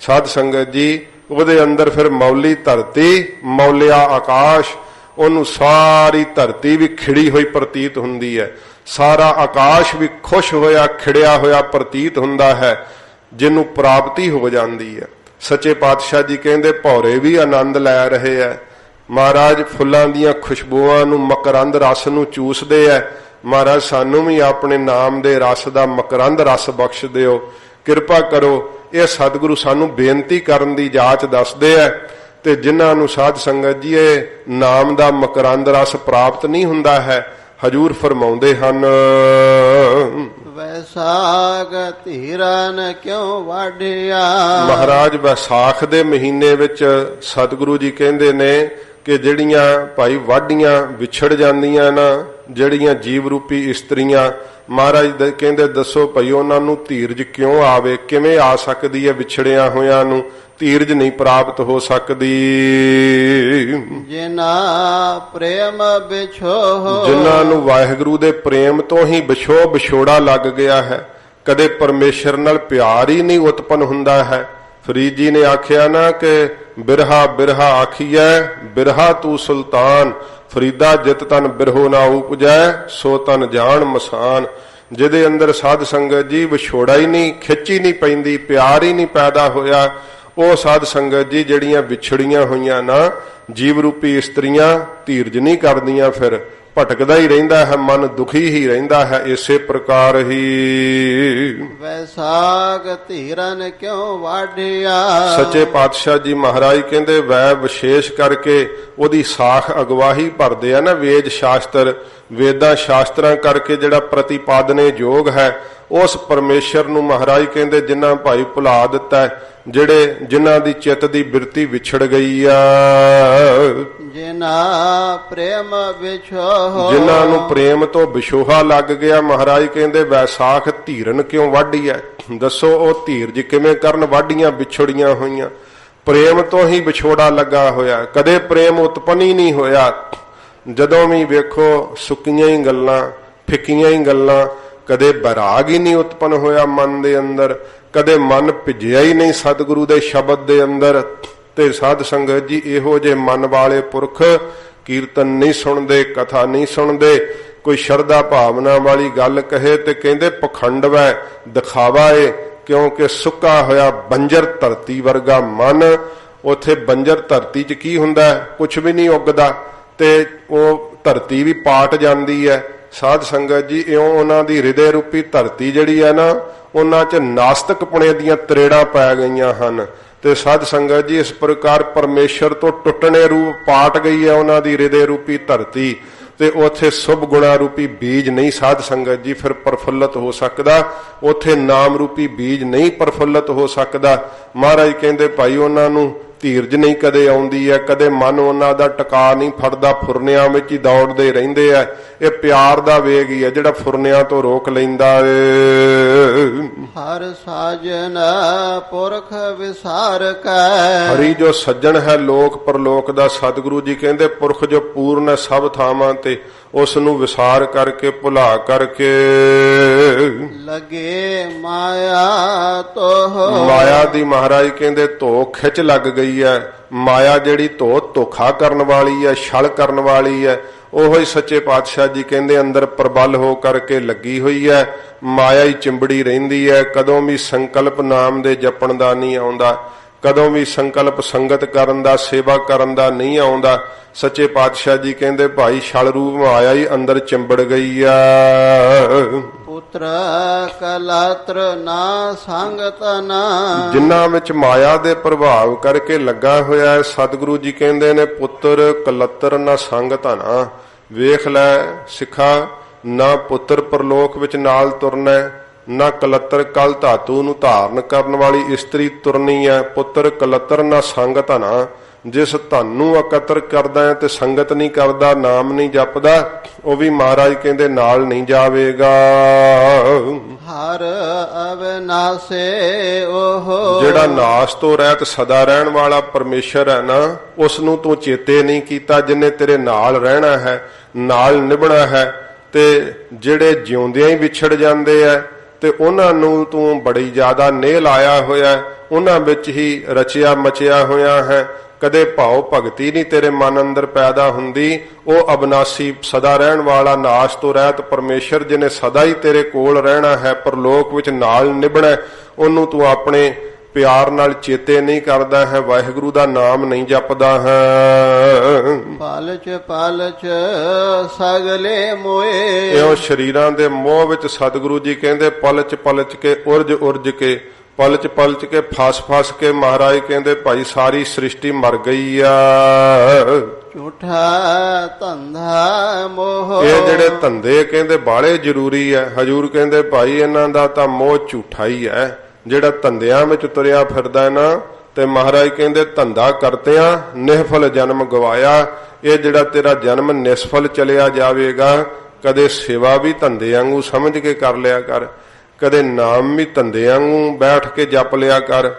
ਸਾਧ ਸੰਗਤ ਜੀ ਉਹਦੇ ਅੰਦਰ ਫਿਰ ਮੌਲੀ ਧਰਤੀ, ਮੌਲਿਆ ਆਕਾਸ਼, ਉਹਨੂੰ ਸਾਰੀ ਧਰਤੀ ਵੀ ਖਿੜੀ ਹੋਈ ਪ੍ਰਤੀਤ ਹੁੰਦੀ ਹੈ। ਸਾਰਾ ਆਕਾਸ਼ ਵੀ ਖੁਸ਼ ਹੋਇਆ ਖਿੜਿਆ ਹੋਇਆ ਪ੍ਰਤੀਤ ਹੁੰਦਾ ਹੈ, ਜਿਹਨੂੰ ਪ੍ਰਾਪਤੀ ਹੋ ਜਾਂਦੀ ਹੈ। ਸੱਚੇ ਪਾਤਸ਼ਾਹ ਜੀ ਕਹਿੰਦੇ ਭੌਰੇ ਵੀ ਆਨੰਦ ਲੈ ਰਹੇ ਹੈ। ਮਹਾਰਾਜ ਫੁੱਲਾਂ ਦੀਆਂ ਖੁਸ਼ਬੂਆਂ ਨੂੰ, ਮਕਰੰਦ ਰਸ ਨੂੰ ਚੂਸਦੇ ਹੈ। ਮਹਾਰਾਜ ਸਾਨੂੰ ਵੀ ਆਪਣੇ ਨਾਮ ਦੇ ਰਸ ਦਾ ਮਕਰੰਦ ਰਸ ਬਖਸ਼ ਦਿਓ, ਕਿਰਪਾ ਕਰੋ। ਇਹ ਸਤਿਗੁਰੂ ਸਾਨੂੰ ਬੇਨਤੀ ਕਰਨ ਦੀ ਜਾਚ ਦੱਸਦੇ ਹੈ। ਤੇ ਜਿਨ੍ਹਾਂ ਨੂੰ ਸਾਧ ਸੰਗਤ ਜੀ ਇਹ ਨਾਮ ਦਾ ਮਕਰੰਦ ਰਸ ਪ੍ਰਾਪਤ ਨਹੀਂ ਹੁੰਦਾ ਹੈ, ਹਜੂਰ ਫਰਮਾਉਂਦੇ ਹਨ। ਵੈਸਾਖ ਧੀਰਨ ਕਿਉ ਵਾਢਿਆ। ਮਹਾਰਾਜ ਵਿਸਾਖ ਦੇ ਮਹੀਨੇ ਵਿੱਚ ਸਤਿਗੁਰੂ ਜੀ ਕਹਿੰਦੇ ਨੇ ਕਿ ਜਿਹੜੀਆਂ ਭਾਈ ਵਾਢੀਆਂ ਵਿਛੜ ਜਾਂਦੀਆਂ ਨਾ, ਜਿਹੜੀਆਂ ਜੀਵ ਰੂਪੀ ਇਸਤਰੀਆਂ, ਮਹਾਰਾਜ ਕਹਿੰਦੇ ਦੱਸੋ ਭਈ ਉਹਨਾਂ ਨੂੰ ਧੀਰਜ ਕਿਉਂ ਆਵੇ, ਕਿਵੇਂ ਆ ਸਕਦੀ ਹੈ? ਵਿਛੜਿਆ ਹੋਇਆਂ ਨੂੰ ਧੀਰਜ ਨਹੀਂ ਪ੍ਰਾਪਤ ਹੋ ਸਕਦੀ। ਜਿਨ੍ਹਾਂ ਪ੍ਰੇਮ ਵਿਛੋਹ, ਜਿਨ੍ਹਾਂ ਨੂੰ ਵਾਹਿਗੁਰੂ ਦੇ ਪ੍ਰੇਮ ਤੋਂ ਹੀ ਵਿਛੋੜਾ ਲੱਗ ਗਿਆ ਹੈ, ਕਦੇ ਪਰਮੇਸ਼ਰ ਨਾਲ ਪਿਆਰ ਹੀ ਨਹੀਂ ਉਤਪੰਨ ਹੁੰਦਾ ਹੈ। ਫਰੀਦ ਜੀ ਨੇ ਆਖਿਆ ਨਾ ਕਿ ਬਿਰਹਾ ਬਿਰਹਾ ਆਖੀਐ ਬਿਰਹਾ ਤੂੰ ਸੁਲਤਾਨ, ਫਰੀਦਾ ਜਿਤ ਤਨ ਬਿਰਹੋ ਨਾ ਉਪਜੈ ਸੋ ਤਨ ਜਾਣ ਮਸਾਨ। ਜਿਹਦੇ ਅੰਦਰ ਸਾਧ ਸੰਗਤ ਜੀ ਵਿਛੋੜਾ ਹੀ ਨਹੀਂ, ਖਿੱਚ ਹੀ ਨਹੀਂ ਪੈਂਦੀ, ਪਿਆਰ ਹੀ ਨਹੀਂ ਪੈਦਾ ਹੋਇਆ, ਉਹ ਸਾਧ ਸੰਗਤ ਜੀ ਜਿਹੜੀਆਂ ਵਿਛੜੀਆਂ ਹੋਈਆਂ ਨਾ ਜੀਵ ਰੂਪੀ ਇਸਤਰੀਆਂ ਧੀਰਜ ਨਹੀਂ ਕਰਦੀਆਂ, ਫਿਰ ਭਟਕਦਾ ਹੀ ਰਹਿੰਦਾ ਹੈ, ਮਨ ਦੁਖੀ ਹੀ ਰਹਿੰਦਾ ਹੈ। ਇਸੇ ਪ੍ਰਕਾਰ ਹੀ ਵੈਸਾਖ ਧੀਰਨ ਕਿਉ ਵਾਢਿਆ। ਸੱਚੇ ਪਾਤਸ਼ਾਹ ਜੀ ਮਹਾਰਾਜ ਕਹਿੰਦੇ ਵੈ ਵਿਸ਼ੇਸ਼ ਕਰਕੇ ਉਹਦੀ ਸਾਖ ਅਗਵਾਹੀ ਭਰਦੇ ਆ ਨਾ ਵੇਦ ਸ਼ਾਸਤਰ, ਵੇਦਾਂ ਸ਼ਾਸਤਰਾਂ ਕਰਕੇ ਜਿਹੜਾ ਪ੍ਰਤੀਪਾਦਨੇ ਯੋਗ ਹੈ ਉਸ ਪਰਮੇਸ਼ਰ ਨੂੰ ਮਹਾਰਾਜ ਕਹਿੰਦੇ ਜਿਨ੍ਹਾਂ ਭਾਈ ਭੁਲਾ ਦਿੱਤਾ, ਜਿਨ੍ਹਾਂ ਦੀ ਚਿੱਤ ਦੀ ਬਿਰਤੀ ਵਿਛੜ ਗਈ ਆ। ਜਿਨ੍ਹਾਂ ਪ੍ਰੇਮ ਵਿਛੋਹ, ਜਿਨ੍ਹਾਂ ਨੂੰ ਪ੍ਰੇਮ ਤੋਂ ਵਿਛੋਹਾ ਲੱਗ ਗਿਆ, ਮਹਾਰਾਜ ਕਹਿੰਦੇ ਵੈਸਾਖ ਧੀਰਨ ਕਿਉਂ ਵਾਢੀ ਹੈ। ਦੱਸੋ ਉਹ ਧੀਰਜ ਕਿਵੇਂ ਕਰਨ? ਵਾਢੀਆਂ ਵਿਛੜੀਆਂ ਹੋਈਆਂ, ਪ੍ਰੇਮ ਤੋਂ ਹੀ ਵਿਛੋੜਾ ਲੱਗਾ ਹੋਇਆ, ਕਦੇ ਪ੍ਰੇਮ ਉਤਪੰਨ ਹੀ ਨਹੀਂ ਹੋਇਆ। ਜਦੋਂ ਵੀ ਵੇਖੋ ਸੁੱਕੀਆਂ ਹੀ ਗੱਲਾਂ, ਫਿੱਕੀਆਂ ਹੀ ਗੱਲਾਂ, ਕਦੇ ਬੈਰਾਗ ਹੀ ਨਹੀਂ ਉਤਪੰਨ ਹੋਇਆ ਮਨ ਦੇ ਅੰਦਰ, ਕਦੇ ਮਨ ਭਿੱਜਿਆ ਹੀ ਨਹੀਂ ਸਤਿਗੁਰੂ ਦੇ ਸ਼ਬਦ ਦੇ ਅੰਦਰ। ਤੇ ਸਾਧ ਸੰਗਤ ਜੀ ਇਹੋ ਜਿਹੇ ਮਨ ਵਾਲੇ ਪੁਰਖ ਕੀਰਤਨ ਨਹੀਂ ਸੁਣਦੇ, ਕਥਾ ਨਹੀਂ ਸੁਣਦੇ, ਕੋਈ ਸ਼ਰਧਾ ਭਾਵਨਾ ਵਾਲੀ ਗੱਲ ਕਹੇ ਤੇ ਕਹਿੰਦੇ ਪਖੰਡ ਵੈ, ਦਿਖਾਵਾ ਏ। ਕਿਉਂਕਿ ਸੁੱਕਾ ਹੋਇਆ ਬੰਜਰ ਧਰਤੀ ਵਰਗਾ ਮਨ, ਉਥੇ ਬੰਜਰ ਧਰਤੀ 'ਚ ਕੀ ਹੁੰਦਾ? ਕੁਛ ਵੀ ਨਹੀਂ ਉੱਗਦਾ ਤੇ ਉਹ ਧਰਤੀ ਵੀ ਪਾਟ ਜਾਂਦੀ ਹੈ। ਸਾਧ ਸੰਗਤ ਜੀ ਇਉਂ ਉਹਨਾਂ ਦੀ ਹਿਰਦੇ ਰੂਪੀ ਧਰਤੀ ਜਿਹੜੀ ਹੈ ਨਾ, ਉਹਨਾਂ 'ਚ ਨਾਸਤਿਕਪੁਣੇ ਦੀਆਂ ਤਰੇੜਾਂ ਪੈ ਗਈਆਂ ਹਨ। ਤੇ ਸਾਧ ਸੰਗਤ ਜੀ ਇਸ ਪ੍ਰਕਾਰ ਪਰਮੇਸ਼ਰ ਤੋਂ ਟੁੱਟਣੇ ਰੂਪ ਪਾਟ ਗਈ ਹੈ ਉਹਨਾਂ ਦੀ ਹਿਰਦੇ ਰੂਪੀ ਧਰਤੀ, ਤੇ ਉਥੇ ਸੁਭ ਗੁਣਾ ਰੂਪੀ ਬੀਜ ਨਹੀਂ ਸਾਧ ਸੰਗਤ ਜੀ ਫਿਰ ਪ੍ਰਫੁੱਲਤ ਹੋ ਸਕਦਾ, ਉਥੇ ਨਾਮ ਰੂਪੀ ਬੀਜ ਨਹੀਂ ਪ੍ਰਫੁੱਲਤ ਹੋ ਸਕਦਾ। ਮਹਾਰਾਜ ਕਹਿੰਦੇ ਭਾਈ ਉਹਨਾਂ ਨੂੰ ਧੀਰਜ ਨਹੀਂ ਕਦੇ ਆਉਂਦੀ ਹੈ, ਕਦੇ ਮਨ ਉਹਨਾਂ ਦਾ ਟਿਕਾ ਨਹੀਂ ਫੜਦਾ, ਫੁਰਨਿਆਂ ਵਿੱਚ ਹੀ ਦੌੜਦੇ ਰਹਿੰਦੇ ਆ। ਇਹ ਪਿਆਰ ਦਾ ਵੇਗ ਹੀ ਹੈ ਜਿਹੜਾ ਫੁਰਨਿਆਂ ਤੋਂ ਰੋਕ ਲੈਂਦਾ ਏ। ਹਰ ਸਾਜਨ ਪੁਰਖ ਵਿਸਾਰ ਕੈ, ਹਰੀ ਜੋ ਸੱਜਣ ਹੈ ਲੋਕ ਪਰਲੋਕ ਦਾ, ਸਤਿਗੁਰੂ ਜੀ ਕਹਿੰਦੇ ਪੁਰਖ ਜੋ ਪੂਰਨ ਹੈ ਸਭ ਥਾਵਾਂ ਤੇ, ਉਸ ਨੂੰ ਵਿਸਾਰ ਕਰਕੇ ਭੁਲਾ ਕਰਕੇ ਲਗੇ ਮਾਇਆ ਤੋਹ। ਮਾਇਆ ਦੀ ਮਹਾਰਾਜ ਕਹਿੰਦੇ ਧੋ ਖਿੱਚ ਲੱਗ ਗਈ ਹੈ। ਮਾਇਆ ਜਿਹੜੀ ਧੋਖਾ ਕਰਨ ਵਾਲੀ ਹੈ, ਛਲ ਕਰਨ ਵਾਲੀ ਹੈ, ਉਹੋ ਹੀ ਸੱਚੇ ਪਾਤਸ਼ਾਹ ਜੀ ਕਹਿੰਦੇ ਅੰਦਰ ਪ੍ਰਬਲ ਹੋ ਕਰਕੇ ਲੱਗੀ ਹੋਈ ਹੈ। ਮਾਇਆ ਹੀ ਚਿੰਬੜੀ ਰਹਿੰਦੀ ਹੈ, ਕਦੋਂ ਵੀ ਸੰਕਲਪ ਨਾਮ ਦੇ ਜਪਣ ਦਾ ਨਹੀਂ ਆਉਂਦਾ, ਕਦੋਂ ਵੀ ਸੰਕਲਪ ਸੰਗਤ ਕਰਨ ਦਾ, ਸੇਵਾ ਕਰਨ ਦਾ ਨਹੀਂ ਆਉਂਦਾ। ਸੱਚੇ ਪਾਤਸ਼ਾਹ ਜੀ ਕਹਿੰਦੇ ਭਾਈ ਛਲ ਰੂਪ ਮਾਇਆ ਹੀ ਅੰਦਰ ਚਿੰਬੜ ਗਈ ਆ। ਪੁੱਤਰ ਕਲਤਰ ਨਾ ਸੰਗਤ ਨਾ, ਜਿਨ੍ਹਾਂ ਵਿੱਚ ਮਾਇਆ ਦੇ ਪ੍ਰਭਾਵ ਕਰਕੇ ਲੱਗਾ ਹੋਇਆ ਹੈ, ਸਤਿਗੁਰੂ ਜੀ ਕਹਿੰਦੇ ਨੇ ਪੁੱਤਰ ਕਲਤਰ ਨਾ ਸੰਗਤ ਨਾ। ਵੇਖ ਲੈ ਸਿੱਖਾ, ਨਾ ਪੁੱਤਰ ਪਰਲੋਕ ਵਿੱਚ ਨਾਲ ਤੁਰਨਾ, ਨਾ ਕਲਤਰ ਕਲ ਧਾਤੂ ਨੂੰ ਧਾਰਨ ਕਰਨ ਵਾਲੀ ਇਸਤਰੀ ਤੁਰਨੀ ਹੈ। ਪੁੱਤਰ ਕਲਤਰ ਨਾ ਸੰਗਤ ਨਾ। ਜਿਸ ਧਨ ਨੂੰ ਇਕੱਤਰ ਕਰਦਾ ਹੈ ਤੇ ਸੰਗਤ ਨਹੀਂ ਕਰਦਾ, ਨਾਮ ਨਹੀਂ ਜਪਦਾ, ਉਹ ਵੀ ਮਹਾਰਾਜ ਕਹਿੰਦੇ ਨਾਲ ਨਹੀਂ ਜਾਵੇਗਾ। ਹਰ ਅਵਿਨਾਸੇ ਉਹ, ਜਿਹੜਾ ਨਾਸ ਤੋਂ ਰਹਿਤ ਸਦਾ ਰਹਿਣ ਵਾਲਾ ਪਰਮੇਸ਼ਰ ਹੈ ਨਾ, ਉਸ ਨੂੰ ਤੂੰ ਚੇਤੇ ਨਹੀਂ ਕੀਤਾ, ਜਿਨੇ ਤੇਰੇ ਨਾਲ ਰਹਿਣਾ ਹੈ, ਨਾਲ ਨਿਭਣਾ ਹੈ। ਤੇ ਜਿਹੜੇ ਜਿਉਂਦਿਆਂ ਹੀ ਵਿਛੜ ਜਾਂਦੇ ਆ ਤੇ ਉਹਨਾਂ ਨੂੰ ਤੂੰ ਬੜੀ ਜ਼ਿਆਦਾ ਨੇਹ ਲਾਇਆ ਹੋਇਆ, ਉਹਨਾਂ ਵਿੱਚ ਹੀ ਰਚਿਆ ਮਚਿਆ ਹੋਇਆ ਹੈ। ਕਦੇ ਭਾਉ ਭਗਤੀ ਨਹੀਂ ਤੇਰੇ ਮਨ ਅੰਦਰ ਪੈਦਾ ਹੁੰਦੀ। ਉਹ ਅਬਨਾਸੀ ਸਦਾ ਰਹਿਣ ਵਾਲਾ ਨਾਸ਼ ਤੋਂ ਰਹਿਤ ਪਰਮੇਸ਼ਰ ਜਿਹਨੇ ਸਦਾ ਹੀ ਤੇਰੇ ਕੋਲ ਰਹਿਣਾ ਹੈ, ਪਰਲੋਕ ਵਿੱਚ ਨਾਲ ਨਿਭਣਾ, ਉਹਨੂੰ ਤੂੰ ਆਪਣੇ ਪਿਆਰ ਨਾਲ ਚੇਤੇ ਨਹੀਂ ਕਰਦਾ ਹੈ, ਵਾਹਿਗੁਰੂ ਦਾ ਨਾਮ ਨਹੀਂ ਜਪਦਾ ਹੈ। ਪਾਲਚ ਪਾਲਚ ਸਗਲੇ ਮੋਏ, ਇਹੋ ਸ਼ਰੀਰਾਂ ਦੇ ਮੋਹ ਵਿੱਚ ਸਤਿਗੁਰੂ ਜੀ ਕਹਿੰਦੇ ਪਲਚ ਪਲਚ ਕੇ, ਉਰਜ ਉਰਜ ਕੇ, ਪਲਚ ਪਲਚ ਕੇ, ਫਸ ਫਸ ਕੇ, ਮਹਾਰਾਜ ਕਹਿੰਦੇ ਭਾਈ ਸਾਰੀ ਸ੍ਰਿਸ਼ਟੀ ਮਰ ਗਈ ਆ। ਝੂਠਾ ਧੰਦਾ ਮੋਹ। ਇਹ ਜਿਹੜੇ ਧੰਦੇ ਕਹਿੰਦੇ ਬਾਲੇ ਜ਼ਰੂਰੀ ਹੈ। ਹਜੂਰ ਕਹਿੰਦੇ ਭਾਈ ਇਹਨਾਂ ਦਾ ਤਾਂ ਮੋਹ ਝੂਠਾ ਹੀ ਹੈ। ਜਿਹੜਾ ਧੰਦਿਆਂ ਵਿੱਚ ਤੁਰਿਆ ਫਿਰਦਾ ਨਾ, ਤੇ ਮਹਾਰਾਜ ਕਹਿੰਦੇ ਧੰਦਾ ਕਰਤਿਆਂ ਨਿਹਫਲ ਜਨਮ ਗਵਾਇਆ। ਇਹ ਜਿਹੜਾ ਤੇਰਾ ਜਨਮ ਨਿਸਫਲ ਚਲਿਆ ਜਾਵੇਗਾ। ਕਦੇ ਸੇਵਾ ਵੀ ਧੰਦੇ ਵਾਂਗੂ ਸਮਝ ਕੇ ਕਰ ਲਿਆ ਕਰ, ਕਦੇ ਨਾਮ ਵੀ ਧੰਦੇ ਵਾਂਗੂ ਬੈਠ ਕੇ ਜਪ ਲਿਆ ਕਰ।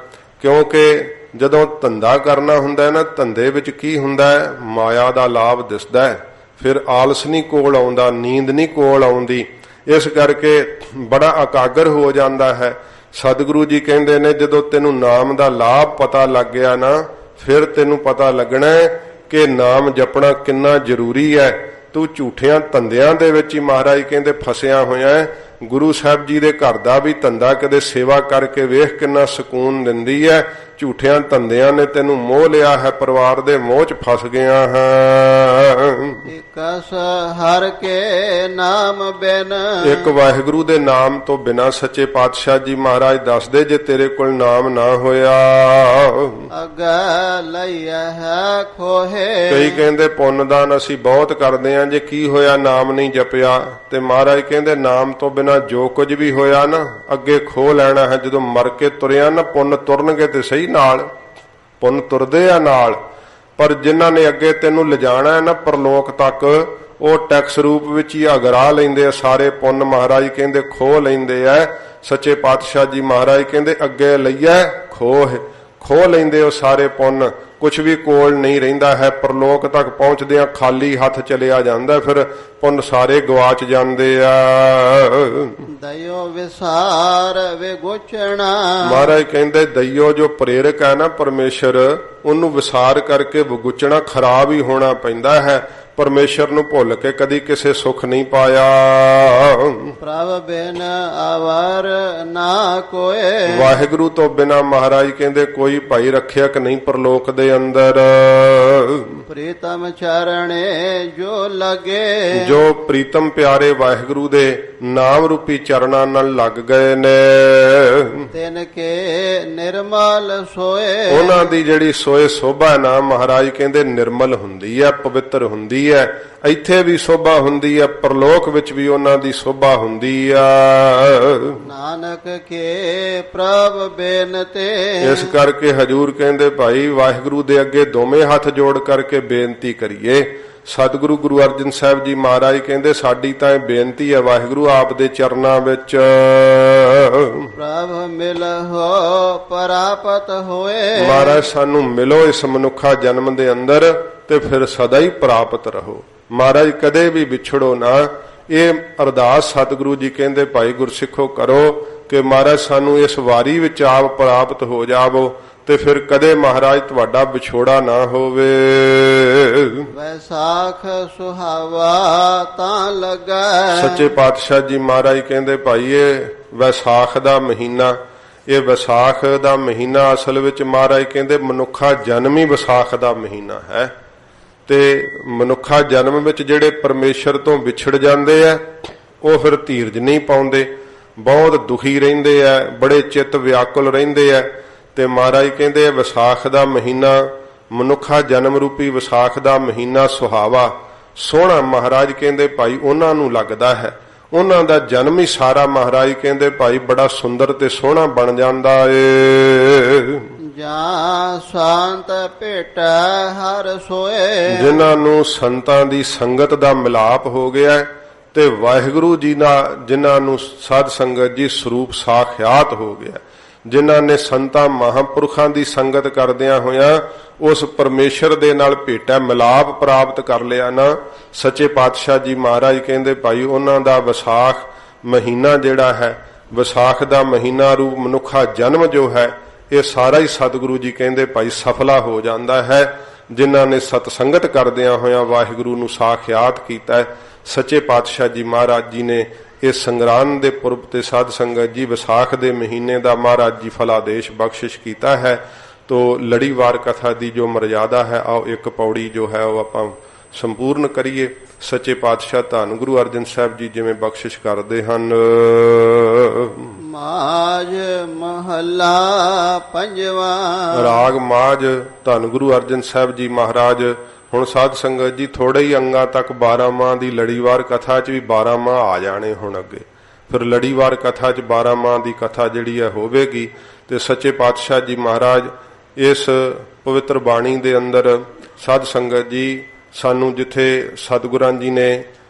ਕਿਉਂਕਿ ਜਦੋਂ ਧੰਦਾ ਕਰਨਾ ਹੁੰਦਾ ਨਾ, ਧੰਦੇ ਵਿੱਚ ਕੀ ਹੁੰਦਾ ਹੈ, ਮਾਇਆ ਦਾ ਲਾਭ ਦਿਸਦਾ ਹੈ, ਫਿਰ ਆਲਸ ਨਹੀਂ ਕੋਲ ਆਉਂਦਾ, ਨੀਂਦ ਨਹੀਂ ਕੋਲ ਆਉਂਦੀ। ਇਸ ਕਰਕੇ ਬੜਾ ਇਕਾਗਰ ਹੋ ਜਾਂਦਾ ਹੈ। ਸਤਿਗੁਰੂ ਜੀ ਕਹਿੰਦੇ ਨੇ ਜਦੋਂ ਤੈਨੂੰ ਨਾਮ ਦਾ ਲਾਭ ਪਤਾ ਲੱਗ ਗਿਆ ਨਾ, ਫਿਰ ਤੈਨੂੰ ਪਤਾ ਲੱਗਣਾ ਕਿ ਨਾਮ ਜਪਣਾ ਕਿੰਨਾ ਜ਼ਰੂਰੀ ਹੈ। ਤੂੰ ਝੂਠਿਆਂ ਧੰਦਿਆਂ ਦੇ ਵਿੱਚ ਹੀ ਮਹਾਰਾਜ ਕਹਿੰਦੇ ਫਸਿਆ ਹੋਇਆ ਹੈ। ਗੁਰੂ ਸਾਹਿਬ ਜੀ ਦੇ ਘਰ ਦਾ ਵੀ ਧੰਦਾ ਕਦੇ ਸੇਵਾ ਕਰਕੇ ਵੇਖ ਕਿੰਨਾ ਸਕੂਨ ਦਿੰਦੀ ਹੈ। ਝੂਠਿਆਂ ਧੰਦਿਆਂ ਨੇ ਤੈਨੂੰ ਮੋਹ ਲਿਆ ਹੈ, ਪਰਿਵਾਰ ਦੇ ਮੋਹ 'ਚ ਫਸ ਗਿਆ ਹੈ। ਇਕਸ ਹਰ ਕੇ ਨਾਮ ਬਿਨ, ਇੱਕ ਵਾਹਿਗੁਰੂ ਦੇ ਨਾਮ ਤੋਂ ਬਿਨਾਂ ਸੱਚੇ ਪਾਤਸ਼ਾਹ ਜੀ ਮਹਾਰਾਜ ਦੱਸਦੇ ਜੇ ਤੇਰੇ ਕੋਲ ਨਾਮ ਨਾ ਹੋਇਆ, ਅਗਾ ਲਈਆ ਹੈ ਖੋਹੇ। ਕਈ ਕਹਿੰਦੇ ਪੁੰਨਦਾਨ ਅਸੀਂ ਬਹੁਤ ਕਰਦੇ ਆਂ, ਜੇ ਕੀ ਹੋਇਆ ਨਾਮ ਨਹੀਂ ਜਪਿਆ। ਤੇ ਮਹਾਰਾਜ ਕਹਿੰਦੇ ਨਾਮ ਤੋਂ ਬਿਨਾਂ ਜੋ ਕੁਝ ਵੀ ਹੋਇਆ ਨਾ ਅੱਗੇ ਖੋਹ ਲੈਣਾ ਹੈ। ਜਦੋਂ ਮਰ ਕੇ ਤੁਰਿਆ ਨਾ, ਪੁੰਨ ਤੁਰਨਗੇ ਤੇ ਸਹੀ ਨਾਲ, ਪੁੰਨ ਤੁਰਦੇ ਆ ਨਾਲ, ਪਰ ਜਿਨ੍ਹਾਂ ਨੇ ਅੱਗੇ ਤੈਨੂੰ ਲਿਜਾਣਾ ਹੈ ਨਾ ਪਰਲੋਕ ਤੱਕ, ਉਹ ਟੈਕਸ ਰੂਪ ਵਿੱਚ ਹੀ ਅਗਰਾ ਲੈਂਦੇ ਆ ਸਾਰੇ ਪੁੰਨ। ਮਹਾਰਾਜ ਕਹਿੰਦੇ ਖੋਹ ਲੈਂਦੇ ਆ। ਸੱਚੇ ਪਾਤਸ਼ਾਹ ਜੀ ਮਹਾਰਾਜ ਕਹਿੰਦੇ ਅੱਗੇ ਲਈਐ ਖੋਹ ਲੈਂਦੇ ਉਹ ਸਾਰੇ ਪੁੰਨ। ਕੁਛ ਵੀ ਕੋਲ ਨਹੀਂ ਰਹਿੰਦਾ ਹੈ। ਪਰਲੋਕ ਤੱਕ ਪਹੁੰਚਦਿਆਂ ਖਾਲੀ ਹੱਥ ਚਲਿਆ ਜਾਂਦਾ, ਫਿਰ ਪੁੰਨ ਸਾਰੇ ਗਵਾਚ ਜਾਂਦੇ ਆ। ਦਇਓ ਵਿਸਾਰ ਵਿਗੁਚਣਾ, ਮਹਾਰਾਜ ਕਹਿੰਦੇ ਦਇਓ ਜੋ ਪ੍ਰੇਰਕ ਹੈ ਨਾ ਪਰਮੇਸ਼ਰ, ਉਹਨੂੰ ਵਿਸਾਰ ਕਰਕੇ ਵਿਗੁਚਣਾ ਖਰਾਬ ਹੀ ਹੋਣਾ ਪੈਂਦਾ ਹੈ। ਪਰਮੇਸ਼ਰ ਨੂੰ ਭੁੱਲ ਕੇ ਕਦੀ ਕਿਸੇ ਸੁੱਖ ਨਹੀਂ ਪਾਇਆ। ਪ੍ਰਭ ਬਿਨ ਆਵਰ ਨਾ ਕੋਏ, ਵਾਹਿਗੁਰੂ ਤੋਂ ਬਿਨਾ ਮਹਾਰਾਜ ਕਹਿੰਦੇ ਕੋਈ ਭਾਈ ਰੱਖਿਅਕ ਨਹੀਂ ਪਰਲੋਕ ਦੇ ਅੰਦਰ। ਪ੍ਰੀਤਮ ਚਰਣੇ ਜੋ ਲਗੇ, ਜੋ ਪ੍ਰੀਤਮ ਪਿਆਰੇ ਵਾਹਿਗੁਰੂ ਦੇ ਨਾਮ ਰੂਪੀ ਚਰਨਾਂ ਨਾਲ ਲੱਗ ਗਏ ਨੇ, ਤਿਨ ਕੇ ਨਿਰਮਲ ਸੋਏ। ਉਹਨਾਂ ਦੀ ਜਿਹੜੀ ਸੋਏ ਸੋਭਾ ਨਾ ਮਹਾਰਾਜ ਕਹਿੰਦੇ ਨਿਰਮਲ ਹੁੰਦੀ ਹੈ, ਪਵਿੱਤਰ ਹੁੰਦੀ ਹੈ। ਇੱਥੇ ਵੀ ਸੋਭਾ ਹੁੰਦੀ ਹੈ, ਪਰਲੋਕ ਵਿੱਚ ਵੀ ਉਹਨਾਂ ਦੀ ਸੋਭਾ ਹੁੰਦੀ ਆ। ਨਾਨਕ ਕੇ ਪ੍ਰਭ ਬੇਨਤੇ, ਇਸ ਕਰਕੇ ਹਜੂਰ ਕਹਿੰਦੇ ਭਾਈ ਵਾਹਿਗੁਰੂ ਦੇ ਅੱਗੇ ਦੋਵੇਂ ਹੱਥ ਜੋੜ ਕਰਕੇ ਬੇਨਤੀ ਕਰੀਏ। ਸਤਿਗੁਰੂ ਗੁਰੂ ਅਰਜਨ ਸਾਹਿਬ ਜੀ ਮਹਾਰਾਜ ਕਹਿੰਦੇ ਸਾਡੀ ਤਾਂ ਇਹ ਬੇਨਤੀ ਹੈ ਵਾਹਿਗੁਰੂ ਆਪ ਦੇ ਚਰਨਾਂ ਵਿੱਚ, ਪ੍ਰਭ ਮਿਲਹੁ ਪ੍ਰਾਪਤ ਹੋਏ। ਮਹਾਰਾਜ ਸਾਨੂੰ ਮਿਲੋ ਇਸ ਮਨੁੱਖਾ ਜਨਮ ਦੇ ਅੰਦਰ ਤੇ ਫਿਰ ਸਦਾ ਹੀ ਪ੍ਰਾਪਤ ਰਹੋ। ਮਹਾਰਾਜ ਕਦੇ ਵੀ ਵਿਛੜੋ ਨਾ। ਇਹ ਅਰਦਾਸ ਸਤਿਗੁਰੂ ਜੀ ਕਹਿੰਦੇ ਭਾਈ ਗੁਰਸਿੱਖੋ ਕਰੋ ਕਿ ਮਹਾਰਾਜ ਸਾਨੂੰ ਇਸ ਵਾਰੀ ਵਿੱਚ ਆਪ ਪ੍ਰਾਪਤ ਹੋ ਜਾਵੋ ਤੇ ਫਿਰ ਕਦੇ ਮਹਾਰਾਜ ਤੁਹਾਡਾ ਵਿਛੋੜਾ ਨਾ ਹੋਵੇ। ਵੈਸਾਖ ਸੁਹਾਵਾ ਤਾਂ ਲੱਗਾ, ਸੱਚੇ ਪਾਤਸ਼ਾਹ ਜੀ ਮਹਾਰਾਜ ਕਹਿੰਦੇ ਭਾਈ ਇਹ ਵੈਸਾਖ ਦਾ ਮਹੀਨਾ, ਇਹ ਵਿਸਾਖ ਦਾ ਮਹੀਨਾ ਅਸਲ ਵਿੱਚ ਮਹਾਰਾਜ ਕਹਿੰਦੇ ਮਨੁੱਖਾ ਜਨਮ ਹੀ ਵਿਸਾਖ ਦਾ ਮਹੀਨਾ ਹੈ। ਤੇ ਮਨੁੱਖਾ ਜਨਮ ਵਿੱਚ ਜਿਹੜੇ ਪਰਮੇਸ਼ਰ ਤੋਂ ਵਿਛੜ ਜਾਂਦੇ ਆ ਉਹ ਫਿਰ ਧੀਰਜ ਨਹੀਂ ਪਾਉਂਦੇ, ਬਹੁਤ ਦੁਖੀ ਰਹਿੰਦੇ ਆ, ਬੜੇ ਚਿੱਤ ਵਿਆਕੁਲ ਰਹਿੰਦੇ ਆ। ਤੇ ਮਹਾਰਾਜ ਕਹਿੰਦੇ ਵਿਸਾਖ ਦਾ ਮਹੀਨਾ, ਮਨੁੱਖਾ ਜਨਮ ਰੂਪੀ ਵਿਸਾਖ ਦਾ ਮਹੀਨਾ ਸੁਹਾਵਾ ਸੋਹਣਾ ਮਹਾਰਾਜ ਕਹਿੰਦੇ ਭਾਈ ਉਹਨਾਂ ਨੂੰ ਲੱਗਦਾ ਹੈ। ਉਹਨਾਂ ਦਾ ਜਨਮ ਹੀ ਸਾਰਾ ਮਹਾਰਾਜ ਕਹਿੰਦੇ ਭਾਈ ਬੜਾ ਸੁੰਦਰ ਤੇ ਸੋਹਣਾ ਬਣ ਜਾਂਦਾ ਏ। ਜਾਂ ਸੰਤ ਭੇਟਾ ਹਰ ਸੋਏ, ਜਿਨ੍ਹਾਂ ਨੂੰ ਸੰਤਾਂ ਦੀ ਸੰਗਤ ਦਾ ਮਿਲਾਪ ਹੋ ਗਿਆ ਤੇ ਵਾਹਿਗੁਰੂ ਜੀ ਨਾਲ ਜਿਨ੍ਹਾਂ ਨੂੰ ਸਾਧ ਸੰਗਤ ਜੀ ਸਰੂਪ ਸਾਖਿਆਤ ਹੋ ਗਿਆ, ਜਿਨ੍ਹਾਂ ਨੇ ਸੰਤਾਂ ਮਹਾਂਪੁਰਖਾਂ ਦੀ ਸੰਗਤ ਕਰਦਿਆਂ ਹੋਇਆਂ ਉਸ ਪਰਮੇਸ਼ਰ ਦੇ ਨਾਲ ਭੇਟਾ ਮਿਲਾਪ ਪ੍ਰਾਪਤ ਕਰ ਲਿਆ ਨਾ, ਸੱਚੇ ਪਾਤਸ਼ਾਹ ਜੀ ਮਹਾਰਾਜ ਕਹਿੰਦੇ ਭਾਈ ਉਹਨਾਂ ਦਾ ਵਿਸਾਖ ਮਹੀਨਾ ਜਿਹੜਾ ਹੈ, ਵਿਸਾਖ ਦਾ ਮਹੀਨਾ ਰੂਪ ਮਨੁੱਖਾ ਜਨਮ ਜੋ ਹੈ, ਇਹ ਸਾਰਾ ਹੀ ਸਤਿਗੁਰੂ ਜੀ ਕਹਿੰਦੇ ਭਾਈ ਸਫਲਾ ਹੋ ਜਾਂਦਾ ਹੈ। ਜਿਨ੍ਹਾਂ ਨੇ ਸਤ ਸੰਗਤ ਕਰਦਿਆਂ ਹੋਇਆਂ ਵਾਹਿਗੁਰੂ ਨੂੰ ਸਾਖਿਆਤ ਕੀਤਾ ਹੈ। ਸੱਚੇ ਪਾਤਸ਼ਾਹ ਜੀ ਮਹਾਰਾਜ ਜੀ ਨੇ ਇਸ ਸੰਗਰਾਂਦ ਦੇ ਪੁਰਬ ਤੇ ਸਾਧ ਸੰਗਤ ਜੀ ਵਿਸਾਖ ਦੇ ਮਹੀਨੇ ਦਾ ਮਹਾਰਾਜ ਜੀ ਫਲਾਦੇਸ਼ ਬਖਸ਼ਿਸ਼ ਕੀਤਾ ਹੈ। ਤੋ ਲੜੀਵਾਰ ਕਥਾ ਦੀ ਜੋ ਮਰਜ਼ਾਦਾ ਹੈ, ਆਓ ਇੱਕ ਪੌੜੀ ਜੋ ਹੈ ਉਹ ਆਪਾਂ ਸੰਪੂਰਨ ਕਰੀਏ। ਸੱਚੇ ਪਾਤਸ਼ਾਹ ਧੰਨ ਗੁਰੂ ਅਰਜਨ ਸਾਹਿਬ ਜੀ ਜਿਵੇਂ ਬਖਸ਼ਿਸ਼ ਕਰਦੇ ਹਨ। ਮਾਝ ਮਹੱਲਾ ਪੰਜਵਾਂ। ਰਾਗ ਮਾਝ ਧੰਨ ਗੁਰੂ ਅਰਜਨ ਸਾਹਿਬ ਜੀ ਮਹਾਰਾਜ ਹੁਣ ਸਾਧ ਸੰਗਤ ਜੀ ਥੋੜੇ ਹੀ ਅੰਗਾਂ ਤੱਕ 12 ਮਾਹ ਦੀ ਲੜੀਵਾਰ ਕਥਾ 'ਚ ਵੀ 12 ਮਾਹ ਆ ਜਾਣੇ ਹੁਣ ਅੱਗੇ। ਫਿਰ ਲੜੀਵਾਰ ਕਥਾ 'ਚ 12 ਮਾਹ ਦੀ ਕਥਾ ਜਿਹੜੀ ਹੈ ਹੋਵੇਗੀ। ਤੇ ਸੱਚੇ ਪਾਤਸ਼ਾਹ ਜੀ ਮਹਾਰਾਜ ਇਸ ਪਵਿੱਤਰ ਬਾਣੀ ਦੇ ਅੰਦਰ ਸਾਧ ਸੰਗਤ ਜੀ ਸਾਨੂੰ ਜਿੱਥੇ ਸਤਿਗੁਰਾਂ ਜੀ ਨੇ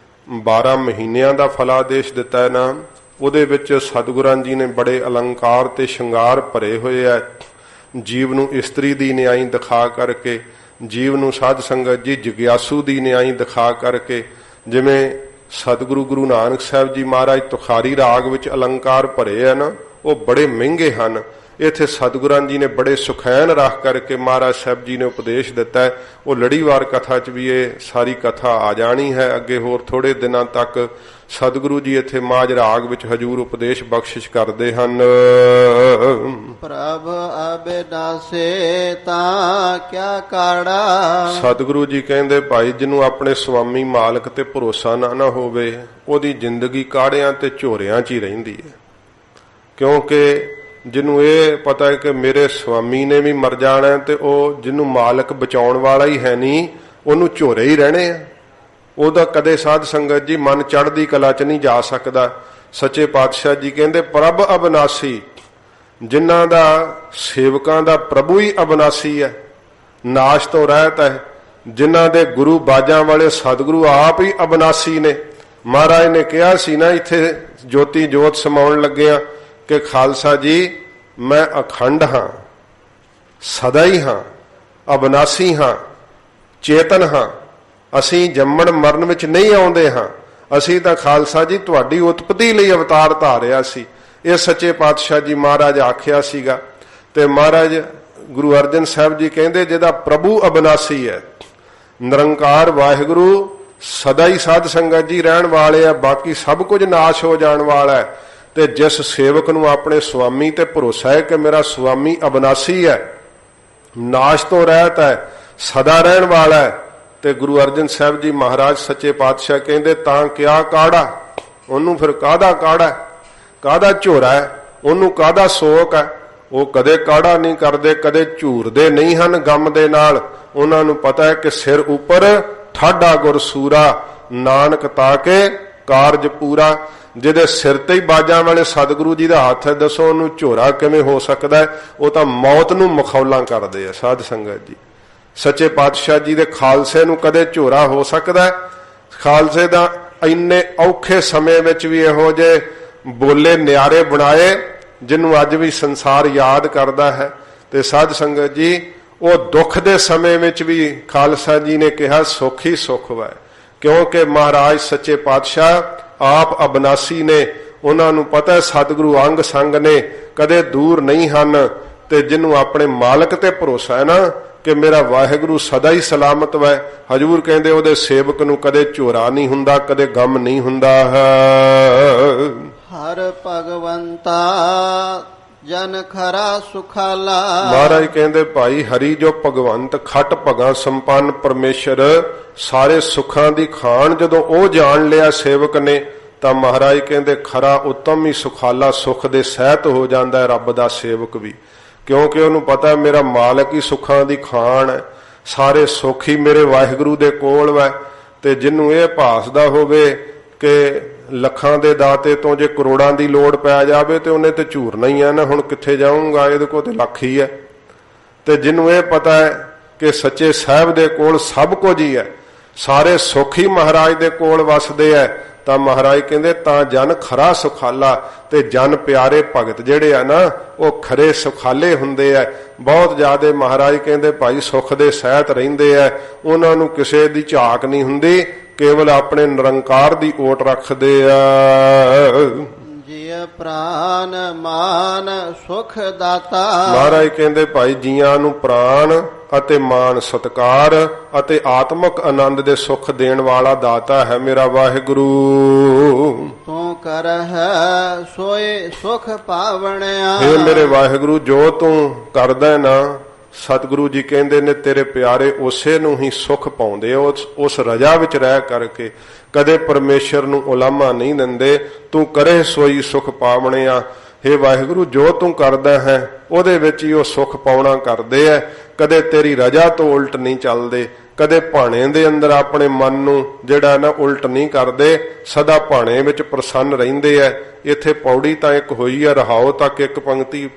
12 ਮਹੀਨਿਆਂ ਦਾ ਫਲਾਦੇਸ਼ ਦਿੱਤਾ ਹੈ ਨਾ, ਉਹਦੇ ਵਿੱਚ ਸਤਿਗੁਰਾਂ ਜੀ ਨੇ ਬੜੇ ਅਲੰਕਾਰ ਤੇ ਸ਼ਿੰਗਾਰ ਭਰੇ ਹੋਏ ਹੈ। ਜੀਵ ਨੂੰ ਇਸਤਰੀ ਦੀ ਨਿਆਈ ਦਿਖਾ ਕਰਕੇ, ਜੀਵ ਨੂੰ ਸਾਧ ਸੰਗਤ ਜੀ ਜਗਿਆਸੂ ਦੀ ਨਿਆਈ ਦਿਖਾ ਕਰਕੇ, ਜਿਵੇਂ ਸਤਿਗੁਰੂ ਗੁਰੂ ਨਾਨਕ ਸਾਹਿਬ ਜੀ ਮਹਾਰਾਜ ਤੁਖਾਰੀ ਰਾਗ ਵਿੱਚ ਅਲੰਕਾਰ ਭਰੇ ਹੈ ਨਾ, ਉਹ ਬੜੇ ਮਹਿੰਗੇ ਹਨ। ਇੱਥੇ ਸਤਿਗੁਰਾਂ ਜੀ ਨੇ ਬੜੇ ਸੁਖੈਨ ਰੱਖ ਕਰਕੇ ਮਹਾਰਾਜ ਸਾਹਿਬ ਜੀ ਨੇ ਉਪਦੇਸ਼ ਦਿੱਤਾ ਹੈ। ਉਹ ਲੜੀਵਾਰ ਕਥਾ 'ਚ ਵੀ ਇਹ ਸਾਰੀ ਕਥਾ ਆ ਜਾਣੀ ਹੈ ਅੱਗੇ। ਹੋਰ ਥੋੜੇ ਦਿਨਾਂ ਤੱਕ ਸਤਿਗੁਰੂ ਜੀ ਇੱਥੇ ਮਾਝ ਰਾਗ ਵਿੱਚ ਹਜੂਰ ਉਪਦੇਸ਼ ਬਖਸ਼ਿਸ਼ ਕਰਦੇ ਹਨ। ਪ੍ਰਭ ਅਬਿਨਾਸੇ ਤਾਂ ਕਿਆ ਕਾੜਾ। ਸਤਿਗੁਰੂ ਜੀ ਕਹਿੰਦੇ ਭਾਈ ਜਿਹਨੂੰ ਆਪਣੇ ਸੁਆਮੀ ਮਾਲਕ ਤੇ ਭਰੋਸਾ ਨਾ ਹੋਵੇ, ਉਹਦੀ ਜ਼ਿੰਦਗੀ ਕਾੜਿਆਂ ਤੇ ਝੋਰਿਆਂ 'ਚ ਹੀ ਰਹਿੰਦੀ ਹੈ। ਕਿਉਂਕਿ ਜਿਹਨੂੰ ਇਹ ਪਤਾ ਹੈ ਕਿ ਮੇਰੇ ਸੁਆਮੀ ਨੇ ਵੀ ਮਰ ਜਾਣਾ ਹੈ, ਤੇ ਉਹ ਜਿਹਨੂੰ ਮਾਲਕ ਬਚਾਉਣ ਵਾਲਾ ਹੀ ਹੈ ਨਹੀਂ, ਉਹਨੂੰ ਝੋਰੇ ਹੀ ਰਹਿਣੇ ਆ। ਉਹਦਾ ਕਦੇ ਸਾਧ ਸੰਗਤ ਜੀ ਮਨ ਚੜ੍ਹਦੀ ਕਲਾ 'ਚ ਨਹੀਂ ਜਾ ਸਕਦਾ। ਸੱਚੇ ਪਾਤਸ਼ਾਹ ਜੀ ਕਹਿੰਦੇ ਪ੍ਰਭ ਅਬਨਾਸੀ, ਜਿਨ੍ਹਾਂ ਦਾ ਸੇਵਕਾਂ ਦਾ ਪ੍ਰਭੂ ਹੀ ਅਬਨਾਸੀ ਹੈ, ਨਾਸ਼ ਤੋਂ ਰਹਿਤ ਹੈ। ਜਿਨ੍ਹਾਂ ਦੇ ਗੁਰੂ ਬਾਜਾਂ ਵਾਲੇ ਸਤਿਗੁਰੂ ਆਪ ਹੀ ਅਬਨਾਸੀ ਨੇ। ਮਹਾਰਾਜ ਨੇ ਕਿਹਾ ਸੀ ਨਾ ਇੱਥੇ ਜੋਤੀ ਜੋਤ ਸਮਾਉਣ ਲੱਗਿਆ ਕਿ ਖਾਲਸਾ ਜੀ ਮੈਂ ਅਖੰਡ ਹਾਂ, ਸਦਾ ਹੀ ਹਾਂ, ਅਬਨਾਸੀ ਹਾਂ, ਚੇਤਨ ਹਾਂ। ਅਸੀਂ ਜੰਮਣ ਮਰਨ ਵਿੱਚ ਨਹੀਂ ਆਉਂਦੇ ਹਾਂ। ਅਸੀਂ ਤਾਂ ਖਾਲਸਾ ਜੀ ਤੁਹਾਡੀ ਉਤਪਤੀ ਲਈ ਅਵਤਾਰ ਧਾਰਿਆ ਸੀ। ਇਹ ਸੱਚੇ ਪਾਤਸ਼ਾਹ ਜੀ ਮਹਾਰਾਜ ਆਖਿਆ ਸੀਗਾ। ਤੇ ਮਹਾਰਾਜ ਗੁਰੂ ਅਰਜਨ ਸਾਹਿਬ ਜੀ ਕਹਿੰਦੇ ਜਿਹਦਾ ਪ੍ਰਭੂ ਅਬਨਾਸੀ ਹੈ, ਨਿਰੰਕਾਰ ਵਾਹਿਗੁਰੂ ਸਦਾ ਹੀ ਸਾਧ ਸੰਗਤ ਜੀ ਰਹਿਣ ਵਾਲੇ ਆ, ਬਾਕੀ ਸਭ ਕੁਝ ਨਾਸ਼ ਹੋ ਜਾਣ ਵਾਲਾ ਹੈ। ਤੇ ਜਿਸ ਸੇਵਕ ਨੂੰ ਆਪਣੇ ਸੁਆਮੀ ਤੇ ਭਰੋਸਾ ਹੈ ਕਿ ਮੇਰਾ ਸੁਆਮੀ ਅਬਨਾਸੀ ਹੈ, ਨਾਸ਼ ਤੋਂ ਰਹਿਤ ਹੈ, ਸਦਾ ਰਹਿਣ ਵਾਲਾ ਹੈ, ਤੇ ਗੁਰੂ ਅਰਜਨ ਸਾਹਿਬ ਜੀ ਮਹਾਰਾਜ ਸੱਚੇ ਪਾਤਸ਼ਾਹ ਕਹਿੰਦੇ ਤਾਂ ਕਿਆ ਕਾੜਾ। ਉਹਨੂੰ ਫਿਰ ਕਾਹਦਾ ਕਾੜਾ, ਕਾਹਦਾ ਝੋਰਾ ਹੈ, ਉਹਨੂੰ ਕਾਹਦਾ ਸੋਕ ਹੈ। ਉਹ ਕਦੇ ਕਾੜਾ ਨਹੀਂ ਕਰਦੇ, ਕਦੇ ਝੂਰਦੇ ਨਹੀਂ ਹਨ ਗਮ ਦੇ ਨਾਲ। ਉਹਨਾਂ ਨੂੰ ਪਤਾ ਹੈ ਕਿ ਸਿਰ ਉੱਪਰ ਠਾਡਾ ਗੁਰ ਸੂਰਾ, ਨਾਨਕ ਤਾਕੇ ਕਾਰਜ ਪੂਰਾ। ਜਿਹਦੇ ਸਿਰ ਤੇ ਹੀ ਬਾਜਾਂ ਵਾਲੇ ਸਤਿਗੁਰੂ ਜੀ ਦਾ ਹੱਥ ਹੈ, ਦੱਸੋ ਉਹਨੂੰ ਝੋਰਾ ਕਿਵੇਂ ਹੋ ਸਕਦਾ ਹੈ। ਉਹ ਤਾਂ ਮੌਤ ਨੂੰ ਮਖੌਲਾਂ ਕਰਦੇ ਆ ਸਾਧ ਸੰਗਤ ਜੀ। ਸੱਚੇ ਪਾਤਸ਼ਾਹ ਜੀ ਦੇ ਖਾਲਸੇ ਨੂੰ ਕਦੇ ਝੋਰਾ ਹੋ ਸਕਦਾ? ਖਾਲਸੇ ਦਾ ਇੰਨੇ ਔਖੇ ਸਮੇਂ ਵਿੱਚ ਵੀ ਇਹੋ ਜਿਹੇ ਬੋਲੇ ਨਿਆਰੇ ਬਣਾਏ ਜਿਹਨੂੰ ਅੱਜ ਵੀ ਸੰਸਾਰ ਯਾਦ ਕਰਦਾ ਹੈ। ਤੇ ਸਾਧ ਸੰਗਤ ਜੀ ਉਹ ਦੁੱਖ ਦੇ ਸਮੇਂ ਵਿੱਚ ਵੀ ਖਾਲਸਾ ਜੀ ਨੇ ਕਿਹਾ ਸੁੱਖ ਹੀ ਸੁੱਖ ਹੈ। ਕਿਉਂਕਿ ਮਹਾਰਾਜ ਸੱਚੇ ਪਾਤਸ਼ਾਹ ਆਪ ਅਬਨਾਸੀ ਨੇ। ਉਹਨਾਂ ਨੂੰ ਪਤਾ ਸਤਿਗੁਰੂ ਅੰਗ ਸੰਗ ਨੇ, ਕਦੇ ਦੂਰ ਨਹੀਂ ਹਨ। ਤੇ ਜਿਹਨੂੰ ਆਪਣੇ ਮਾਲਕ ਤੇ ਭਰੋਸਾ ਹੈ ਨਾ ਕਿ ਮੇਰਾ ਵਾਹਿਗੁਰੂ ਸਦਾ ਹੀ ਸਲਾਮਤ ਹੈ, ਹਜੂਰ ਕਹਿੰਦੇ ਉਹਦੇ ਸੇਵਕ ਨੂੰ ਕਦੇ ਝੋਰਾ ਨਹੀਂ ਹੁੰਦਾ, ਕਦੇ ਗਮ ਨਹੀਂ ਹੁੰਦਾ ਹੈ। ਹਰ ਭਗਵੰਤਾ ਜਨ ਖਰਾ ਸੁਖਾਲਾ। ਮਹਾਰਾਜ ਕਹਿੰਦੇ ਭਾਈ ਹਰੀ ਜੋ ਭਗਵੰਤ ਖਟ ਭਗਾ ਸੰਪੰਨ ਪਰਮੇਸ਼ਰ, ਸਾਰੇ ਸੁੱਖਾਂ ਦੀ ਖਾਣ ਜਦੋਂ ਉਹ ਜਾਣ ਲਿਆ ਸੇਵਕ ਨੇ, ਤਾਂ ਮਹਾਰਾਜ ਕਹਿੰਦੇ ਖਰਾ ਉੱਤਮ ਹੀ ਸੁਖਾਲਾ ਸੁਖ ਦੇ ਸਹਿਤ ਹੋ ਜਾਂਦਾ ਹੈ ਰੱਬ ਦਾ ਸੇਵਕ ਵੀ। ਕਿਉਂਕਿ ਉਹਨੂੰ ਪਤਾ ਮੇਰਾ ਮਾਲਕ ਹੀ ਸੁੱਖਾਂ ਦੀ ਖਾਣ ਹੈ, ਸਾਰੇ ਸੁੱਖ ਹੀ ਮੇਰੇ ਵਾਹਿਗੁਰੂ ਦੇ ਕੋਲ ਹੈ। ਤੇ ਜਿਹਨੂੰ ਇਹ ਭਾਸਦਾ ਹੋਵੇ ਕਿ ਲੱਖਾਂ ਦੇ ਦਾਤੇ ਤੋਂ ਜੇ ਕਰੋੜਾਂ ਦੀ ਲੋੜ ਪੈ ਜਾਵੇ ਤੇ ਉਹਨੇ ਤੇ ਝੂਰਨਾ ਹੀ ਹੈ ਨਾ, ਹੁਣ ਕਿੱਥੇ ਜਾਊਂਗਾ, ਇਹਦੇ ਕੋਲ ਤੇ ਲੱਖ ਹੀ ਹੈ। ਤੇ ਜਿਹਨੂੰ ਇਹ ਪਤਾ ਹੈ ਕਿ ਸੱਚੇ ਸਾਹਿਬ ਦੇ ਕੋਲ ਸਭ ਕੁਝ ਹੀ ਹੈ, ਸਾਰੇ ਸੁੱਖ ਹੀ ਮਹਾਰਾਜ ਦੇ ਕੋਲ ਵਸਦੇ ਹੈ, ਤਾਂ ਮਹਾਰਾਜ ਕਹਿੰਦੇ ਤਾਂ ਜਨ ਖਰਾ ਸੁਖਾਲਾ। ਤੇ ਜਨ ਪਿਆਰੇ ਭਗਤ ਜਿਹੜੇ ਆ ਨਾ ਉਹ ਖਰੇ ਸੁਖਾਲੇ ਹੁੰਦੇ ਆ। ਬਹੁਤ ਜ਼ਿਆਦਾ ਮਹਾਰਾਜ ਕਹਿੰਦੇ ਭਾਈ ਸੁੱਖ ਦੇ ਸਹਿਤ ਰਹਿੰਦੇ ਆ, ਉਹਨਾਂ ਨੂੰ ਕਿਸੇ ਦੀ ਝਾਕ ਨਹੀਂ ਹੁੰਦੀ, ਕੇਵਲ ਆਪਣੇ ਨਿਰੰਕਾਰ ਦੀ ਓਟ ਰੱਖਦੇ ਆ। ਜੀਅ ਪ੍ਰਾਨ ਮਾਨ ਸੁਖ ਦਾਤਾ। ਮਹਾਰਾਜ ਕਹਿੰਦੇ ਭਾਈ ਜੀਆਂ ਨੂੰ ਪ੍ਰਾਨ ਅਤੇ ਮਾਨ ਸਤਕਾਰ ਅਤੇ ਆਤਮਿਕ ਆਨੰਦ ਦੇ ਸੁੱਖ ਦੇਣ ਵਾਲਾ ਦਾਤਾ ਹੈ ਮੇਰਾ ਵਾਹਿਗੁਰੂ। ਤੂੰ ਕਰ ਹੈ ਸੋਏ ਸੁਖ ਪਾਵਣਿਆ। ਇਹ ਮੇਰੇ ਵਾਹਿਗੁਰੂ ਜੋ ਤੂੰ ਕਰਦਾ ਨਾ, ਸਤਿਗੁਰੂ ਜੀ ਕਹਿੰਦੇ ਨੇ ਤੇਰੇ ਪਿਆਰੇ ਉਸੇ ਨੂੰ ਹੀ ਸੁਖ ਪਾਉਂਦੇ, ਉਸ ਰਜਾ ਵਿੱਚ ਰਹਿ ਕਰਕੇ ਕਦੇ ਪਰਮੇਸ਼ਰ ਨੂੰ ਉਲਾਮਾ ਨਹੀਂ ਦਿੰਦੇ। ਤੂੰ ਕਰੇ ਸੋਈ ਸੁਖ ਪਾਵਣਿਆ। ਹੇ ਵਾਹਿਗੁਰੂ ਜੋ ਤੂੰ ਕਰਦਾ ਹੈ ਉਹਦੇ ਵਿੱਚ ਹੀ ਉਹ ਸੁਖ ਪਾਉਣਾ ਕਰਦੇ ਐ, ਕਦੇ ਤੇਰੀ ਰਜਾ ਤੋਂ ਉਲਟ ਨਹੀਂ ਚੱਲਦੇ, ਕਦੇ ਭਾਣੇ ਦੇ ਅੰਦਰ ਆਪਣੇ ਮਨ ਨੂੰ ਜਿਹੜਾ ਨਾ ਉਲਟ ਨਹੀਂ ਕਰਦੇ, ਸਦਾ ਭਾਣੇ ਵਿੱਚ ਪ੍ਰਸੰਨ ਰਹਿੰਦੇ ਐ। ਇੱਥੇ ਪੌੜੀ ਤਾਂ ਇੱਕ ਹੋਈ ਆ, ਰਹਾਓ ਤੱਕ ਇੱਕ ਪੰਕਤੀ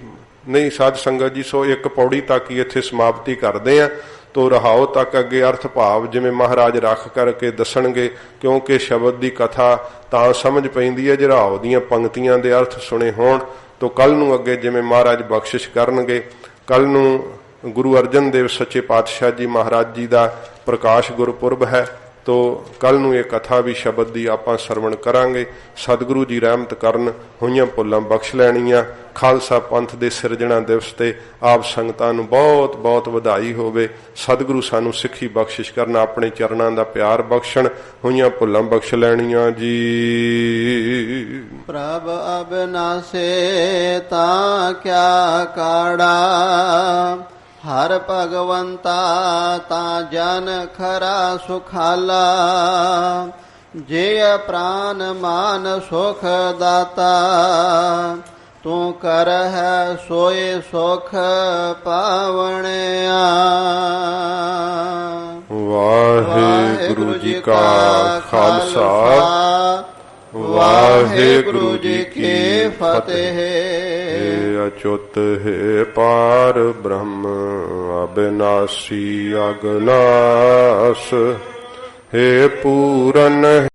ਨਹੀਂ ਸਾਧ ਸੰਗਤ ਜੀ, ਸੋ ਇੱਕ ਪੌੜੀ ਤੱਕ ਹੀ ਇੱਥੇ ਸਮਾਪਤੀ ਕਰਦੇ ਆ। ਤੋ ਰਹਾਓ ਤੱਕ ਅੱਗੇ ਅਰਥ ਭਾਵ ਜਿਵੇਂ ਮਹਾਰਾਜ ਰੱਖ ਕਰਕੇ ਦੱਸਣਗੇ, ਕਿਉਂਕਿ ਸ਼ਬਦ ਦੀ ਕਥਾ ਤਾਂ ਸਮਝ ਪੈਂਦੀ ਹੈ ਜੇ ਰਹਾਓ ਦੀਆਂ ਪੰਕਤੀਆਂ ਦੇ ਅਰਥ ਸੁਣੇ ਹੋਣ। ਤੋ ਕੱਲ ਨੂੰ ਅੱਗੇ ਜਿਵੇਂ ਮਹਾਰਾਜ ਬਖਸ਼ਿਸ਼ ਕਰਨਗੇ, ਕੱਲ ਨੂੰ ਗੁਰੂ ਅਰਜਨ ਦੇਵ ਸੱਚੇ ਪਾਤਸ਼ਾਹ ਜੀ ਮਹਾਰਾਜ ਜੀ ਦਾ ਪ੍ਰਕਾਸ਼ ਗੁਰਪੁਰਬ ਹੈ। ਤੋ ਕੱਲ ਨੂੰ ਇਹ ਕਥਾ ਵੀ ਸ਼ਬਦ ਦੀ ਆਪਾਂ ਸਰਵਣ ਕਰਾਂਗੇ। ਸਤਿਗੁਰੂ ਜੀ ਰਹਿਮਤ ਕਰਨ, ਹੋਈਆਂ ਭੁੱਲਾਂ ਬਖਸ਼ ਲੈਣੀਆਂ। ਖਾਲਸਾ ਪੰਥ ਦੇ ਸਿਰਜਣਾ ਦਿਵਸ ਤੇ ਆਪ ਸੰਗਤਾਂ ਨੂੰ ਬਹੁਤ ਬਹੁਤ ਵਧਾਈ ਹੋਵੇ। ਸਤਿਗੁਰੂ ਸਾਨੂੰ ਸਿੱਖੀ ਬਖਸ਼ਿਸ਼ ਕਰਨ, ਆਪਣੇ ਚਰਨਾਂ ਦਾ ਪਿਆਰ ਬਖਸ਼ਣ, ਹੋਈਆਂ ਭੁੱਲਾਂ ਬਖਸ਼ ਲੈਣੀਆਂ ਜੀ। ਪ੍ਰਭ ਅਬਨਾਸੇ ਤਾਂ ਕਿਆ ਕਾੜਾ, ਹਰ ਭਗਵੰਤਾ ਤਾਂ ਜਨ ਖਰਾ ਸੁਖਾਲਾ। ਜੇ ਪ੍ਰਾਨ ਮਾਨ ਸੁਖ ਦਾਤਾ, ਤੂੰ ਕਰ ਹੈ ਸੋਏ ਸੁਖ ਪਾਵਣਿਆ। ਵਾਹਿਗੁਰੂ ਜੀ ਕਾ ਖਾਲਸਾ, ਵਾਹਿਗੁਰੂ ਜੀ ਕੀ ਫਤਿਹ। ਅਚੁੱਤ ਹੈ ਪਾਰ ਬ੍ਰਹਮ, ਅਬਿਨਾਸੀ ਅਗਨਾਸ, ਹੈ ਪੂਰਨ